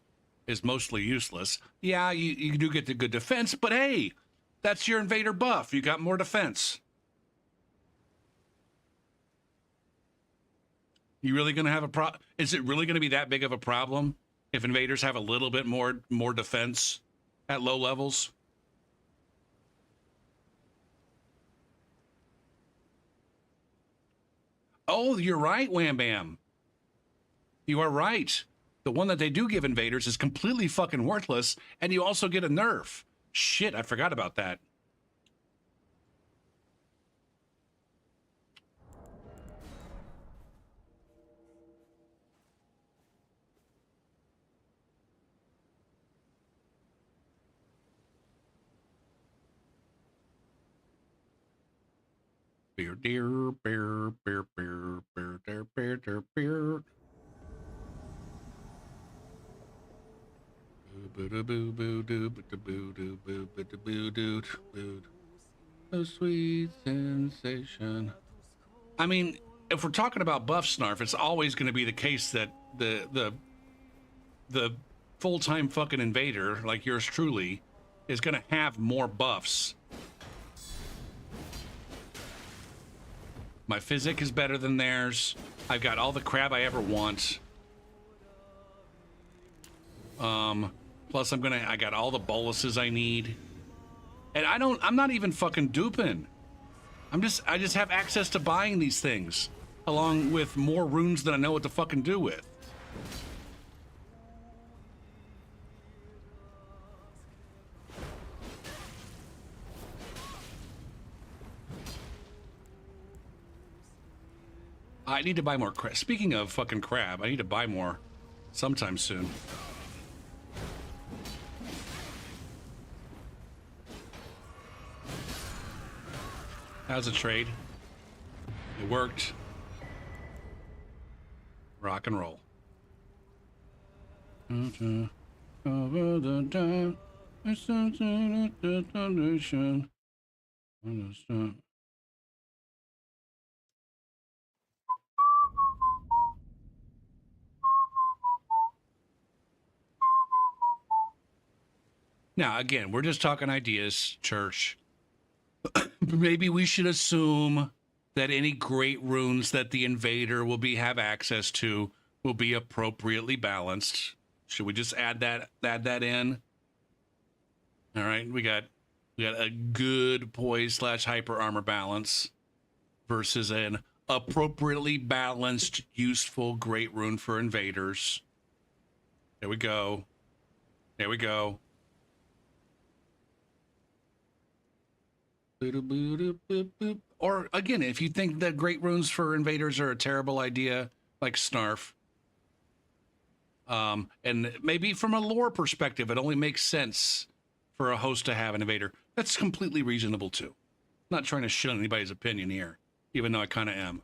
Speaker 1: is mostly useless. Yeah, you do get the good defense, but hey, that's your invader buff. You got more defense. You really going to have a is it really going to be that big of a problem if invaders have a little bit more defense at low levels? Oh, you're right, Wham Bam. You are right. The one that they do give invaders is completely fucking worthless, and you also get a nerf. Shit, I forgot about that. Beer, deer, beer, beer, beer, beer, beer, beer, beer, beer. A sweet sensation. I mean, if we're talking about buff snarf, it's always going to be the case that the full-time fucking invader, like yours truly, is going to have more buffs. My physic is better than theirs. I've got all the crab I ever want. Plus I got all the boluses I need. And I'm not even fucking duping. I just have access to buying these things, along with more runes than I know what to fucking do with. I need to buy more crab. Speaking of fucking crab, I need to buy more sometime soon. How's the trade? It worked. Rock and roll. Over the time, now, again, we're just talking ideas, Church. Maybe we should assume that any great runes that the invader will have access to will be appropriately balanced. Should we just add that in? All right, we got a good poise / hyper armor balance versus an appropriately balanced, useful, great rune for invaders. There we go. There we go. Or again, if you think that great runes for invaders are a terrible idea, like Snarf, and maybe from a lore perspective, it only makes sense for a host to have an invader. That's completely reasonable too. Not trying to shit on anybody's opinion here, even though I kind of am.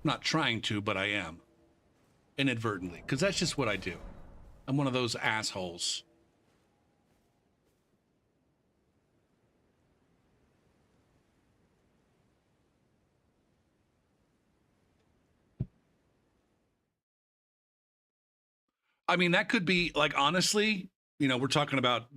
Speaker 1: Not trying to, but I am. Inadvertently, because that's just what I do. I'm one of those assholes. I mean, that could be like, honestly, you know, we're talking about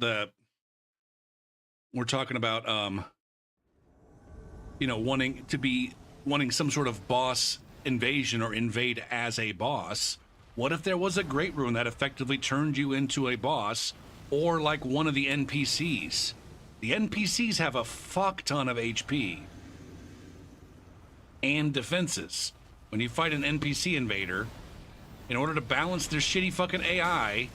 Speaker 1: you know, wanting some sort of boss invasion or invade as a boss. What if there was a great rune that effectively turned you into a boss, or like one of the NPCs? The NPCs have a fuck ton of HP and defenses. When you fight an NPC invader, in order to balance their shitty fucking AI,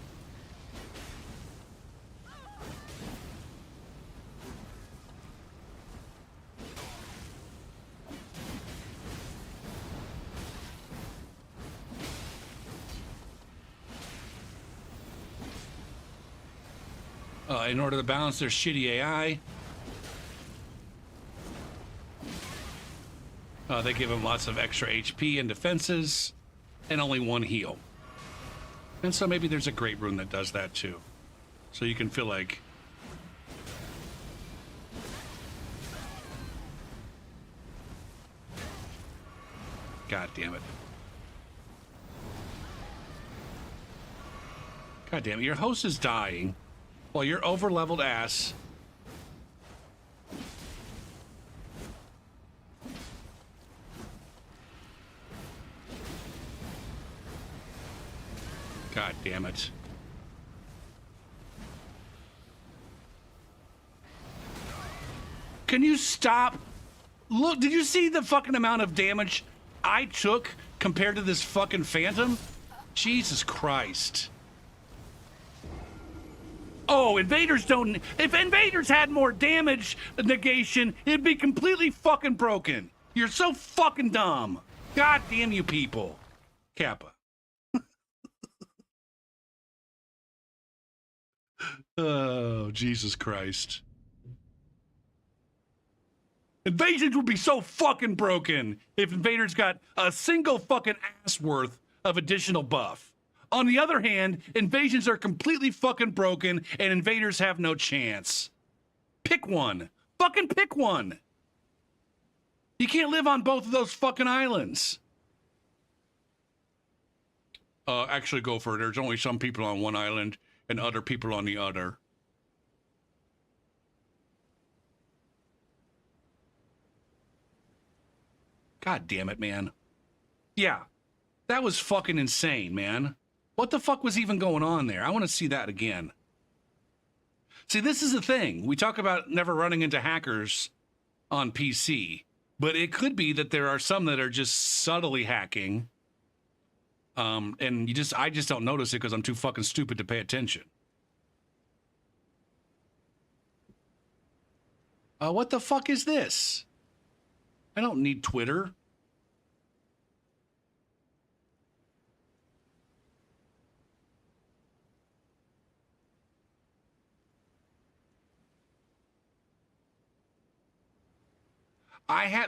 Speaker 1: they give them lots of extra HP and defenses, and only one heal. And so maybe there's a great rune that does that too. So you can feel like... God damn it. God damn it, your host is dying while your over-leveled ass... God damn it. Can you stop? Look, did you see the fucking amount of damage I took compared to this fucking phantom? Jesus Christ. Oh, invaders don't... If invaders had more damage negation, it'd be completely fucking broken. You're so fucking dumb. God damn you people. Kappa. Oh, Jesus Christ. Invasions would be so fucking broken if invaders got a single fucking ass worth of additional buff. On the other hand, invasions are completely fucking broken and invaders have no chance. Pick one. Fucking pick one. You can't live on both of those fucking islands. Actually go for it. There's only some people on one island and other people on the other. God damn it, man. Yeah, that was fucking insane, man. What the fuck was even going on there? I want to see that again. See, this is the thing. We talk about never running into hackers on PC, but it could be that there are some that are just subtly hacking. And I just don't notice it because I'm too fucking stupid to pay attention. What the fuck is this? I don't need Twitter.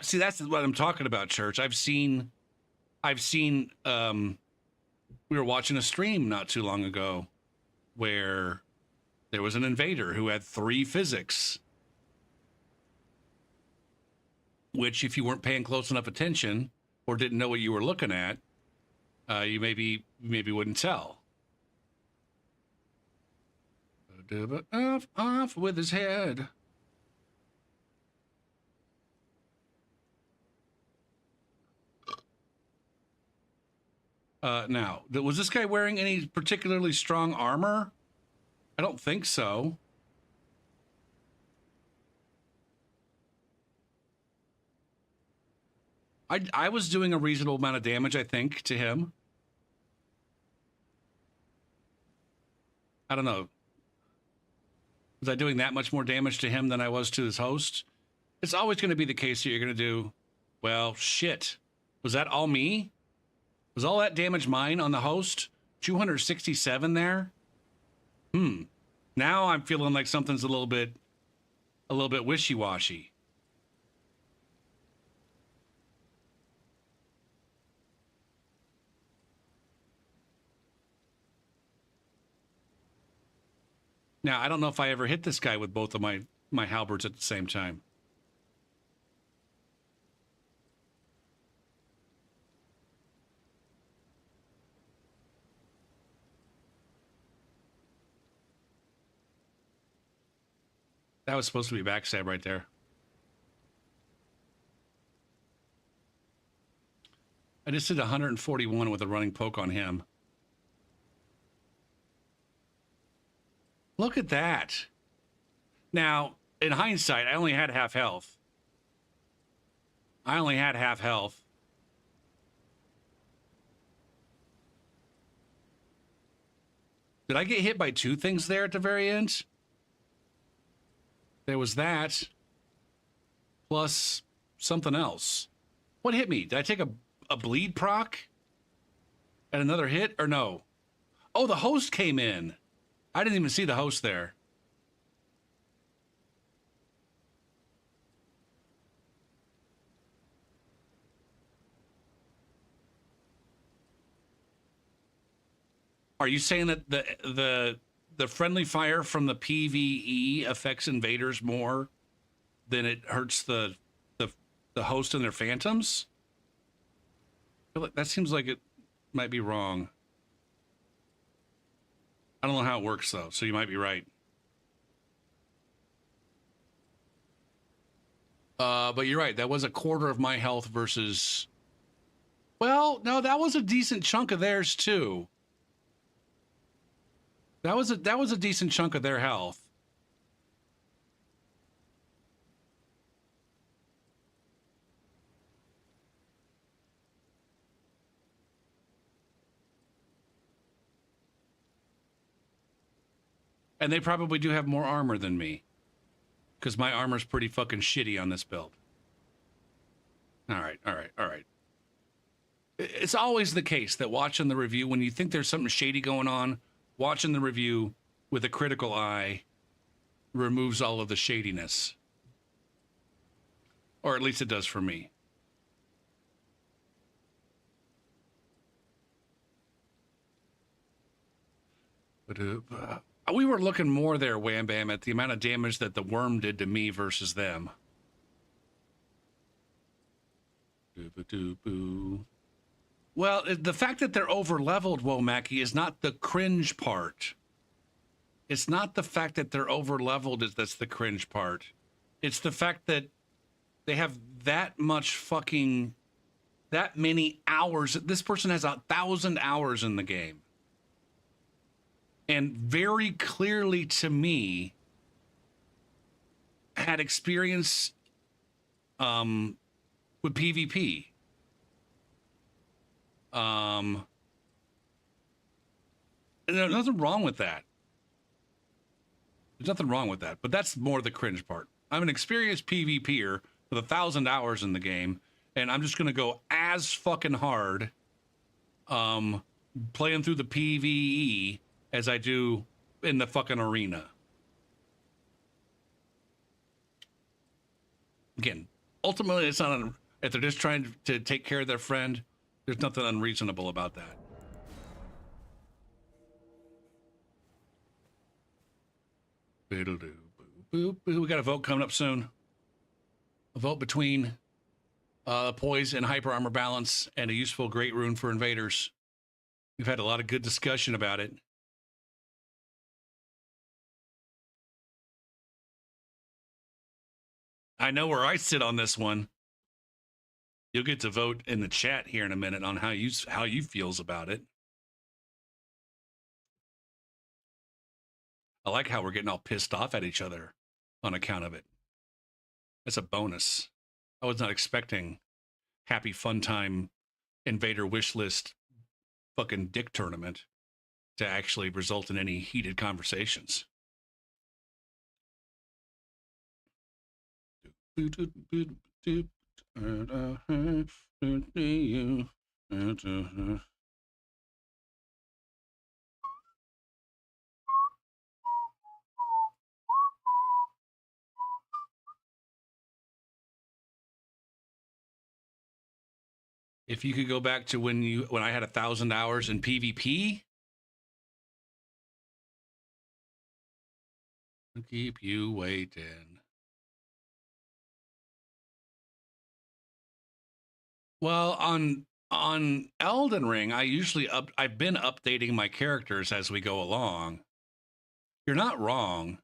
Speaker 1: See, that's what I'm talking about, Church. I've seen, we were watching a stream not too long ago where there was an invader who had 3 physics, which if you weren't paying close enough attention or didn't know what you were looking at, you maybe wouldn't tell. Off with his head. Now, was this guy wearing any particularly strong armor? I don't think so. I was doing a reasonable amount of damage, I think, to him. I don't know. Was I doing that much more damage to him than I was to his host? It's always going to be the case that you're going to do, well, shit. Was that all me? Was all that damage mine on the host? 267 there? Now I'm feeling like something's a little bit wishy-washy. Now, I don't know if I ever hit this guy with both of my halberds at the same time. That was supposed to be backstab right there. I just did 141 with a running poke on him. Look at that. Now, in hindsight, I only had half health. Did I get hit by two things there at the very end? There was that, plus something else. What hit me? Did I take a bleed proc and another hit, or no? Oh, the host came in. I didn't even see the host there. Are you saying that the friendly fire from the PvE affects invaders more than it hurts the host and their phantoms? I feel like that seems like it might be wrong. I don't know how it works though, so you might be right. But you're right. That was a quarter of my health versus. Well, no, that was a decent chunk of theirs too. That was a decent chunk of their health. And they probably do have more armor than me, because my armor's pretty fucking shitty on this build. All right. It's always the case that watching the review, when you think there's something shady going on, watching the review with a critical eye removes all of the shadiness. Or at least it does for me. But we were looking more there, Wham Bam, at the amount of damage that the worm did to me versus them. Well, the fact that they're over-leveled, Womaki, is not the cringe part. It's not the fact that they're over-leveled that's the cringe part. It's the fact that they have that much fucking... that many hours. This person has 1,000 hours in the game. And very clearly to me, had experience with PvP. And there's nothing wrong with that. There's nothing wrong with that, but that's more the cringe part. I'm an experienced PvPer with 1,000 hours in the game, and I'm just going to go as fucking hard playing through the PvE as I do in the fucking arena. Again, ultimately, it's not, if they're just trying to take care of their friend, there's nothing unreasonable about that. We got a vote coming up soon. A vote between poise and hyper armor balance and a useful great rune for invaders. We've had a lot of good discussion about it. I know where I sit on this one. You'll get to vote in the chat here in a minute on how you feels about it. I like how we're getting all pissed off at each other on account of it. That's a bonus. I was not expecting happy fun time invader wish list fucking dick tournament to actually result in any heated conversations. If you could go back to when I had 1,000 hours in PvP, I'll keep you waiting. Well, on Elden Ring, I've been updating my characters as we go along. You're not wrong.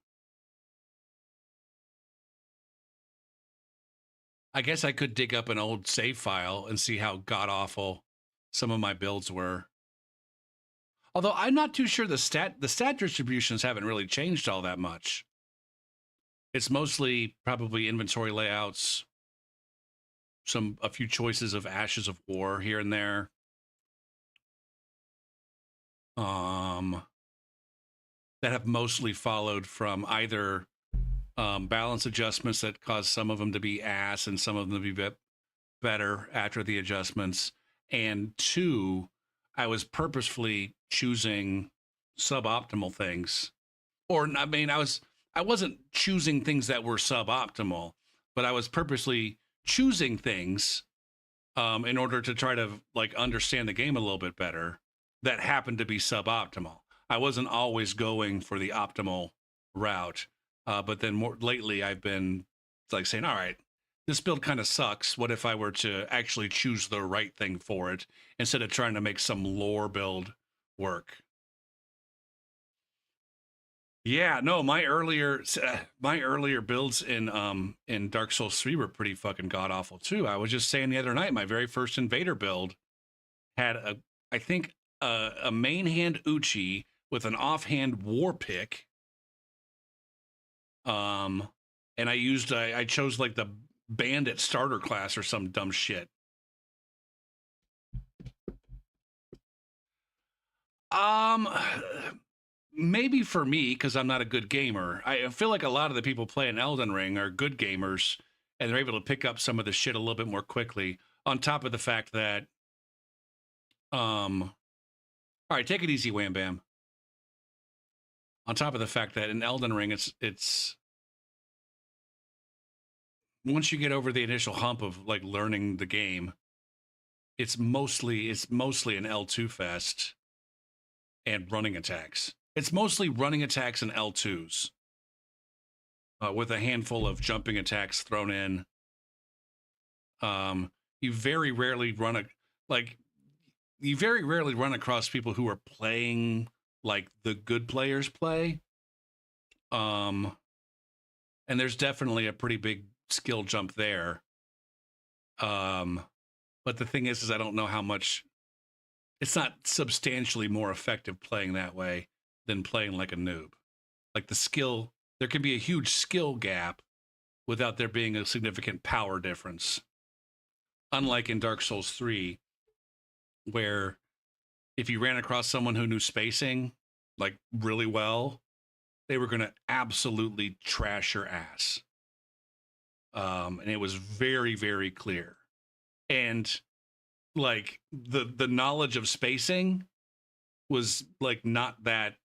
Speaker 1: I guess I could dig up an old save file and see how god awful some of my builds were. Although I'm not too sure the stat distributions haven't really changed all that much. It's mostly probably inventory layouts, a few choices of Ashes of War here and there. That have mostly followed from either balance adjustments that cause some of them to be ass and some of them to be better after the adjustments. And two, I was purposefully choosing suboptimal things. Or, I mean, I wasn't choosing things that were suboptimal, but I was purposely choosing things in order to try to like understand the game a little bit better that happened to be suboptimal. I wasn't always going for the optimal route, but then more lately I've been like saying, all right, this build kind of sucks. What if I were to actually choose the right thing for it instead of trying to make some lore build work? Yeah, no, my earlier builds in Dark Souls 3 were pretty fucking god awful too. I was just saying the other night, my very first invader build had I think a main hand Uchi with an offhand war pick. And I chose like the bandit starter class or some dumb shit. Maybe for me, because I'm not a good gamer. I feel like a lot of the people playing Elden Ring are good gamers, and they're able to pick up some of the shit a little bit more quickly. On top of the fact that, all right, take it easy, Wham Bam. On top of the fact that in Elden Ring, it's once you get over the initial hump of like learning the game, it's mostly an L2 fest and running attacks. It's mostly running attacks and L2s with a handful of jumping attacks thrown in. You very rarely run across people who are playing like the good players play. And there's definitely a pretty big skill jump there. But the thing is I don't know how much. It's not substantially more effective playing that way than playing like a noob. Like the skill, there can be a huge skill gap without there being a significant power difference. Unlike in Dark Souls 3, where if you ran across someone who knew spacing like really well, they were going to absolutely trash your ass. And it was very, very clear. And like the knowledge of spacing was like not that.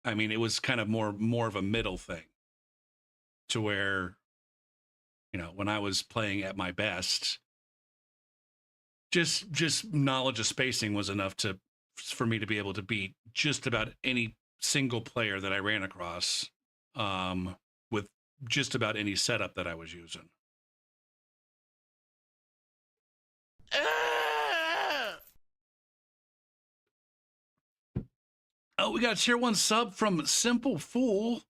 Speaker 1: I mean, it was kind of more of a middle thing to where, when I was playing at my best, just knowledge of spacing was enough for me to be able to beat just about any single player that I ran across with just about any setup that I was using. Oh, we got a tier 1 sub from Simple Fool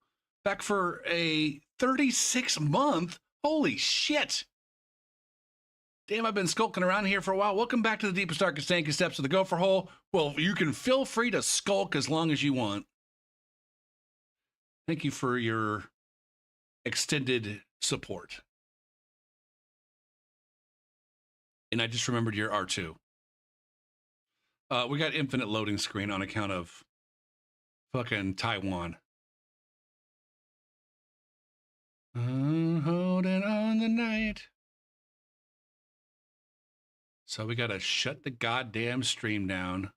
Speaker 1: back for a 36-month. Holy shit. Damn, I've been skulking around here for a while. Welcome back to the deepest, darkest, dankest depths of the Gopher Hole. Well, you can feel free to skulk as long as you want. Thank you for your extended support. And I just remembered your R2. We got infinite loading screen on account of fucking Taiwan. Holding on the night. So we gotta shut the goddamn stream down.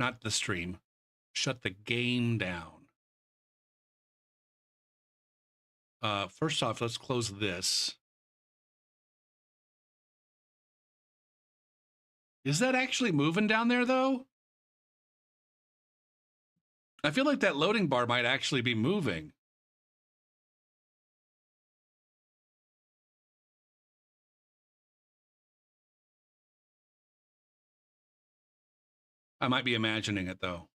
Speaker 1: Not the stream. Shut the game down. First off, let's close this. Is that actually moving down there, though? I feel like that loading bar might actually be moving. I might be imagining it, though.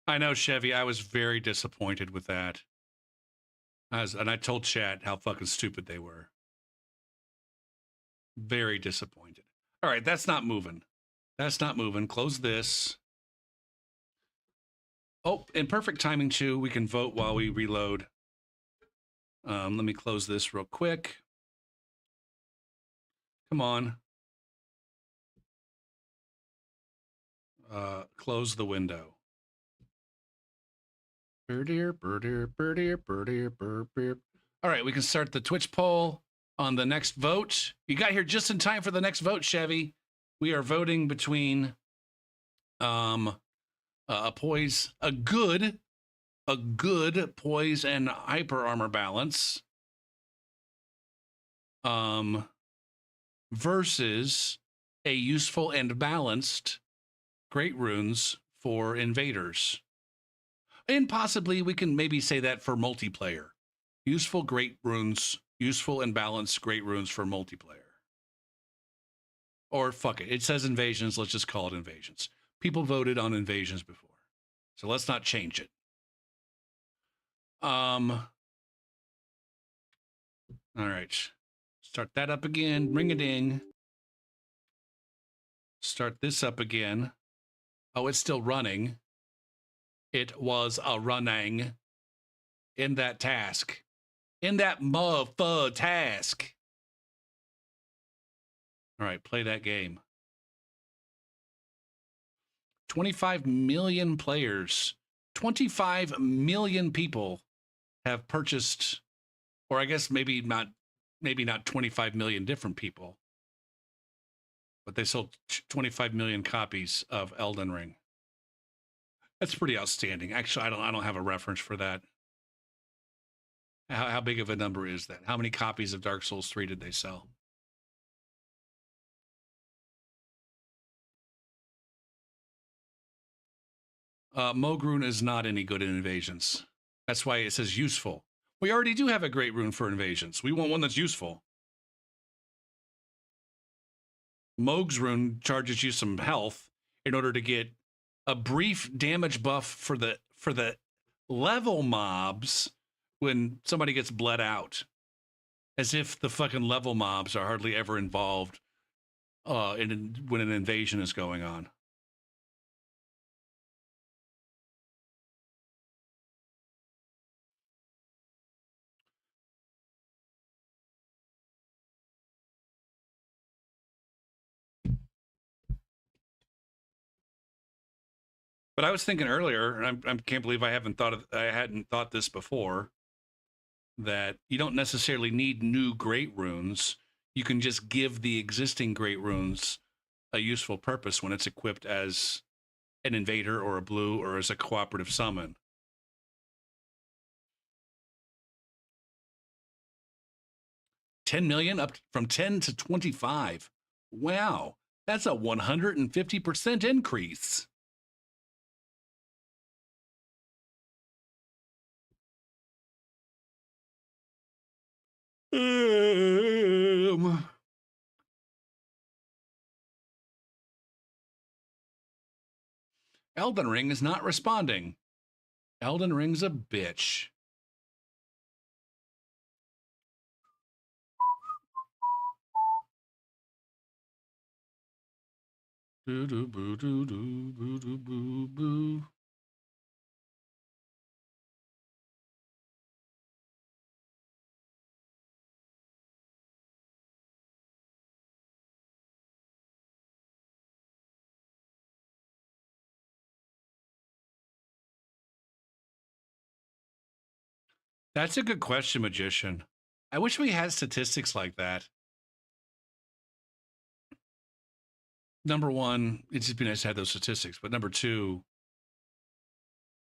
Speaker 1: I know, Chevy. I was very disappointed with that. And I told chat how fucking stupid they were. Very disappointed. All right, that's not moving. That's not moving. Close this. Oh, in perfect timing, too, we can vote while we reload. Let me close this real quick. Come on. Close the window. All right, we can start the Twitch poll on the next vote. You got here just in time for the next vote, Chevy. We are voting between a good poise and hyper armor balance versus a useful and balanced great runes for invaders. And possibly we can maybe say that for multiplayer. Useful great runes, useful and balanced great runes for multiplayer. Or fuck it. It says invasions. Let's just call it invasions. People voted on invasions before. So let's not change it. All right. Start that up again. Ring a ding. Start this up again. Oh, it's still running. It was a running in that task. In that motherfucker task. All right, play that game. 25 million players. 25 million people have purchased, or I guess maybe not 25 million different people, but they sold 25 million copies of Elden Ring. That's pretty outstanding. Actually, I don't have a reference for that. How big of a number is that? How many copies of Dark Souls 3 did they sell? Mogruun is not any good in invasions. That's why it says useful. We already do have a great rune for invasions. We want one that's useful. Mog's rune charges you some health in order to get a brief damage buff for the level mobs when somebody gets bled out. As if the fucking level mobs are hardly ever involved when an invasion is going on. But I was thinking earlier, and I can't believe I hadn't thought this before, that you don't necessarily need new great runes. You can just give the existing great runes a useful purpose when it's equipped as an invader or a blue or as a cooperative summon. $10 million up from 10 to 25. Wow, that's a 150% increase. Elden Ring is not responding. Elden Ring's a bitch. Do do boo do do boo do boo boo. That's a good question, Magician. I wish we had statistics like that. Number one, it'd just be nice to have those statistics. But number two,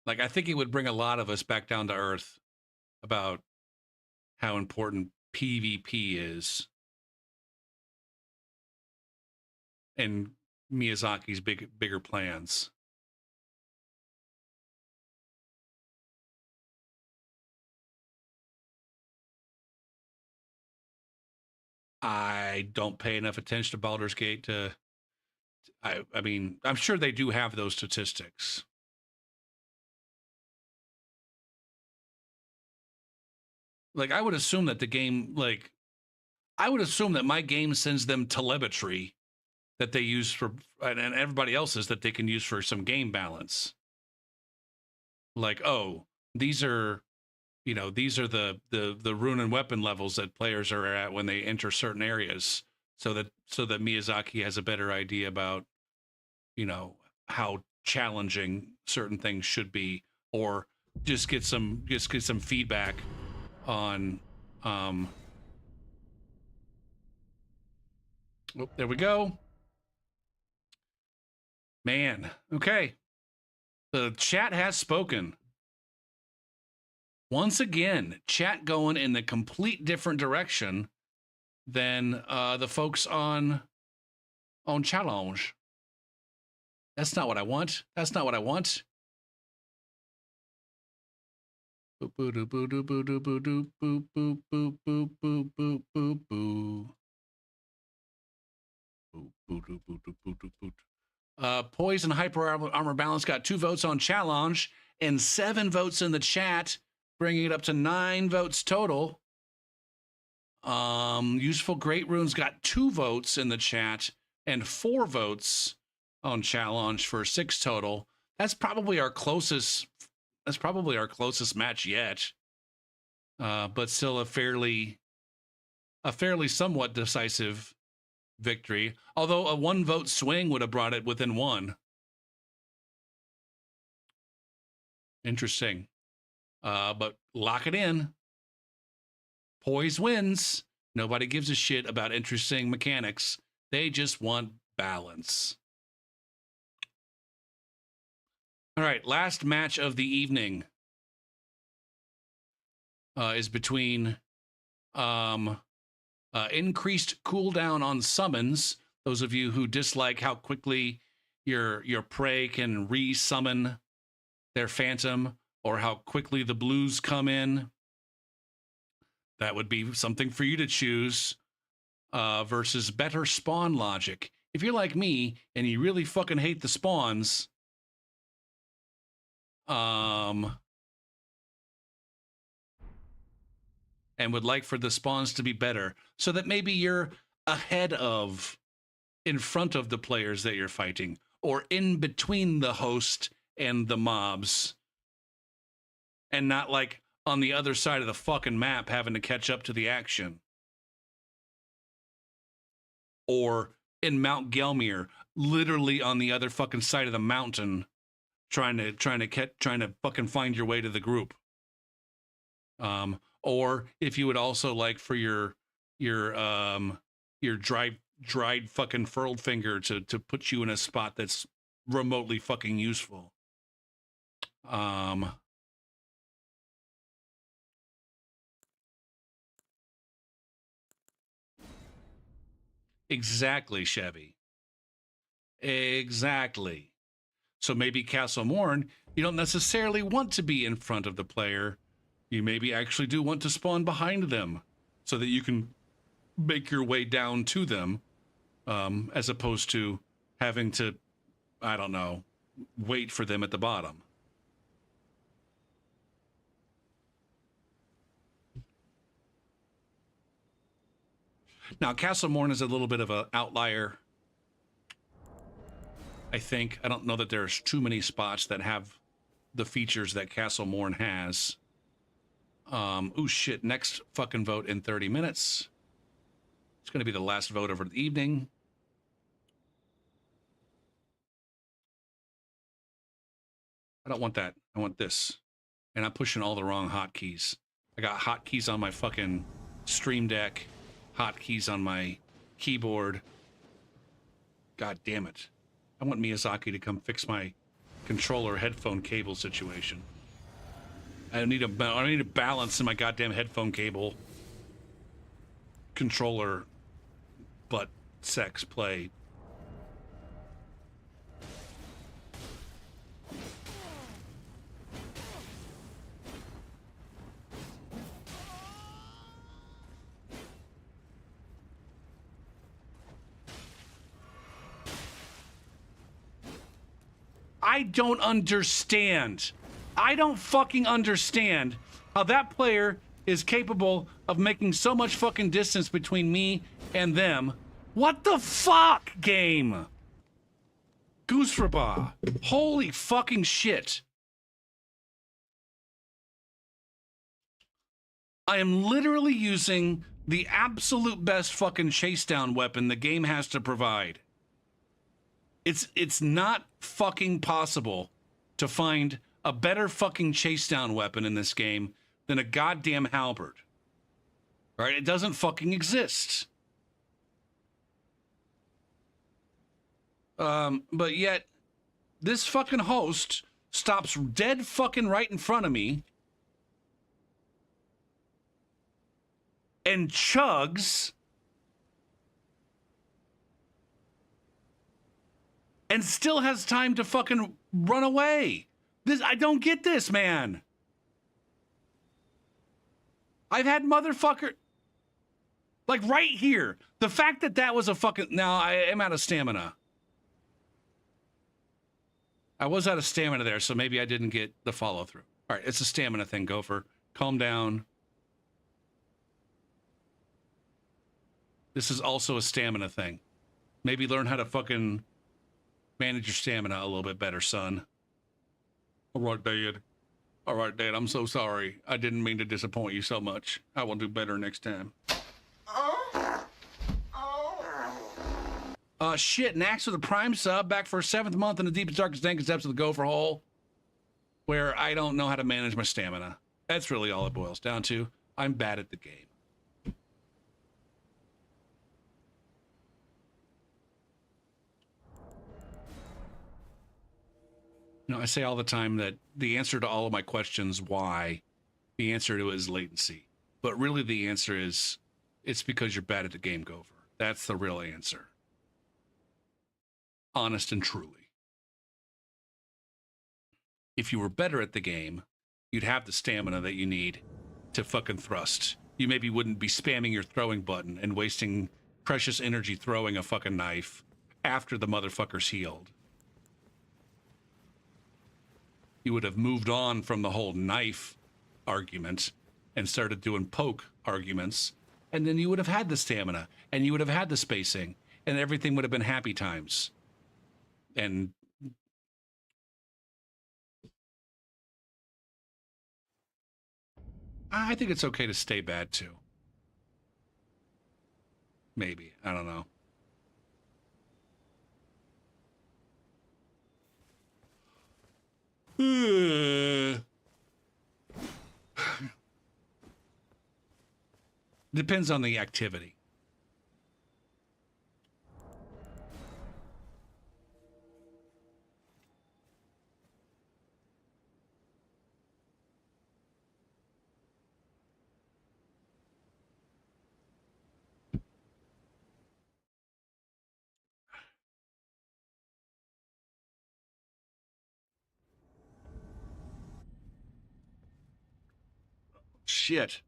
Speaker 1: like, I think it would bring a lot of us back down to earth about how important PvP is and Miyazaki's bigger plans. I don't pay enough attention to Baldur's Gate to. I mean, I'm sure they do have those statistics. Like, I would assume that the game, like, I would assume that my game sends them telemetry that they use for, and everybody else's that they can use for some game balance. Like, oh, these are, you know, these are the rune and weapon levels that players are at when they enter certain areas, so that Miyazaki has a better idea about, you know, how challenging certain things should be, or just get some feedback on oh, there we go. Man, okay. The chat has spoken. Once again, chat going in the complete different direction than the folks on challenge. That's not what I want. That's not what I want. Boop boo doo boo doo boo doo boo doo boop boop boop boop boop boop boop boo. Boop boo doo boo doo boo doo boo. Poise and Hyper Armor Balance got 2 votes on challenge and 7 votes in the chat, bringing it up to 9 votes total. Useful Great Runes got 2 votes in the chat and 4 votes on challenge for 6 total. That's probably our closest. That's probably our closest match yet. But still a fairly somewhat decisive victory. Although a 1 vote swing would have brought it within 1. Interesting. But lock it in. Poise wins. Nobody gives a shit about interesting mechanics. They just want balance. All right, last match of the evening is between increased cooldown on summons. Those of you who dislike how quickly your prey can re-summon their phantom, or how quickly the blues come in, that would be something for you to choose. Versus better spawn logic. If you're like me and you really fucking hate the spawns, and would like for the spawns to be better, so that maybe you're ahead of, in front of the players that you're fighting, or in between the host and the mobs, and not like on the other side of the fucking map having to catch up to the action. Or in Mount Gelmir, literally on the other fucking side of the mountain, trying to fucking find your way to the group. Or if you would also like for your dried fucking furled finger to put you in a spot that's remotely fucking useful. Exactly, Chevy. Exactly. So maybe Castle Morn, you don't necessarily want to be in front of the player. You maybe actually do want to spawn behind them so that you can make your way down to them, as opposed to having to, I don't know, wait for them at the bottom. Now, Castle Morn is a little bit of an outlier I think. I don't know that there's too many spots that have the features that Castle Morn has. Oh shit, next fucking vote in 30 minutes. It's going to be the last vote of the evening. I don't want that. I want this. And I'm pushing all the wrong hotkeys. I got hotkeys on my fucking Stream Deck, hotkeys on my keyboard. God damn it. I want Miyazaki to come fix my controller headphone cable situation. I need a balance in my goddamn headphone cable controller butt sex play. I don't understand. I don't fucking understand how that player is capable of making so much fucking distance between me and them. What the fuck, game? Goosraba. Holy fucking shit. I am literally using the absolute best fucking chase down weapon the game has to provide. It's not fucking possible to find a better fucking chase down weapon in this game than a goddamn halberd. Right? It doesn't fucking exist. But yet, this fucking host stops dead fucking right in front of me and chugs and still has time to fucking run away. I don't get this, man. I've had motherfucker... Like, right here. The fact that that was a fucking... Now, I am out of stamina. I was out of stamina there, so maybe I didn't get the follow-through. All right, it's a stamina thing, Gopher. Calm down. This is also a stamina thing. Maybe learn how to fucking manage your stamina a little bit better, son. All right, Dad. All right, Dad, I'm so sorry. I didn't mean to disappoint you so much. I will do better next time. Shit, Nax with a Prime sub, back for a 7th month in the deepest, darkest, dankest depths of the Gopher Hole, where I don't know how to manage my stamina. That's really all it boils down to. I'm bad at the game. You know, I say all the time that the answer to all of my questions, why, the answer to it is latency. But really the answer is, it's because you're bad at the game, Gopher. That's the real answer. Honest and truly. If you were better at the game, you'd have the stamina that you need to fucking thrust. You maybe wouldn't be spamming your throwing button and wasting precious energy throwing a fucking knife after the motherfucker's healed. You would have moved on from the whole knife argument and started doing poke arguments, and then you would have had the stamina, and you would have had the spacing, and everything would have been happy times. And I think it's okay to stay bad too. Maybe. I don't know. Depends on the activity. Shit.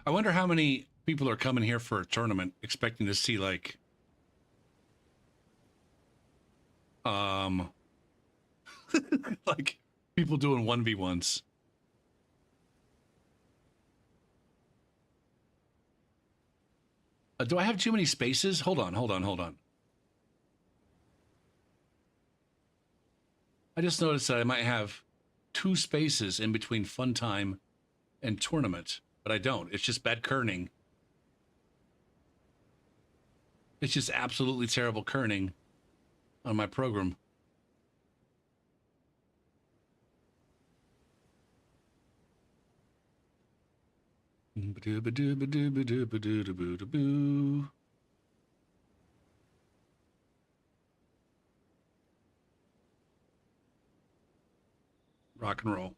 Speaker 1: I wonder how many people are coming here for a tournament expecting to see like like people doing 1v1s. Do I have too many spaces? Hold on, hold on, hold on. I just noticed that I might have 2 spaces in between fun time and tournament, but I don't. It's just bad kerning. It's just absolutely terrible kerning on my program. Rock and roll.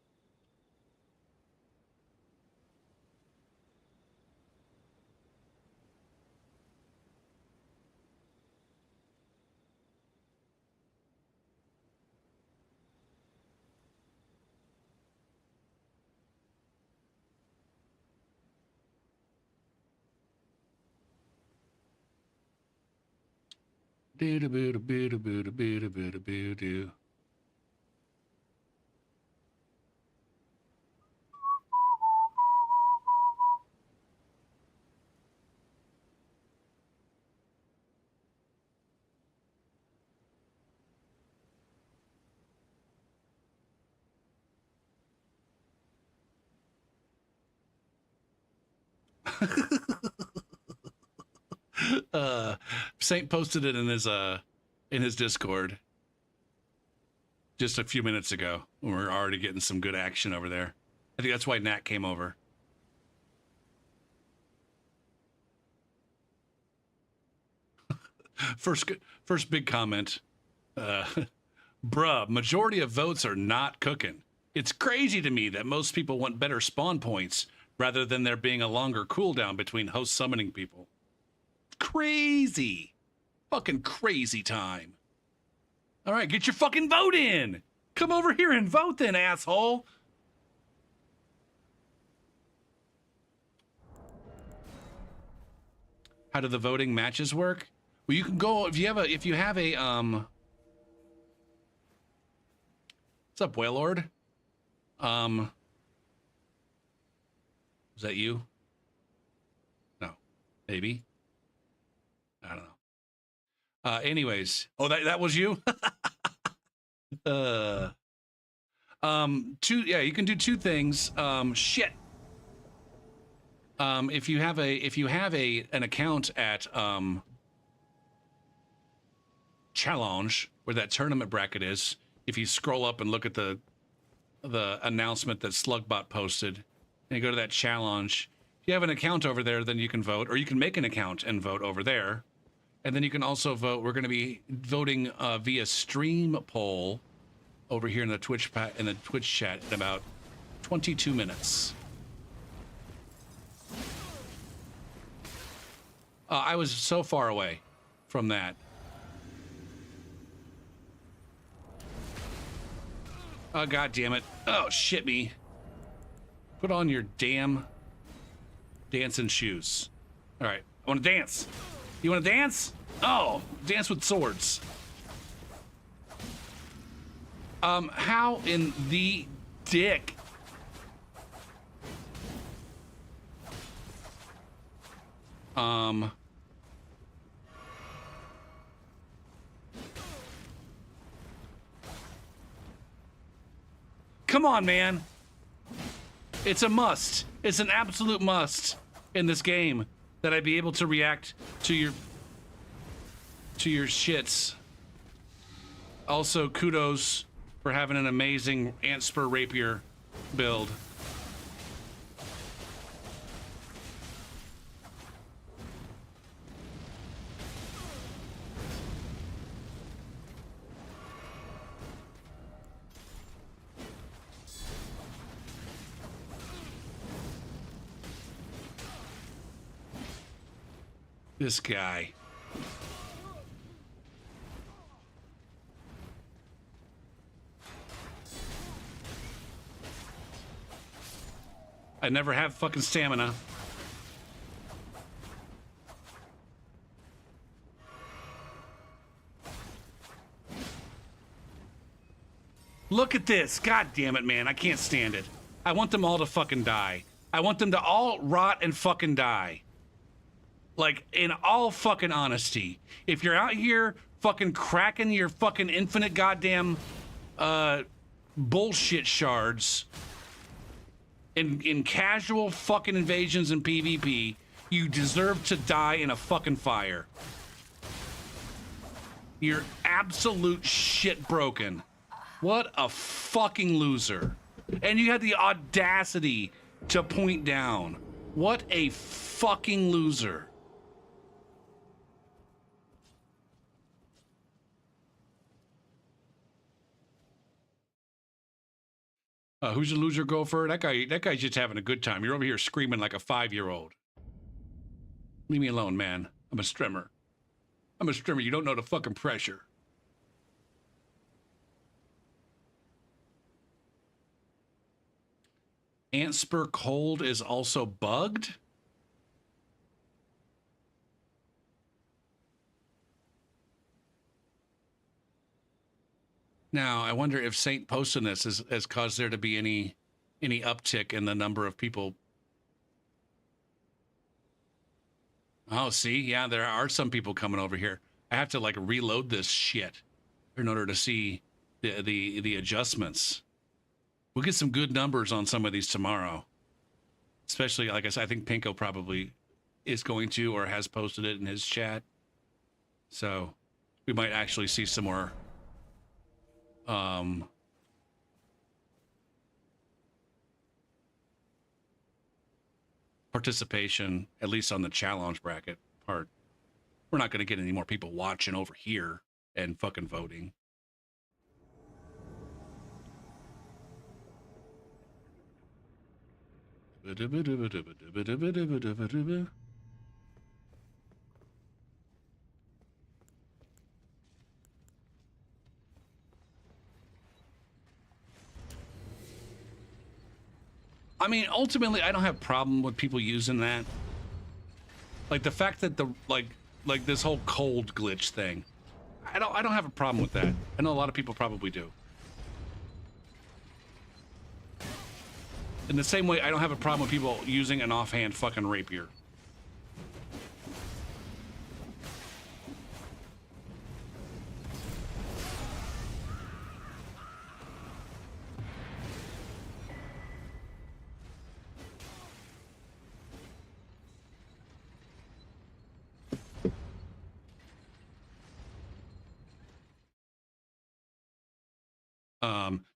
Speaker 1: Do. Saint posted it in his Discord just a few minutes ago. We're already getting some good action over there. I think that's why Nat came over. First big comment. Bruh, majority of votes are not cooking. It's crazy to me that most people want better spawn points rather than there being a longer cooldown between host summoning people. Crazy. Fucking crazy time. All right, get your fucking vote in. Come over here and vote then, asshole. How do the voting matches work? Well, you can go if you have a what's up, Wailord? Is that you? No. Maybe. I don't know. Anyways. Oh, that was you? You can do 2 things. Shit. If you have an account at Challenge, where that tournament bracket is, if you scroll up and look at the announcement that Slugbot posted, and you go to that challenge, if you have an account over there, then you can vote, or you can make an account and vote over there. And then you can also vote. We're going to be voting via stream poll over here in the Twitch chat in about 22 minutes. I was so far away from that. Oh, God damn it. Oh, shit me. Put on your damn dancing shoes. All right. I want to dance. You want to dance? Oh, dance with swords. How in the dick? Come on, man. It's a must. It's an absolute must in this game that I be able to react to your shits. Also, kudos for having an amazing ant spur rapier build. This guy. I never have fucking stamina. Look at this. God damn it, man. I can't stand it. I want them all to fucking die. I want them to all rot and fucking die. Like, in all fucking honesty, if you're out here fucking cracking your fucking infinite goddamn bullshit shards in casual fucking invasions in PvP, you deserve to die in a fucking fire. You're absolute shit broken. What a fucking loser. And you had the audacity to point down. What a fucking loser. Who's a loser gopher? That guy's just having a good time. You're over here screaming like a 5-year-old. Leave me alone, man. I'm a strimmer. I'm a strimmer. You don't know the fucking pressure. Antspur cold is also bugged? Now, I wonder if Saint posting this has caused there to be any uptick in the number of people. Oh, see? Yeah, there are some people coming over here. I have to like reload this shit in order to see the adjustments. We'll get some good numbers on some of these tomorrow. Especially, like I said, I think Pinko probably is going to or has posted it in his chat. So we might actually see some more participation, at least on the challenge bracket part. We're not going to get any more people watching over here and fucking voting. I mean, ultimately, I don't have a problem with people using that. Like the fact that the like this whole cold glitch thing, I don't have a problem with that. I know a lot of people probably do. In the same way, I don't have a problem with people using an offhand fucking rapier.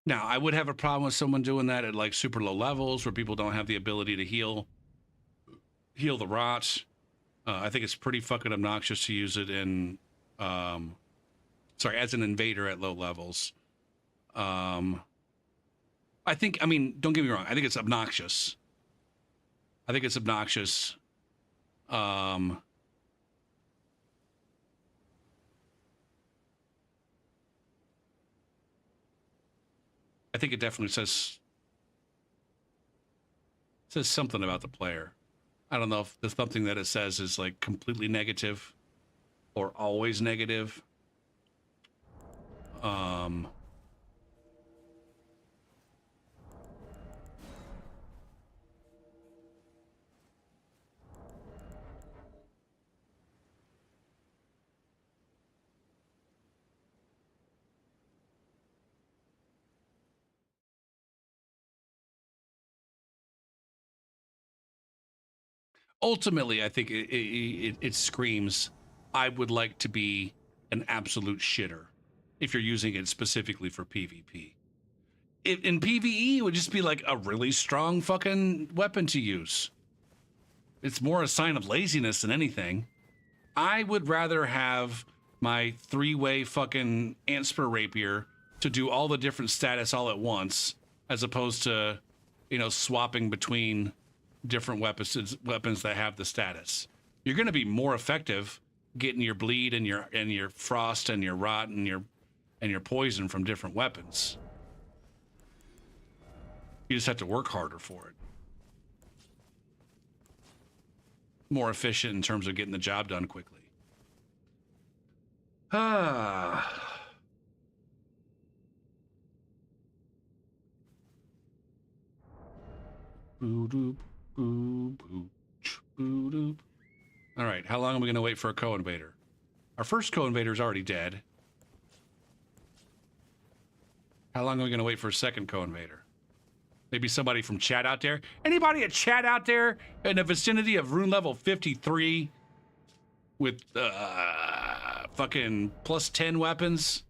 Speaker 1: Now, I would have a problem with someone doing that at like super low levels where people don't have the ability to heal the rot. I think it's pretty fucking obnoxious to use it in, as an invader at low levels. I mean, don't get me wrong. I think it's obnoxious. I think it definitely says something about the player. I don't know if the something that it says is like completely negative or always negative. Ultimately, I think it screams, I would like to be an absolute shitter if you're using it specifically for PvP. In PvE, it would just be like a really strong fucking weapon to use. It's more a sign of laziness than anything. I would rather have my 3-way fucking Antspur rapier to do all the different status all at once, as opposed to, swapping between different weapons that have the status. You're going to be more effective getting your bleed and your frost and your rot and your poison from different weapons. You just have to work harder for it. More efficient in terms of getting the job done quickly. All right, how long are we going to wait for a co-invader? Our first co-invader is already dead. How long are we going to wait for a second co-invader? Maybe somebody from chat out there? Anybody at chat out there in the vicinity of rune level 53 with fucking plus 10 weapons?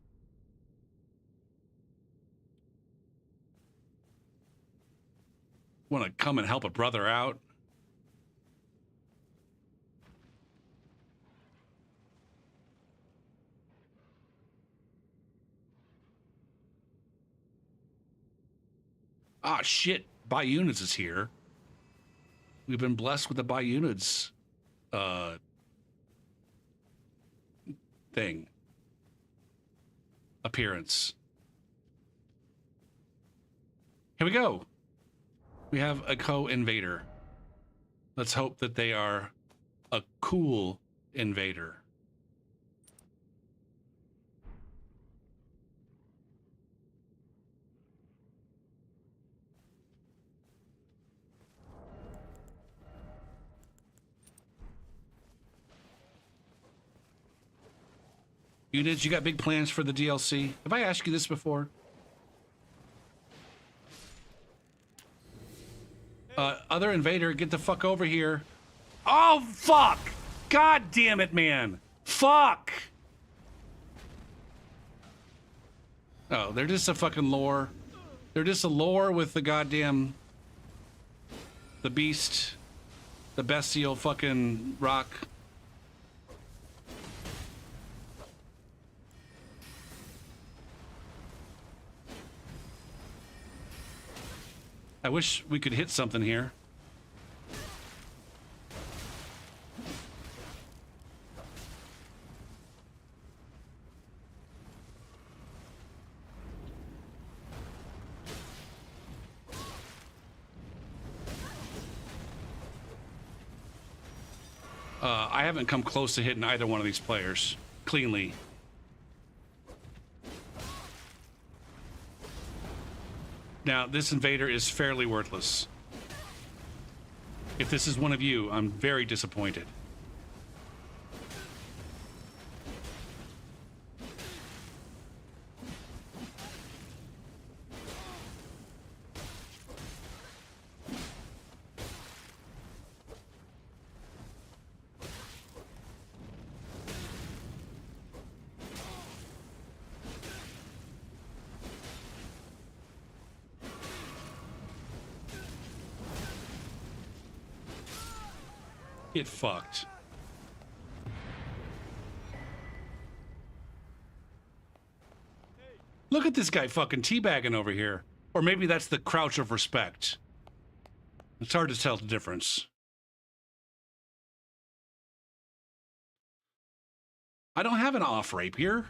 Speaker 1: Want to come and help a brother out? Ah, shit. Buy units is here. We've been blessed with the buy units thing. Appearance. Here we go. We have a co-invader. Let's hope that they are a cool invader. Units, you got big plans for the DLC? Have I asked you this before? Other invader, get the fuck over here. Oh, fuck! God damn it, man! Fuck! Oh, they're just a fucking lore. They're just a lore with the goddamn... the beast. The bestial fucking rock. I wish we could hit something here. I haven't come close to hitting either one of these players cleanly. Now, this invader is fairly worthless. If this is one of you, I'm very disappointed. Get fucked. Look at this guy fucking teabagging over here. Or maybe that's the crouch of respect. It's hard to tell the difference. I don't have an off rapier.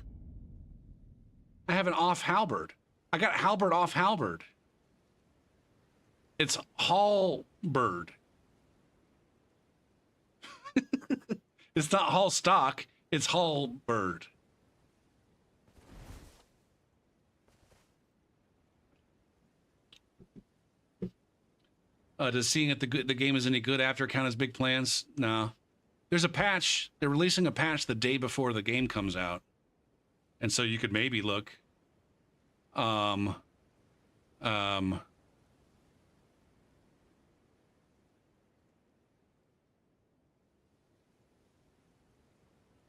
Speaker 1: I have an off halberd. I got halberd off halberd. It's halberd. It's not Hall stock, it's Hall bird. Does seeing if the game is any good after count as big plans? No. There's a patch. They're releasing a patch the day before the game comes out. And so you could maybe look.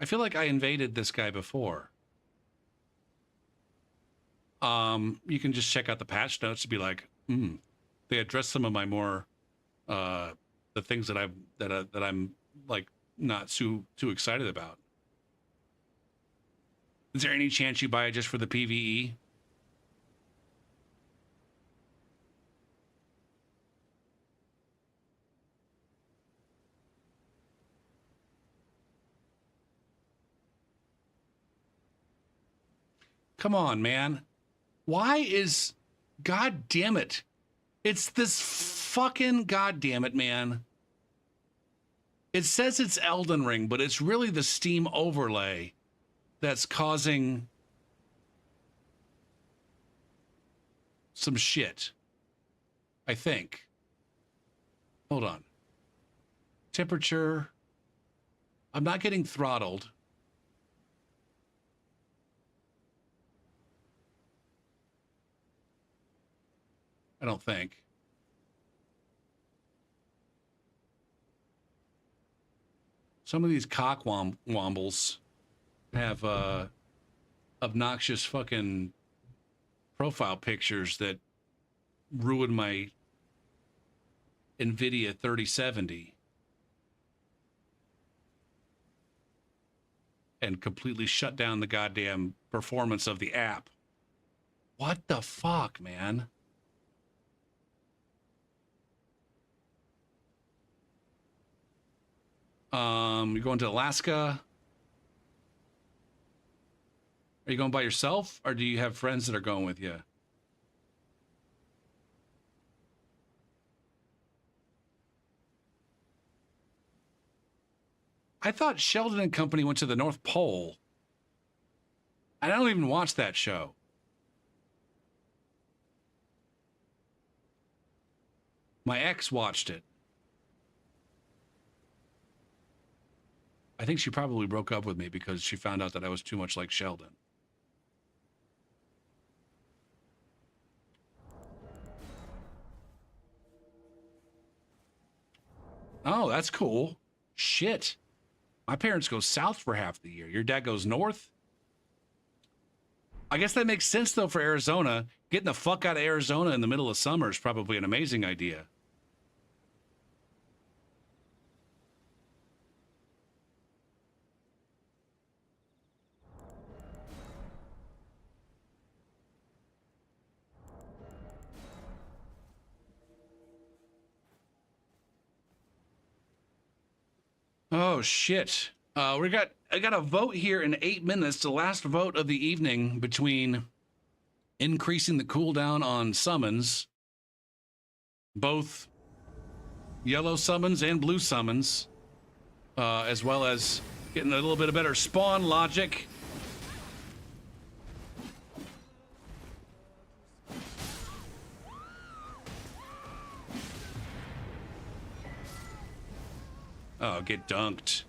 Speaker 1: I feel like I invaded this guy before. You can just check out the patch notes to be like, they address some of my more, the things that I'm like not too excited about. Is there any chance you buy it just for the PvE? Come on, man. Why is... God damn it. It's this fucking... God damn it, man. It says it's Elden Ring, but it's really the Steam overlay that's causing some shit. I think. Hold on. Temperature. I'm not getting throttled. I don't think. Some of these wombles have obnoxious fucking profile pictures that ruin my NVIDIA 3070 and completely shut down the goddamn performance of the app. What the fuck, man? You're going to Alaska? Are you going by yourself, or do you have friends that are going with you? I thought Sheldon and Company went to the North Pole. I don't even watch that show. My ex watched it. I think she probably broke up with me because she found out that I was too much like Sheldon. Oh, that's cool. Shit. My parents go south for half the year. Your dad goes north? I guess that makes sense, though, for Arizona. Getting the fuck out of Arizona in the middle of summer is probably an amazing idea. Oh shit. I got a vote here in 8 minutes, the last vote of the evening, between increasing the cooldown on summons, both yellow summons and blue summons, as well as getting a little bit of better spawn logic. Oh, get dunked.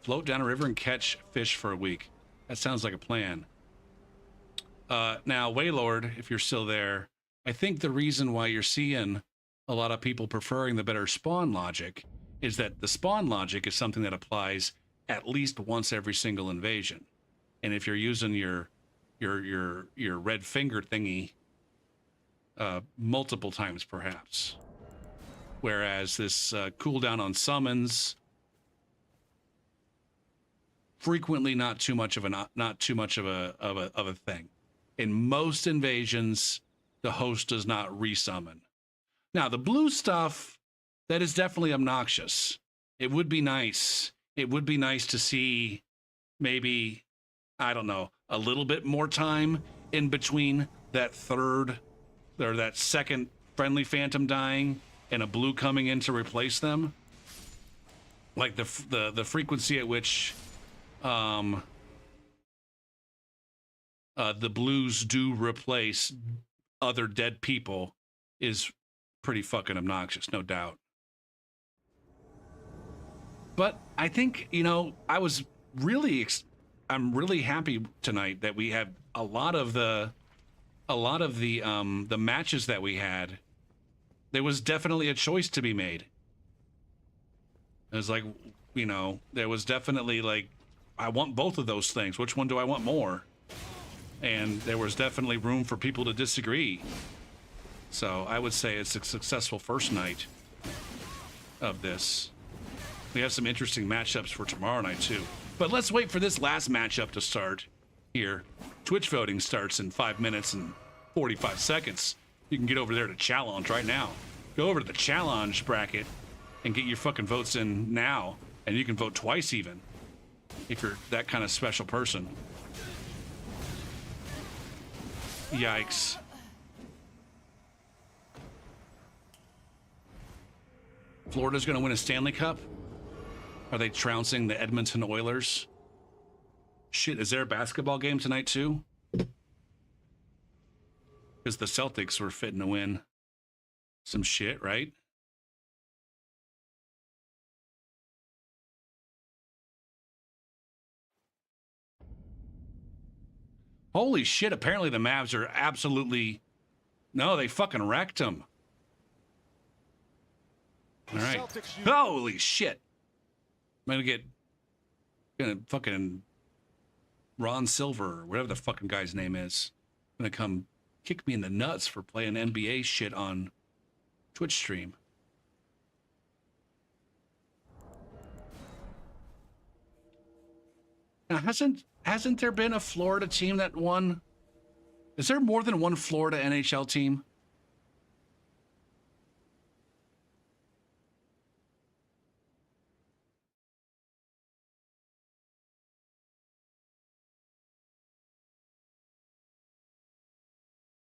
Speaker 1: Float down a river and catch fish for a week. That sounds like a plan. Now, Waylord, if you're still there, I think the reason why you're seeing a lot of people preferring the better spawn logic is that the spawn logic is something that applies at least once every single invasion. And if you're using your red finger thingy multiple times, perhaps. Whereas this cooldown on summons, frequently not too much of a thing. In most invasions, the host does not resummon. Now, the blue stuff, that is definitely obnoxious. It would be nice. It would be nice to see maybe, I don't know, a little bit more time in between that third or that second friendly phantom dying and a blue coming in to replace them. Like the frequency at which the blues do replace other dead people is pretty fucking obnoxious, no doubt. But I think, you know, I'm really happy tonight that we had a lot of the matches that we had. There was definitely a choice to be made. It was like, you know, there was definitely like, I want both of those things. Which one do I want more? And there was definitely room for people to disagree. So I would say it's a successful first night of this. We have some interesting matchups for tomorrow night too. But let's wait for this last matchup to start here. Twitch voting starts in 5 minutes and 45 seconds. You can get over there to challenge right now. Go over to the challenge bracket and get your fucking votes in now. And you can vote twice even, if you're that kind of special person. Yikes. Florida's gonna win a Stanley Cup? Are they trouncing the Edmonton Oilers? Shit, is there a basketball game tonight too? Because the Celtics were fitting to win some shit, right? Holy shit, apparently the Mavs are absolutely... No, they fucking wrecked them. All right. Holy shit. I'm gonna fucking Ron Silver, or whatever the fucking guy's name is, gonna come kick me in the nuts for playing NBA shit on Twitch stream. Now, hasn't there been a Florida team that won? Is there more than one Florida NHL team?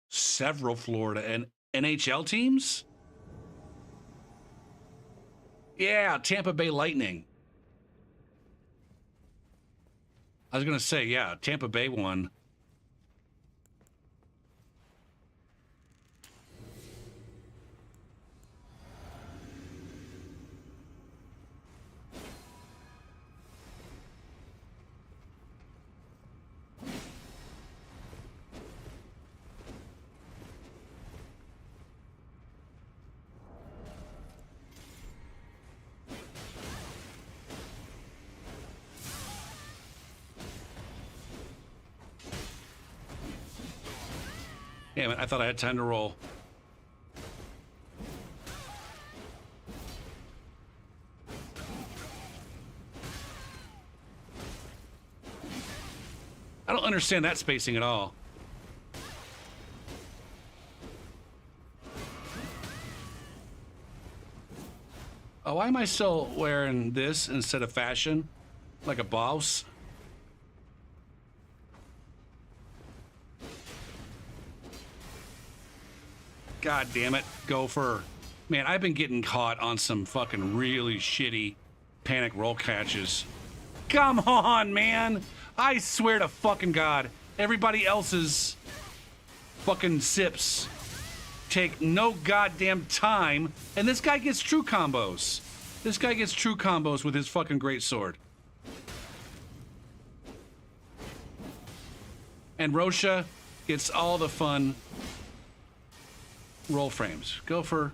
Speaker 1: Several Florida and NHL teams? Yeah, Tampa Bay Lightning. I was going to say, yeah, Tampa Bay won. Damn it, I thought I had time to roll. I don't understand that spacing at all. Oh, why am I still wearing this instead of fashion? Like a boss? God damn it, Gopher. Man, I've been getting caught on some fucking really shitty panic roll catches. Come on, man! I swear to fucking God, everybody else's fucking sips take no goddamn time, and this guy gets true combos. This guy gets true combos with his fucking great sword. And Rosha gets all the fun roll frames. Go for...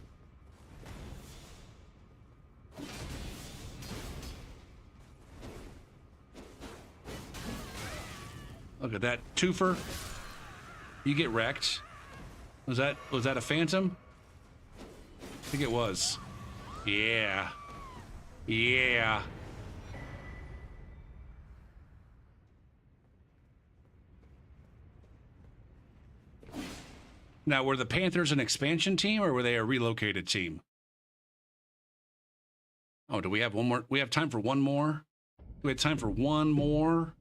Speaker 1: Look at that. Twofer. You get wrecked. Was that a phantom? I think it was. Yeah. Yeah. Now, were the Panthers an expansion team or were they a relocated team? Oh, do we have one more? We have time for one more? Do we have time for one more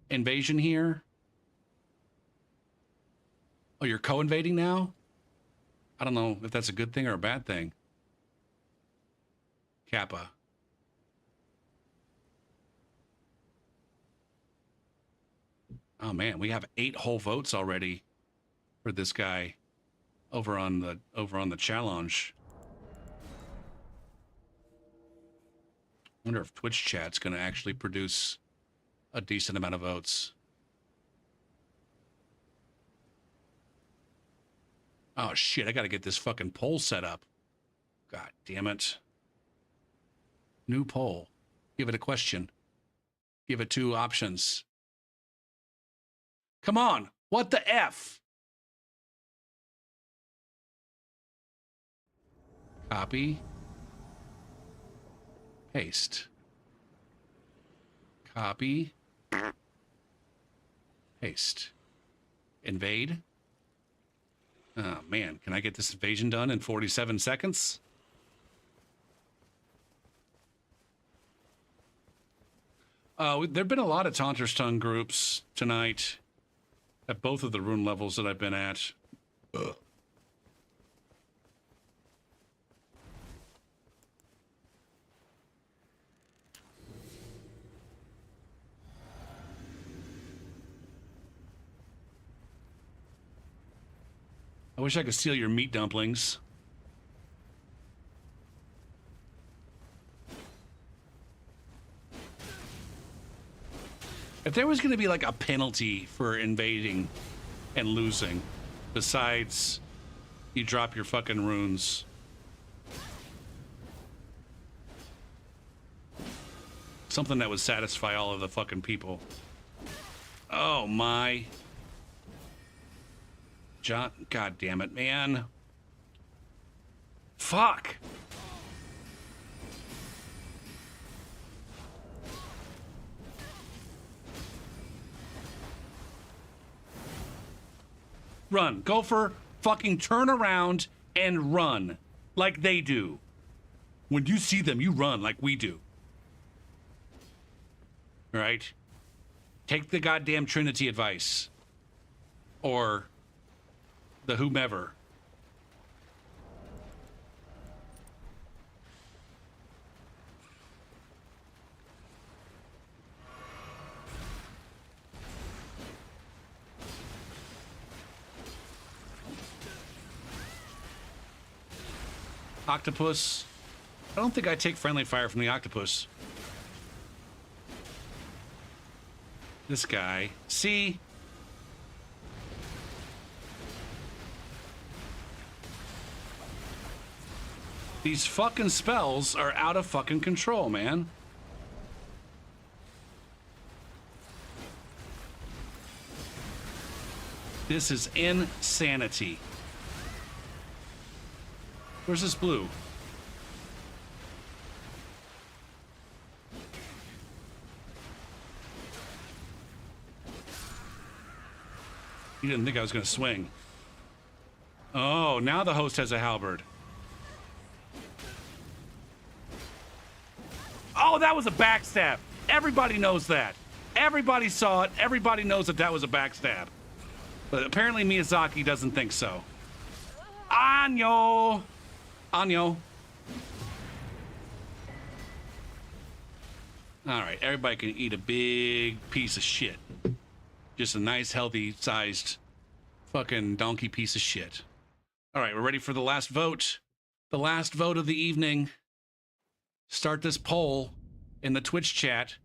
Speaker 1: invasion here? Oh, you're co-invading now? I don't know if that's a good thing or a bad thing. Kappa. Oh man, we have 8 whole votes already for this guy over on the challenge. Wonder if Twitch chat's gonna actually produce a decent amount of votes. Oh shit, I gotta get this fucking poll set up. God damn it. New poll. Give it a question. Give it 2 options. Come on, what the F? Copy. Paste. Copy. Paste. Invade. Oh man, can I get this invasion done in 47 seconds? There've been a lot of Taunter's Tongue groups tonight at both of the rune levels that I've been at. Ugh. I wish I could steal your meat dumplings. If there was going to be like a penalty for invading and losing, besides you drop your fucking runes. Something that would satisfy all of the fucking people. Oh my. John, God damn it, man. Fuck. Run. Gopher, fucking turn around and run like they do. When you see them, you run like we do. All right? Take the goddamn Trinity advice. Or the whomever. Octopus. I don't think I take friendly fire from the octopus. This guy. See? These fucking spells are out of fucking control, man. This is insanity. Where's this blue? You didn't think I was going to swing. Oh, now the host has a halberd. Oh, that was a backstab. Everybody knows that. Everybody saw it. Everybody knows that that was a backstab. But apparently Miyazaki doesn't think so. Anyo! Anyo. All right, everybody can eat a big piece of shit. Just a nice, healthy sized fucking donkey piece of shit. All right, we're ready for the last vote. The last vote of the evening. Start this poll in the Twitch chat.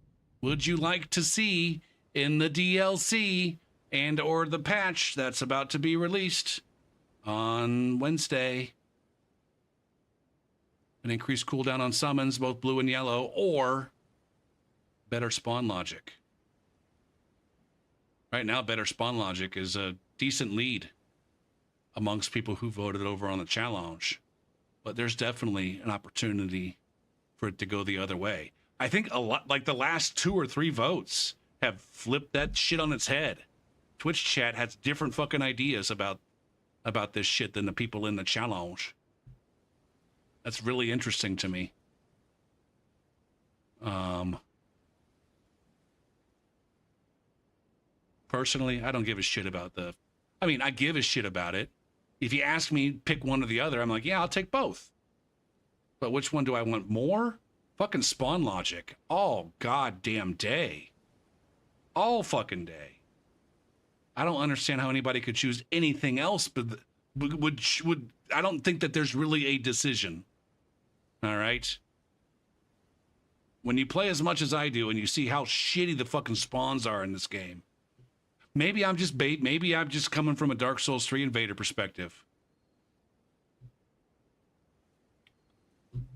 Speaker 1: Would you like to see in the DLC and or the patch that's about to be released on Wednesday an increased cooldown on summons, both blue and yellow, or better spawn logic? Right now, better spawn logic is a decent lead amongst people who voted over on the challenge. But there's definitely an opportunity for it to go the other way. I think a lot, like the last 2 or 3 votes have flipped that shit on its head. Twitch chat has different fucking ideas about this shit than the people in the challenge. That's really interesting to me. Personally, I don't give a shit about I give a shit about it. If you ask me, pick one or the other, I'm like, yeah, I'll take both. But which one do I want more? Fucking spawn logic. All goddamn day. All fucking day. I don't understand how anybody could choose anything else, but would I don't think that there's really a decision. All right? When you play as much as I do and you see how shitty the fucking spawns are in this game, maybe I'm just maybe I'm just coming from a Dark Souls 3 Invader perspective.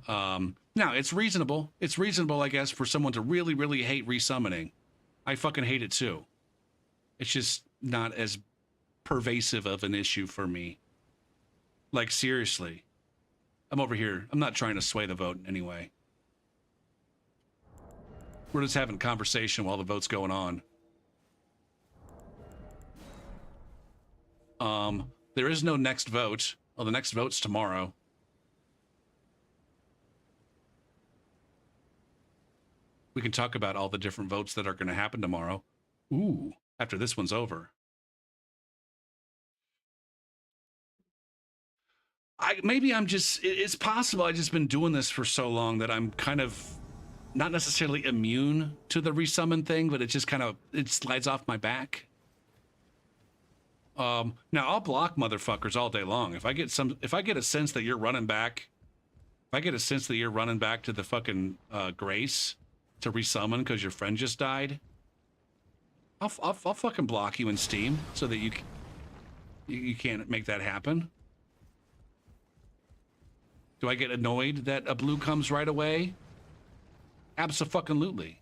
Speaker 1: Now, it's reasonable. It's reasonable, I guess, for someone to really, really hate resummoning. I fucking hate it too. It's just not as pervasive of an issue for me. Like, seriously. I'm over here. I'm not trying to sway the vote in any way. We're just having conversation while the vote's going on. There is no next vote. Well, the next vote's tomorrow. We can talk about all the different votes that are going to happen tomorrow. Ooh, after this one's over. It's possible I've just been doing this for so long that I'm kind of not necessarily immune to the resummon thing, but it slides off my back. Now I'll block motherfuckers all day long. If I get a sense that you're running back, to the fucking Grace to resummon because your friend just died, I'll fucking block you in Steam so that you can't make that happen. Do I get annoyed that a blue comes right away? Abso-fucking-lutely.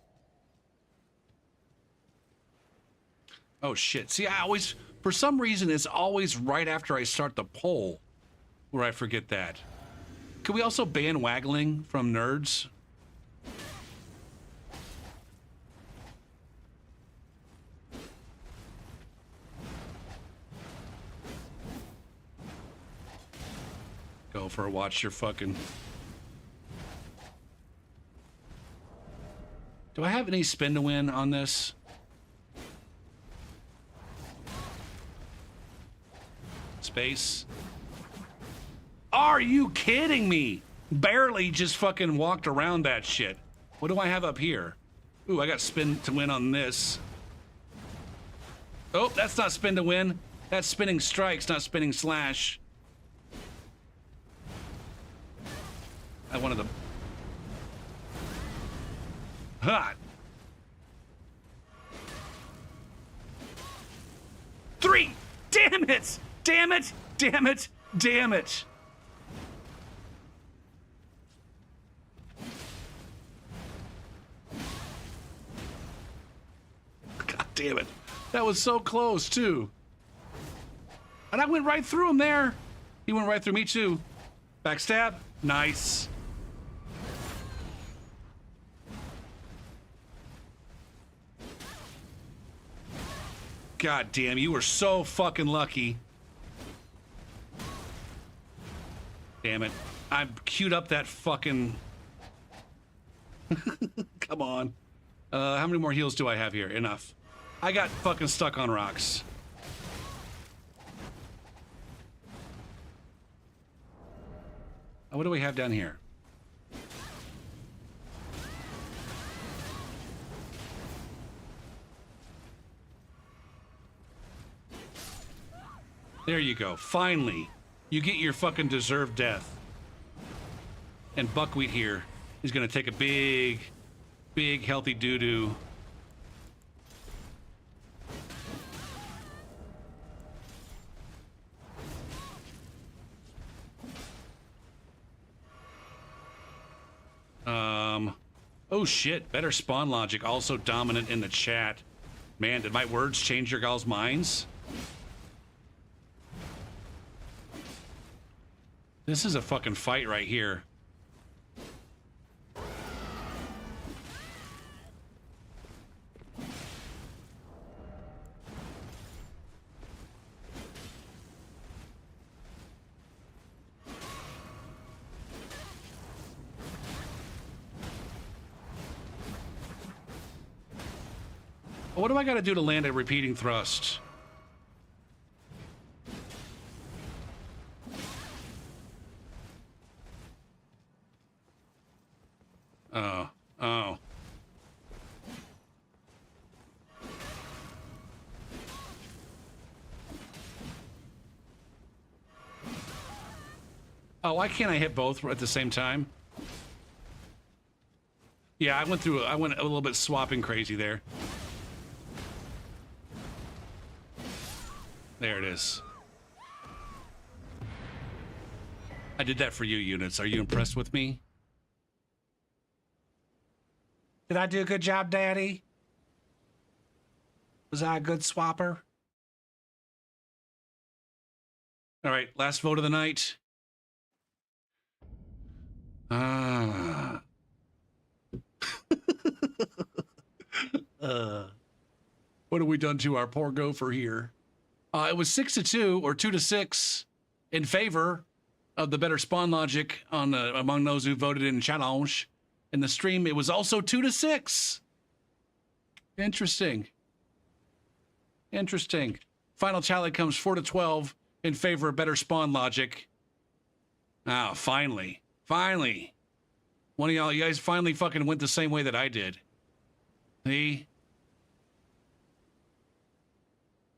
Speaker 1: Oh shit. See, I always, for some reason, it's always right after I start the poll where I forget that. Can we also ban waggling from nerds? Go for a watch your fucking... Do I have any spin to win on this? Space. Are you kidding me? Barely just fucking walked around that shit. What do I have up here? Ooh, I got spin to win on this. Oh, that's not spin to win. That's spinning strikes, not spinning slash. I wanted to... Hot. 3! Damn it! Damn it! Damn it! Damn it! God damn it. That was so close, too. And I went right through him there. He went right through me, too. Backstab. Nice. God damn, you were so fucking lucky. Damn it. I queued up that fucking... Come on. How many more heals do I have here? Enough. I got fucking stuck on rocks. What do we have down here? There you go. Finally, you get your fucking deserved death. And Buckwheat here is gonna take a big, big healthy doo-doo. Oh shit, better spawn logic, also dominant in the chat. Man, did my words change your guys' minds? This is a fucking fight right here. What do I gotta do to land a repeating thrust? Oh. Oh, why can't I hit both at the same time? Yeah, I went a little bit swapping crazy there. There it is. I did that for you, units. Are you impressed with me? Did I do a good job, Daddy? Was I a good swapper? All right, last vote of the night. What have we done to our poor gopher here? It was 6-2 or 2-6 in favor of the better spawn logic on among those who voted in challenge. In the stream, it was also 2-6. Interesting. Interesting. Final tally comes 4-12 in favor of better spawn logic. Ah, finally. Finally. One of y'all, you guys finally fucking went the same way that I did. See?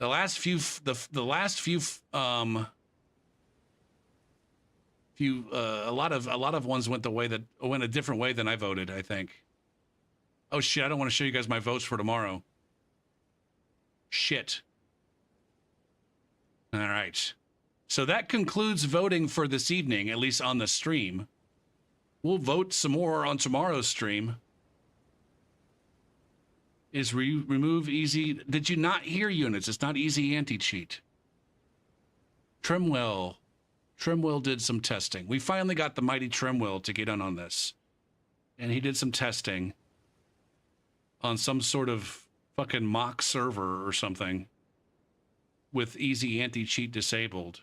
Speaker 1: A lot of ones went a different way than I voted, I think. Oh shit, I don't want to show you guys my votes for tomorrow. Shit. All right. So that concludes voting for this evening, at least on the stream. We'll vote some more on tomorrow's stream. Is remove easy. Did you not hear units? It's not easy anti-cheat. Trimwell did some testing. We finally got the mighty Trimwell to get in on this. And he did some testing on some sort of fucking mock server or something with easy anti-cheat disabled.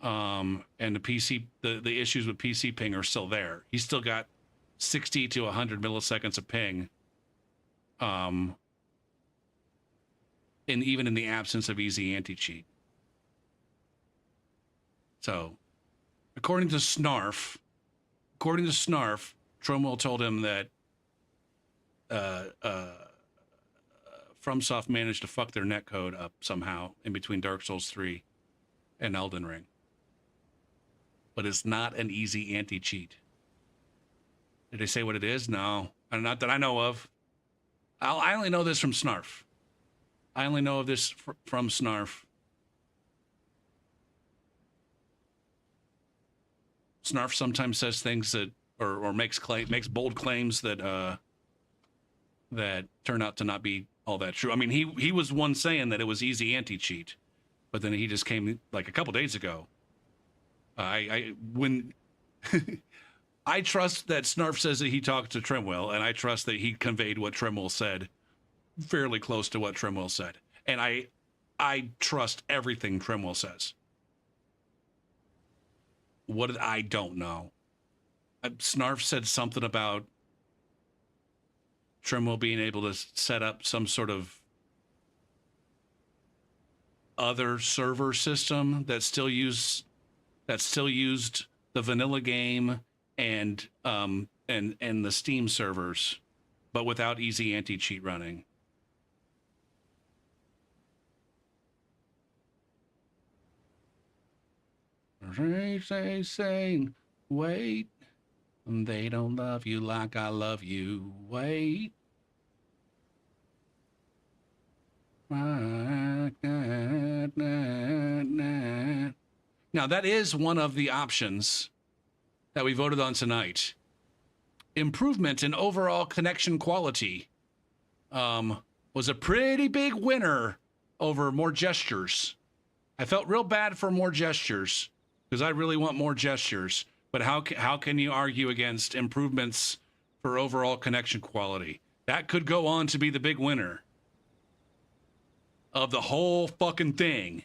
Speaker 1: And the PC, the issues with PC ping are still there. He's still got 60 to 100 milliseconds of ping. And even in the absence of easy anti-cheat. So, according to Snarf, Tromwell told him that FromSoft managed to fuck their netcode up somehow in between Dark Souls 3 and Elden Ring. But it's not an easy anti-cheat. Did they say what it is? No. Not that I know of. I only know this from Snarf. I only know of this from Snarf. Snarf sometimes says things that, or makes bold claims that that turn out to not be all that true. I mean, he was one saying that it was easy anti-cheat, but then he just came like a couple days ago. When I trust that Snarf says that he talked to Trimwell, and I trust that he conveyed what Trimwell said, fairly close to what Trimwell said, and I trust everything Trimwell says. What I don't know. Snarf said something about Trimwell being able to set up some sort of other server system that still used the vanilla game and the Steam servers, but without easy anti-cheat running. Saying, wait, they don't love you like I love you. Wait. Now that is one of the options that we voted on tonight. Improvement in overall connection quality was a pretty big winner over more gestures. I felt real bad for more gestures because I really want more gestures. But how can you argue against improvements for overall connection quality? That could go on to be the big winner of the whole fucking thing.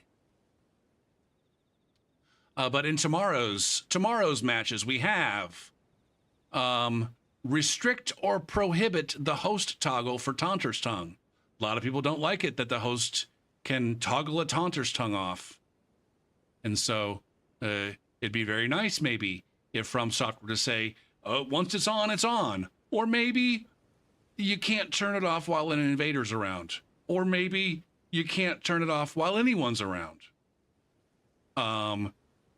Speaker 1: But in tomorrow's matches, we have restrict or prohibit the host toggle for Taunter's Tongue. A lot of people don't like it that the host can toggle a Taunter's Tongue off. And so it'd be very nice maybe if FromSoft were to say, oh, once it's on. Or maybe you can't turn it off while an invader's around. Or maybe you can't turn it off while anyone's around.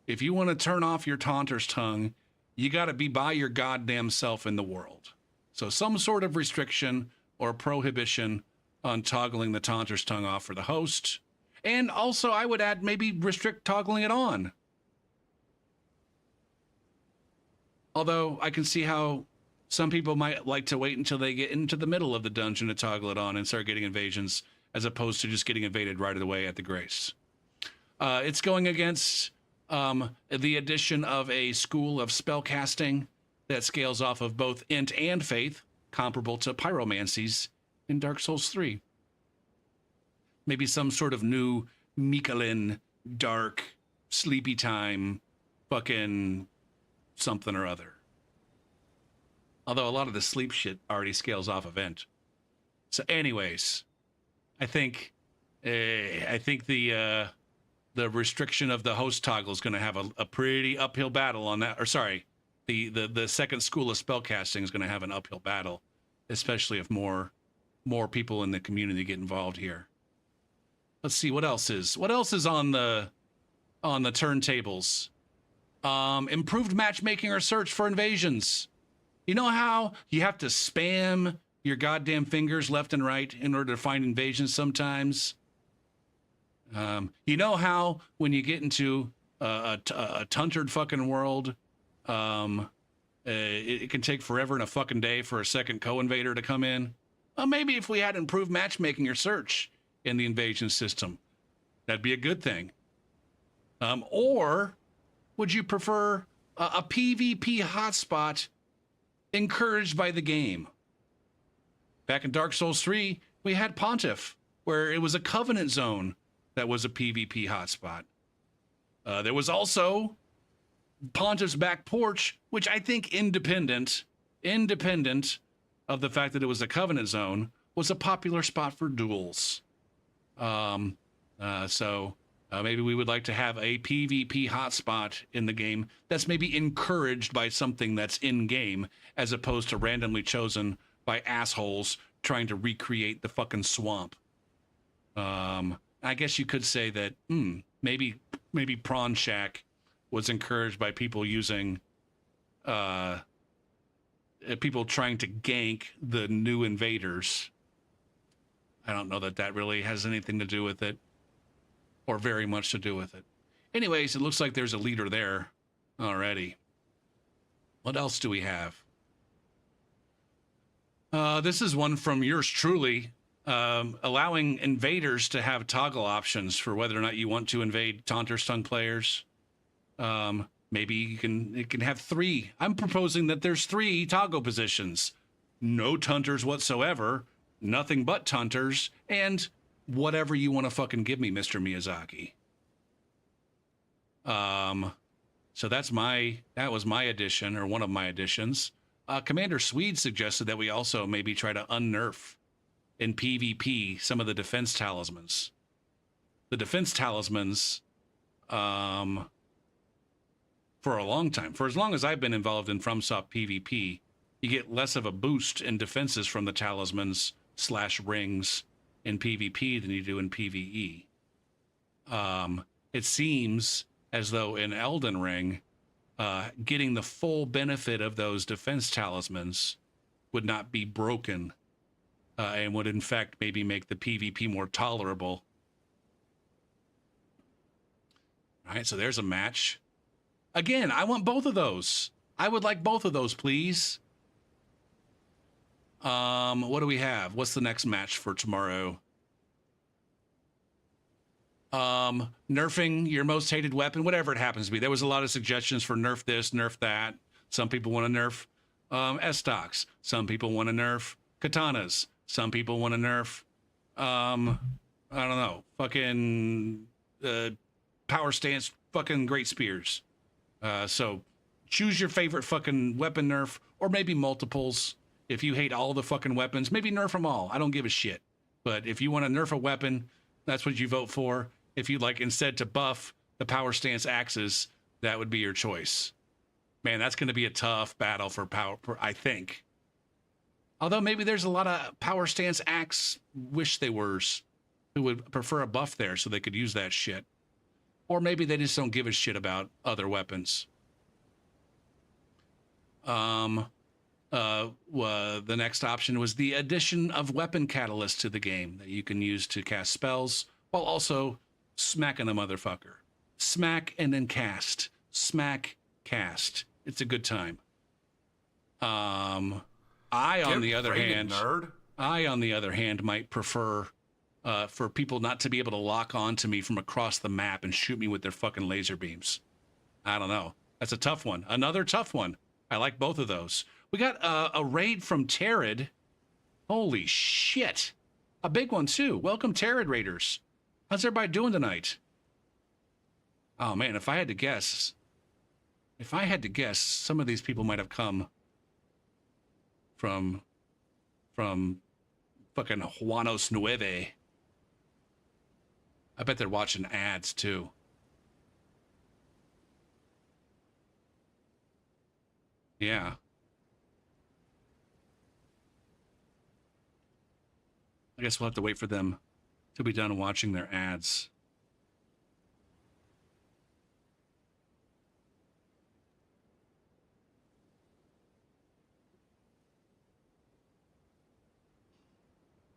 Speaker 1: If you want to turn off your Taunter's Tongue, you got to be by your goddamn self in the world. So some sort of restriction or prohibition on toggling the Taunter's Tongue off for the host. And also, I would add maybe restrict toggling it on. Although I can see how some people might like to wait until they get into the middle of the dungeon to toggle it on and start getting invasions, as opposed to just getting invaded right away at the Grace. It's going against the addition of a school of spellcasting that scales off of both int and faith, comparable to pyromancies in Dark Souls 3. Maybe some sort of new Mikulin, dark, sleepy time, fucking something or other. Although a lot of the sleep shit already scales off of int. So anyways, I think the restriction of the host toggle is going to have a pretty uphill battle on that. Or sorry, the second school of spellcasting is going to have an uphill battle, especially if more people in the community get involved here. Let's see what else is on the turntables. Improved matchmaking or search for invasions. You know how you have to spam your goddamn fingers left and right in order to find invasions sometimes? You know how when you get into a tuntered fucking world, it can take forever and a fucking day for a second co-invader to come in? Well, maybe if we had improved matchmaking or search in the invasion system, that'd be a good thing. Or would you prefer a PvP hotspot encouraged by the game? Back in Dark Souls 3, we had Pontiff, where it was a Covenant zone that was a PvP hotspot. There was also Pontiff's back porch, which I think independent of the fact that it was a Covenant zone, was a popular spot for duels. So maybe we would like to have a PvP hotspot in the game that's maybe encouraged by something that's in-game, as opposed to randomly chosen by assholes trying to recreate the fucking swamp. I guess you could say that maybe Prawn Shack was encouraged by people using people trying to gank the new invaders. I don't know that really has anything to do with it, or very much to do with it. Anyways, it looks like there's a leader there already. What else do we have? This is one from yours truly, allowing invaders to have toggle options for whether or not you want to invade Taunter Stung players. Maybe it can have 3. I'm proposing that there's 3 toggle positions. No Tunters whatsoever, nothing but Tunters, and whatever you want to fucking give me, Mr. Miyazaki. So that was my addition, or one of my additions. Commander Swede suggested that we also maybe try to unnerf in PvP some of the defense talismans. The defense talismans, for a long time, for as long as I've been involved in FromSoft PvP, you get less of a boost in defenses from the talismans / rings in PvP than you do in PvE. It seems as though in Elden Ring, getting the full benefit of those defense talismans would not be broken, and would in fact maybe make the PvP more tolerable. All right, so there's a match. Again, I want both of those. I would like both of those, please. What do we have? What's the next match for tomorrow? Nerfing your most hated weapon, whatever it happens to be. There was a lot of suggestions for nerf this, nerf that. Some people want to nerf S-stocks. Some people want to nerf katanas. Some people want to nerf, I don't know, fucking power stance, fucking great spears. So choose your favorite fucking weapon nerf, or maybe multiples. If you hate all the fucking weapons, maybe nerf them all. I don't give a shit. But if you want to nerf a weapon, that's what you vote for. If you'd like instead to buff the power stance axes, that would be your choice. Man, that's going to be a tough battle for power, I think. Although maybe there's a lot of power stance axe wish they wers who would prefer a buff there so they could use that shit. Or maybe they just don't give a shit about other weapons. The next option was the addition of weapon catalyst to the game that you can use to cast spells while also smacking a motherfucker. Smack and then cast. Smack, cast. It's a good time. I, on the other hand, might prefer for people not to be able to lock onto me from across the map and shoot me with their fucking laser beams. I don't know. That's a tough one. Another tough one. I like both of those. We got a raid from Terrid. Holy shit. A big one, too. Welcome, Terrid Raiders. How's everybody doing tonight? Oh, man, if I had to guess, some of these people might have come from fucking Juanos Nueve. I bet they're watching ads, too. Yeah. I guess we'll have to wait for them to be done watching their ads.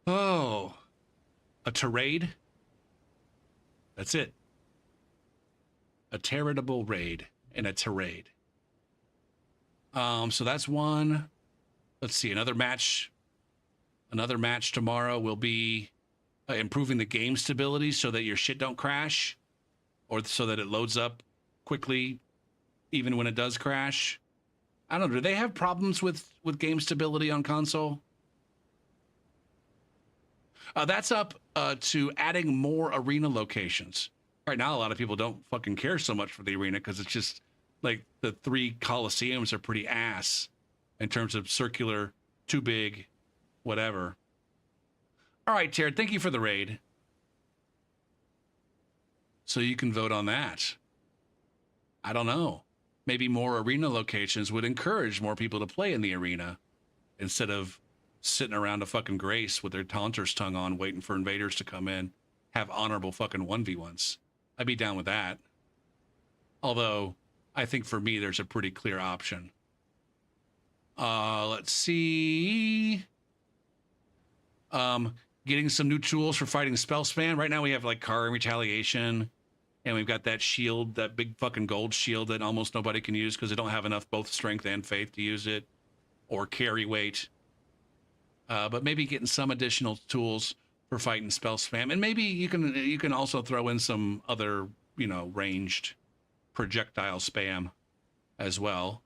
Speaker 1: Oh, a tirade? That's it. A Teradable raid and a Terraid. So that's one. Let's see, another match. Another match tomorrow will be improving the game stability so that your shit don't crash, or so that it loads up quickly, even when it does crash. I don't know. Do they have problems with game stability on console? That's up to adding more arena locations. Right now, a lot of people don't fucking care so much for the arena because it's just like the 3 Coliseums are pretty ass in terms of circular, too big, whatever. All right, Jared, thank you for the raid. So you can vote on that. I don't know. Maybe more arena locations would encourage more people to play in the arena instead of sitting around a fucking Grace with their taunter's tongue on waiting for invaders to come in, have honorable fucking 1v1s. I'd be down with that. Although, I think for me, there's a pretty clear option. Let's see. Getting some new tools for fighting spell spam. Right now we have like Car and Retaliation, and we've got that shield, that big fucking gold shield that almost nobody can use because they don't have enough both strength and faith to use it, or carry weight. But maybe getting some additional tools for fighting spell spam, and maybe you can also throw in some other, you know, ranged projectile spam as well,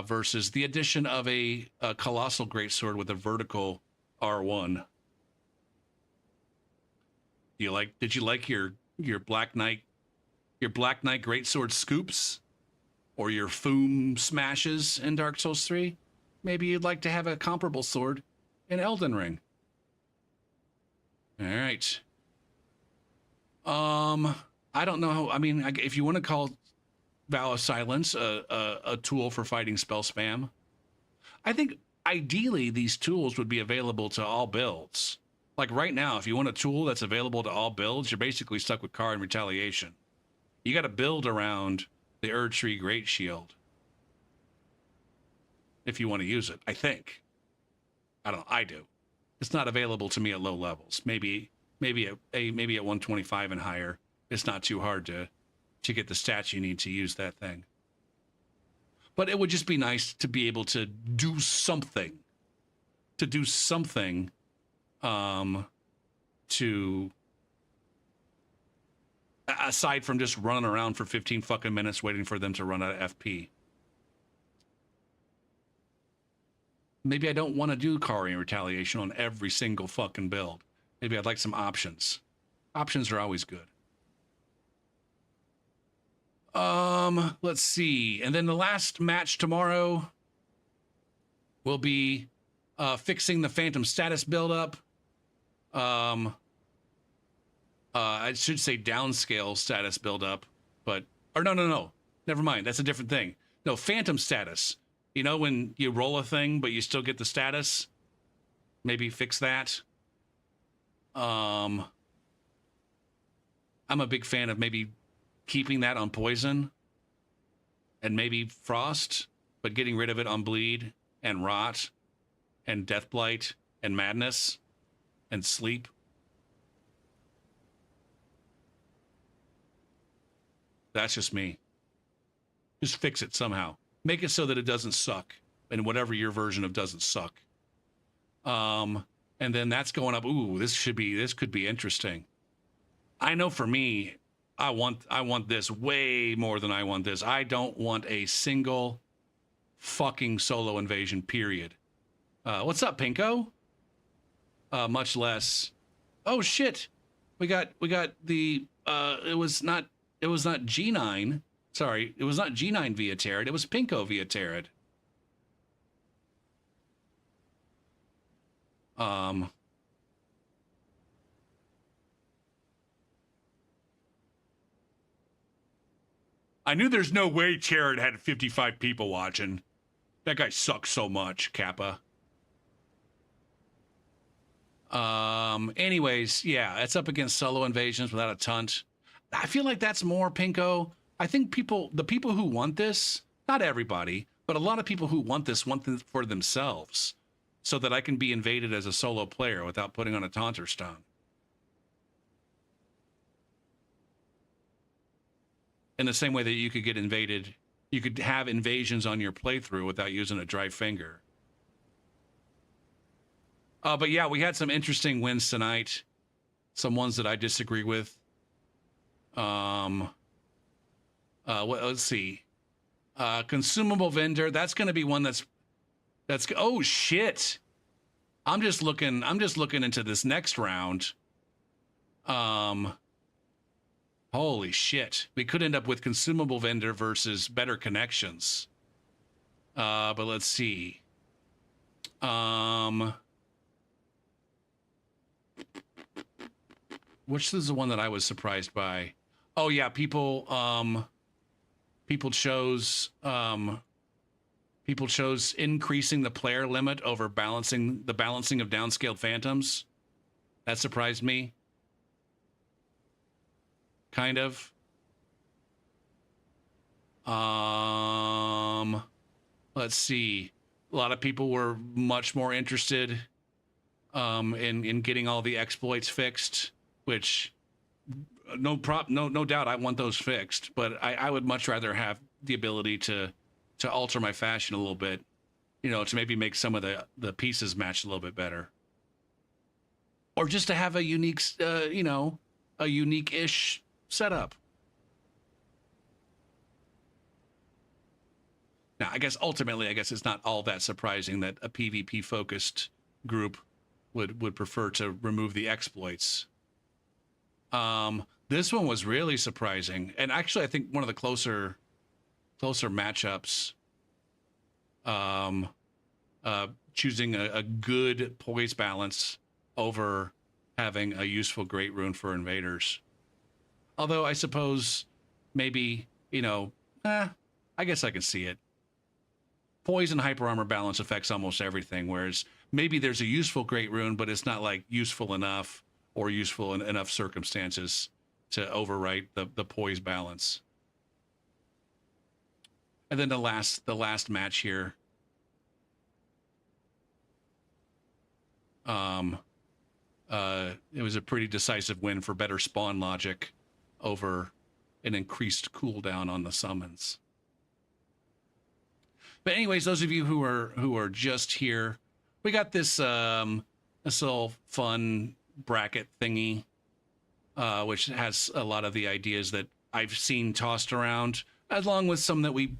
Speaker 1: versus the addition of a colossal greatsword with a vertical R1. Did you like your Black Knight greatsword scoops, or your foom smashes in Dark Souls 3? Maybe you'd like to have a comparable sword in Elden Ring. All right. I don't know. I mean, if you want to call Vow of Silence a tool for fighting spell spam, I think ideally these tools would be available to all builds. Like right now, if you want a tool that's available to all builds, you're basically stuck with Car and Retaliation. You got to build around the Erdtree Great Shield if you want to use it, I think. I don't know. I do. It's not available to me at low levels. Maybe at 125 and higher, it's not too hard to get the stats you need to use that thing. But it would just be nice to be able to do something. To aside from just running around for 15 fucking minutes waiting for them to run out of FP. Maybe I don't want to do Kari and Retaliation on every single fucking build. Maybe I'd like some options. Options are always good. Let's see. And then the last match tomorrow will be fixing the Phantom status buildup. I should say downscale status buildup, but no. Never mind. That's a different thing. No, Phantom status. You know, when you roll a thing, but you still get the status? Maybe fix that. I'm a big fan of maybe keeping that on Poison and maybe Frost, but getting rid of it on Bleed and Rot and Deathblight and Madness and Sleep. That's just me. Just fix it somehow. Make it so that it doesn't suck, and whatever your version of doesn't suck. And then that's going up. Ooh, this could be interesting. I know for me, I want this way more than I want this. I don't want a single fucking solo invasion, period. What's up, Pinko? Much less. Oh shit. We got the it was not G9. Sorry, it was not G9 via Terrid, it was Pinko via Terrid. I knew there's no way Terrid had 55 people watching. That guy sucks so much, Kappa. Anyways, yeah, it's up against solo invasions without a taunt. I feel like that's more Pinko. I think the people who want this, not everybody, but a lot of people who want this for themselves, so that I can be invaded as a solo player without putting on a taunter stone. in the same way that you could get invaded, you could have invasions on your playthrough without using a dry finger. But yeah, we had some interesting wins tonight. Some ones that I disagree with. Let's see. Consumable vendor. That's going to be one that's. Oh shit! I'm just looking into this next round. Holy shit! We could end up with consumable vendor versus better connections. But let's see. Which is the one that I was surprised by? Oh yeah, people chose increasing the player limit over balancing of downscaled phantoms. That surprised me. Kind of. Let's see. A lot of people were much more interested in getting all the exploits fixed, which no doubt I want those fixed, but I would much rather have the ability to alter my fashion a little bit, you know, to maybe make some of the pieces match a little bit better. Or just to have a unique, you know, a unique-ish setup. Now, I guess ultimately, it's not all that surprising that a PvP-focused group would prefer to remove the exploits. This one was really surprising, and actually, I think one of the closer matchups. Choosing a good poise balance over having a useful great rune for invaders. Although I suppose maybe, you know, I guess I can see it. Poise and hyper armor balance affects almost everything, whereas maybe there's a useful great rune, but it's not like useful enough or useful in enough circumstances to overwrite the poise balance. And then the last match here. It was a pretty decisive win for better spawn logic over an increased cooldown on the summons. But anyways, those of you who are just here, we got this little fun bracket thingy, which has a lot of the ideas that I've seen tossed around, along with some that we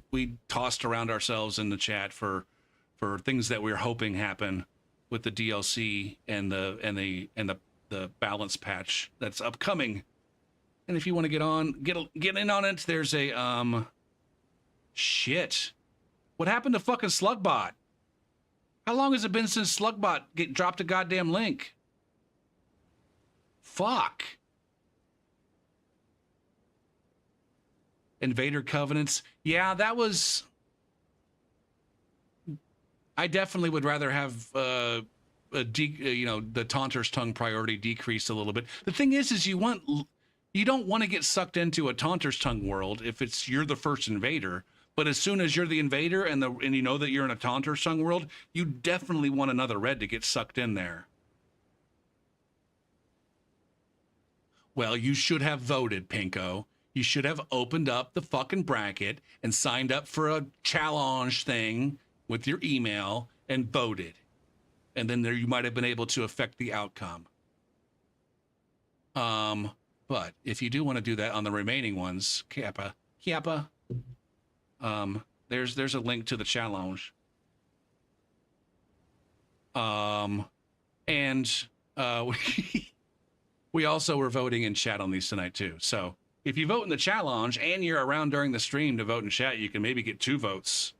Speaker 1: tossed around ourselves in the chat for things that we're hoping happen with the DLC and the balance patch that's upcoming. And if you want to get in on it, there's a shit. What happened to fucking Slugbot? How long has it been since Slugbot dropped a goddamn link? Fuck. Invader Covenants. Yeah, that was... I definitely would rather have the Taunter's Tongue priority decreased a little bit. The thing is you don't want to get sucked into a Taunter's Tongue world if you're the first invader. But as soon as you're the invader and you know that you're in a Taunter's Tongue world, you definitely want another red to get sucked in there. Well, you should have voted, Pinko. You should have opened up the fucking bracket and signed up for a challenge thing with your email and voted. And then you might have been able to affect the outcome. But if you do want to do that on the remaining ones, Kappa, there's a link to the challenge. We also were voting in chat on these tonight too. So if you vote in the challenge and you're around during the stream to vote in chat, you can maybe get 2 votes.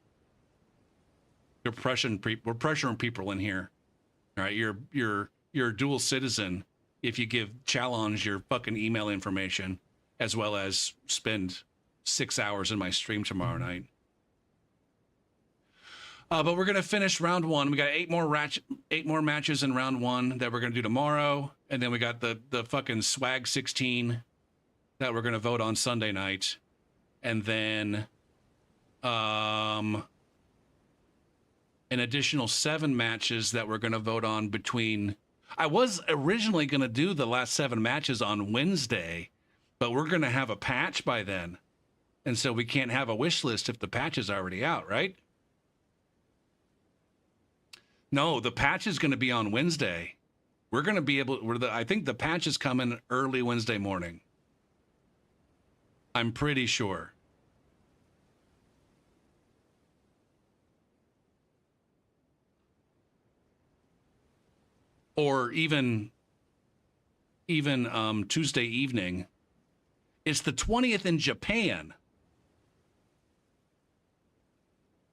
Speaker 1: We're pressuring people in here. All right, you're a dual citizen if you give challenge your fucking email information, as well as spend 6 hours in my stream tomorrow night. But we're gonna finish round 1. We got 8 more matches in round 1 that we're gonna do tomorrow, and then we got the fucking swag 16 that we're gonna vote on Sunday night, and then an additional 7 matches that we're gonna vote on between. I was originally gonna do the last 7 matches on Wednesday, but we're gonna have a patch by then. And so we can't have a wish list if the patch is already out, right? No, the patch is going to be on Wednesday. We're going to be able, I think the patch is coming early Wednesday morning. I'm pretty sure. Or even Tuesday evening. It's the 20th in Japan.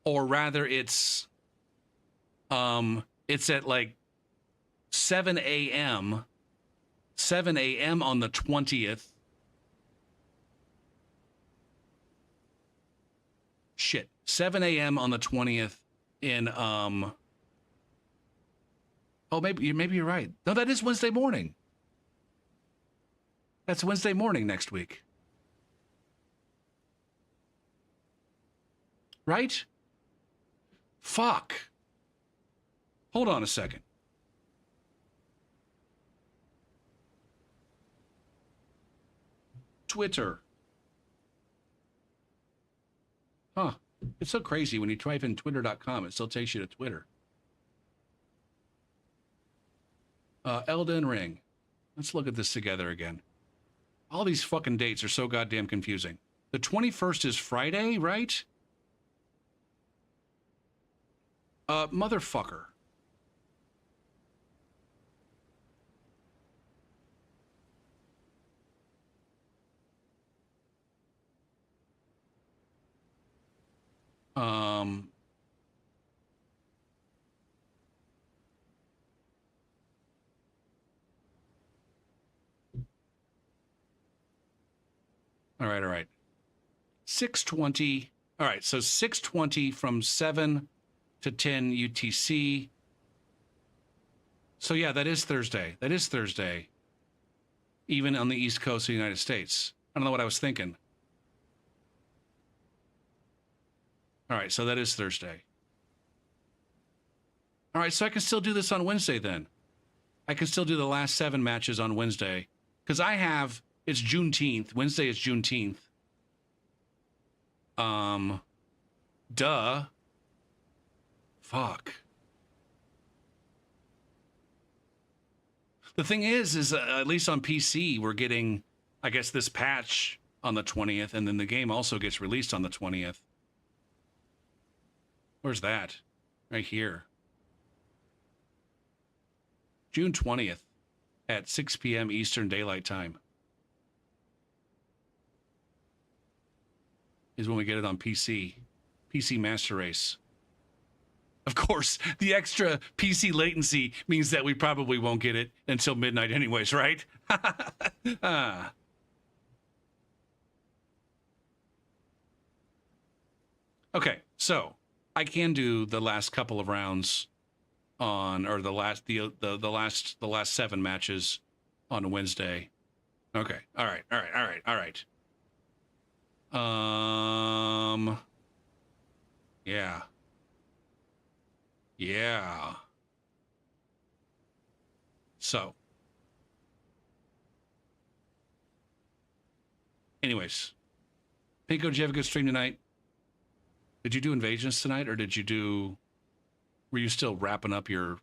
Speaker 1: Or rather, it's at like 7 a.m. 7 a.m. on the 20th. Shit. 7 a.m. on the 20th in oh, maybe you're right. No, that is Wednesday morning. That's Wednesday morning next week. Right? Fuck. Hold on a second. Twitter. Huh. It's so crazy when you type in twitter.com, it still takes you to Twitter. Elden Ring. Let's look at this together again. All these fucking dates are so goddamn confusing. The 21st is Friday, right? Motherfucker. All right. 6:20. All right, so 6:20 from 7 to 10 UTC. So yeah, that is Thursday. That is Thursday. Even on the East Coast of the United States. I don't know what I was thinking. All right, so that is Thursday. All right, so I can still do this on Wednesday then. I can still do the last 7 matches on Wednesday. Because it's Juneteenth. Wednesday is Juneteenth. Duh. Fuck. The thing is at least on PC, we're getting, I guess, this patch on the 20th, and then the game also gets released on the 20th. Where's that? Right here. June 20th at 6 p.m. Eastern Daylight Time is when we get it on PC. PC Master Race. Of course, the extra PC latency means that we probably won't get it until midnight anyways, right? Okay, so I can do the last couple of rounds on, or the last 7 matches on Wednesday. Okay. All right. Yeah. So, anyways, Pinko, did you have a good stream tonight? Did you do Invasions tonight, or were you still wrapping up your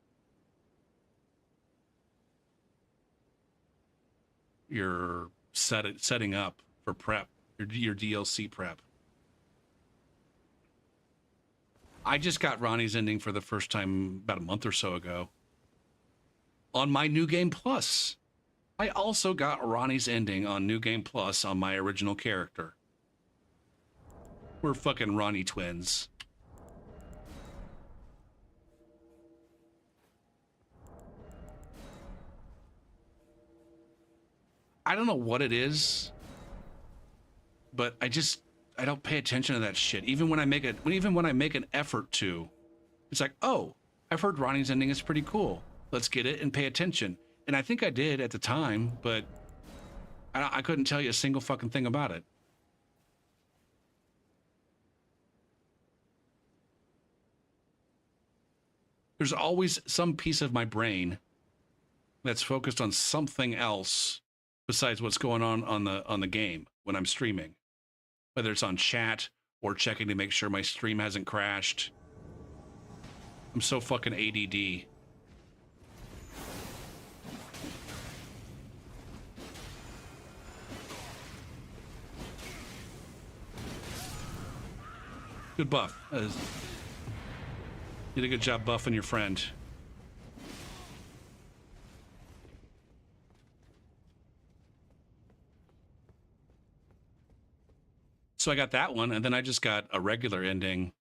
Speaker 1: setting up for prep, your DLC prep? I just got Ronnie's ending for the first time about a month or so ago on my New Game Plus. I also got Ronnie's ending on New Game Plus on my original character. We're fucking Ronnie twins. I don't know what it is, but I don't pay attention to that shit. Even when I make an effort to, it's like, oh, I've heard Ronnie's ending is pretty cool. Let's get it and pay attention. And I think I did at the time, but I couldn't tell you a single fucking thing about it. There's always some piece of my brain that's focused on something else besides what's going on the game when I'm streaming. whether it's on chat or checking to make sure my stream hasn't crashed. I'm so fucking ADD. Good buff. You did a good job buffing your friend. So I got that one, and then I just got a regular ending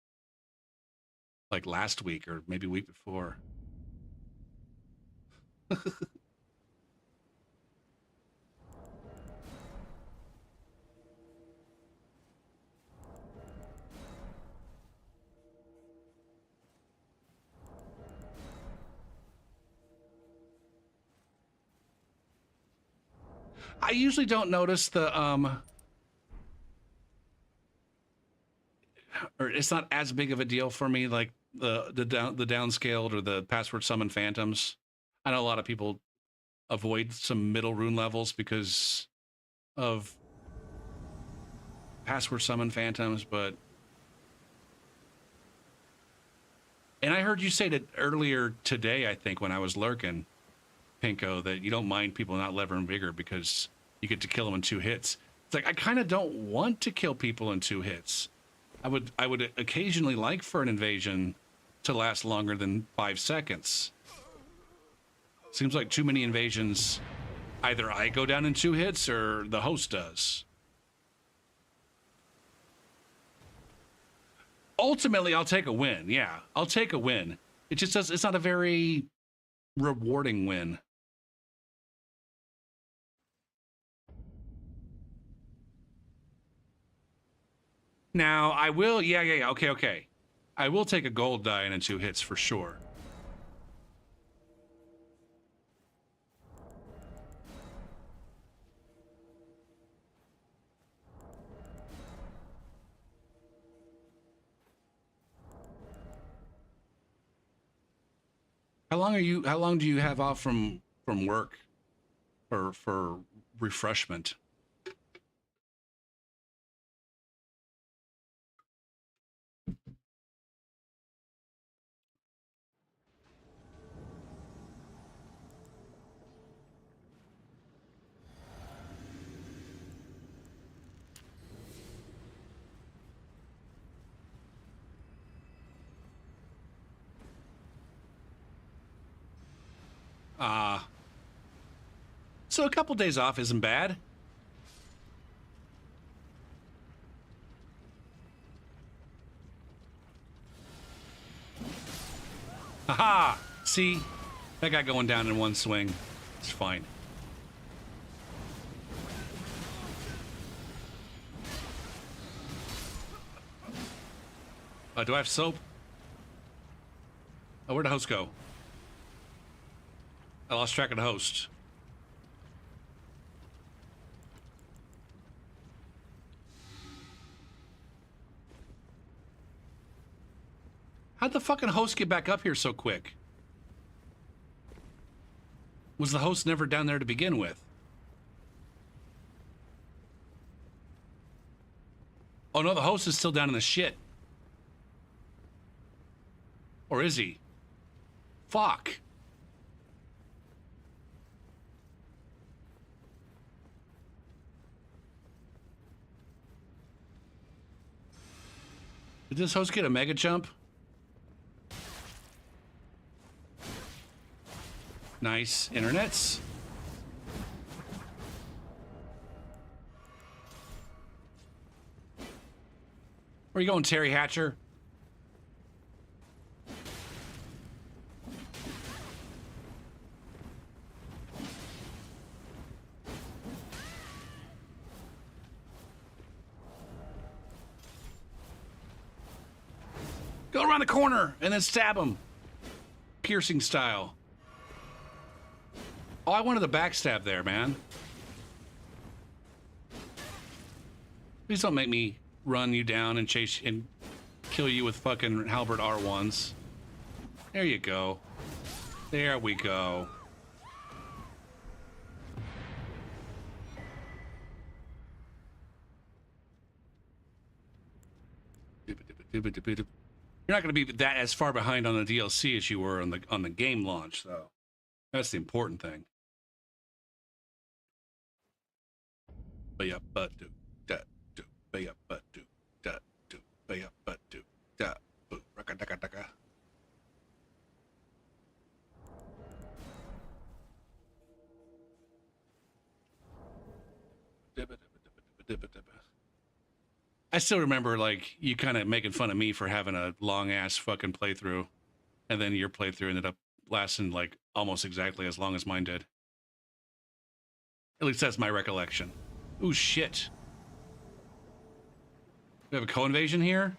Speaker 1: like last week or maybe week before. I usually don't notice the or it's not as big of a deal for me, like the downscaled or the password summon phantoms. I know a lot of people avoid some middle rune levels because of password summon phantoms, but and I heard you say that earlier today, I think, when I was lurking, Pinko, that you don't mind people not levering vigor because you get to kill them in 2 hits. It's like I kind of don't want to kill people in 2 hits. I would occasionally like for an invasion to last longer than 5 seconds. Seems like too many invasions. Either I go down in 2 hits or the host does. Ultimately, I'll take a win. Yeah, I'll take a win. It just does. It's not a very rewarding win. Now, I will. Yeah. Okay. I will take a gold die in 2 hits for sure. How long do you have off from work for refreshment? So a couple days off isn't bad. Haha! See? That guy going down in 1 swing. It's fine. Do I have soap? Oh, where'd the host go? I lost track of the host. How'd the fucking host get back up here so quick? Was the host never down there to begin with? Oh no, the host is still down in the shit. Or is he? Fuck. Did this host get a mega jump? Nice. Internets. Where are you going, Terry Hatcher? Go around the corner and then stab him. Piercing style. Oh, I wanted the backstab there, man. Please don't make me run you down and chase and kill you with fucking halberd R1s. There you go. There we go. You're not going to be that as far behind on the DLC as you were on the game launch, though. That's the important thing. I still remember, like, you kind of making fun of me for having a long ass fucking playthrough, and then your playthrough ended up lasting like almost exactly as long as mine did. At least that's my recollection. Ooh, shit. We have a co-invasion here?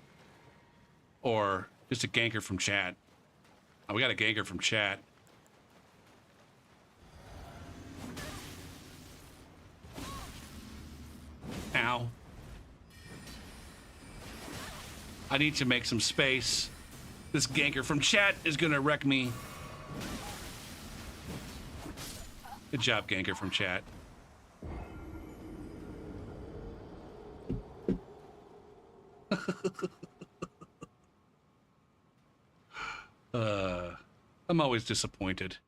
Speaker 1: Or just a ganker from chat? Oh, we got a ganker from chat. Ow. I need to make some space. This ganker from chat is gonna wreck me. Good job, ganker from chat. I'm always disappointed.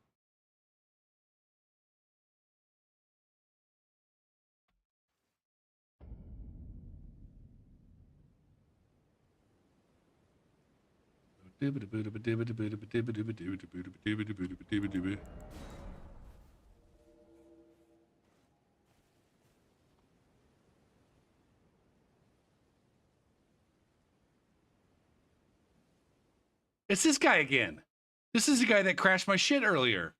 Speaker 1: It's this guy again. This is the guy that crashed my shit earlier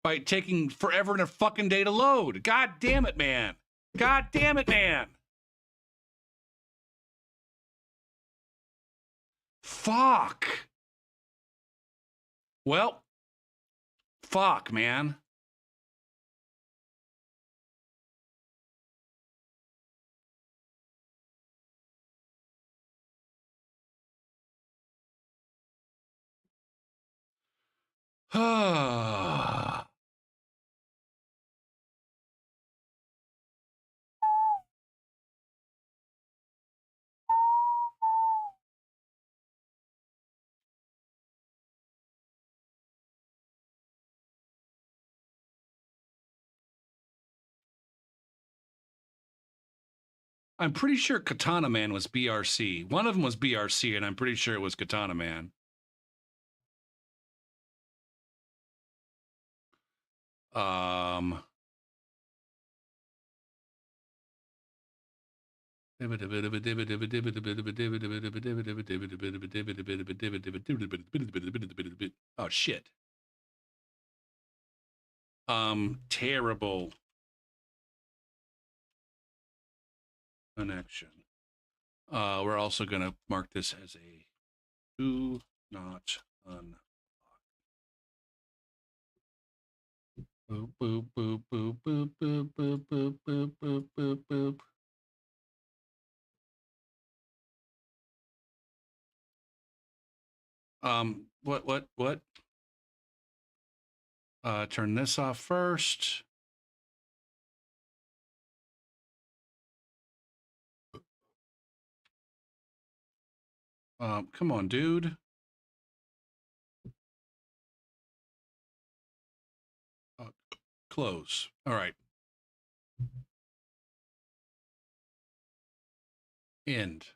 Speaker 1: by taking forever and a fucking day to load. God damn it, man. God damn it, man. Fuck. Well, fuck, man. I'm pretty sure Katana Man was BRC. One of them was BRC, and I'm pretty sure it was Katana Man. Oh shit. Terrible connection. We're also gonna mark this as a do not unlock. Boop boop boop boop boop boop boop boop boop boop boop boop. What? Turn this off first. Come on, dude. Close. All right. End.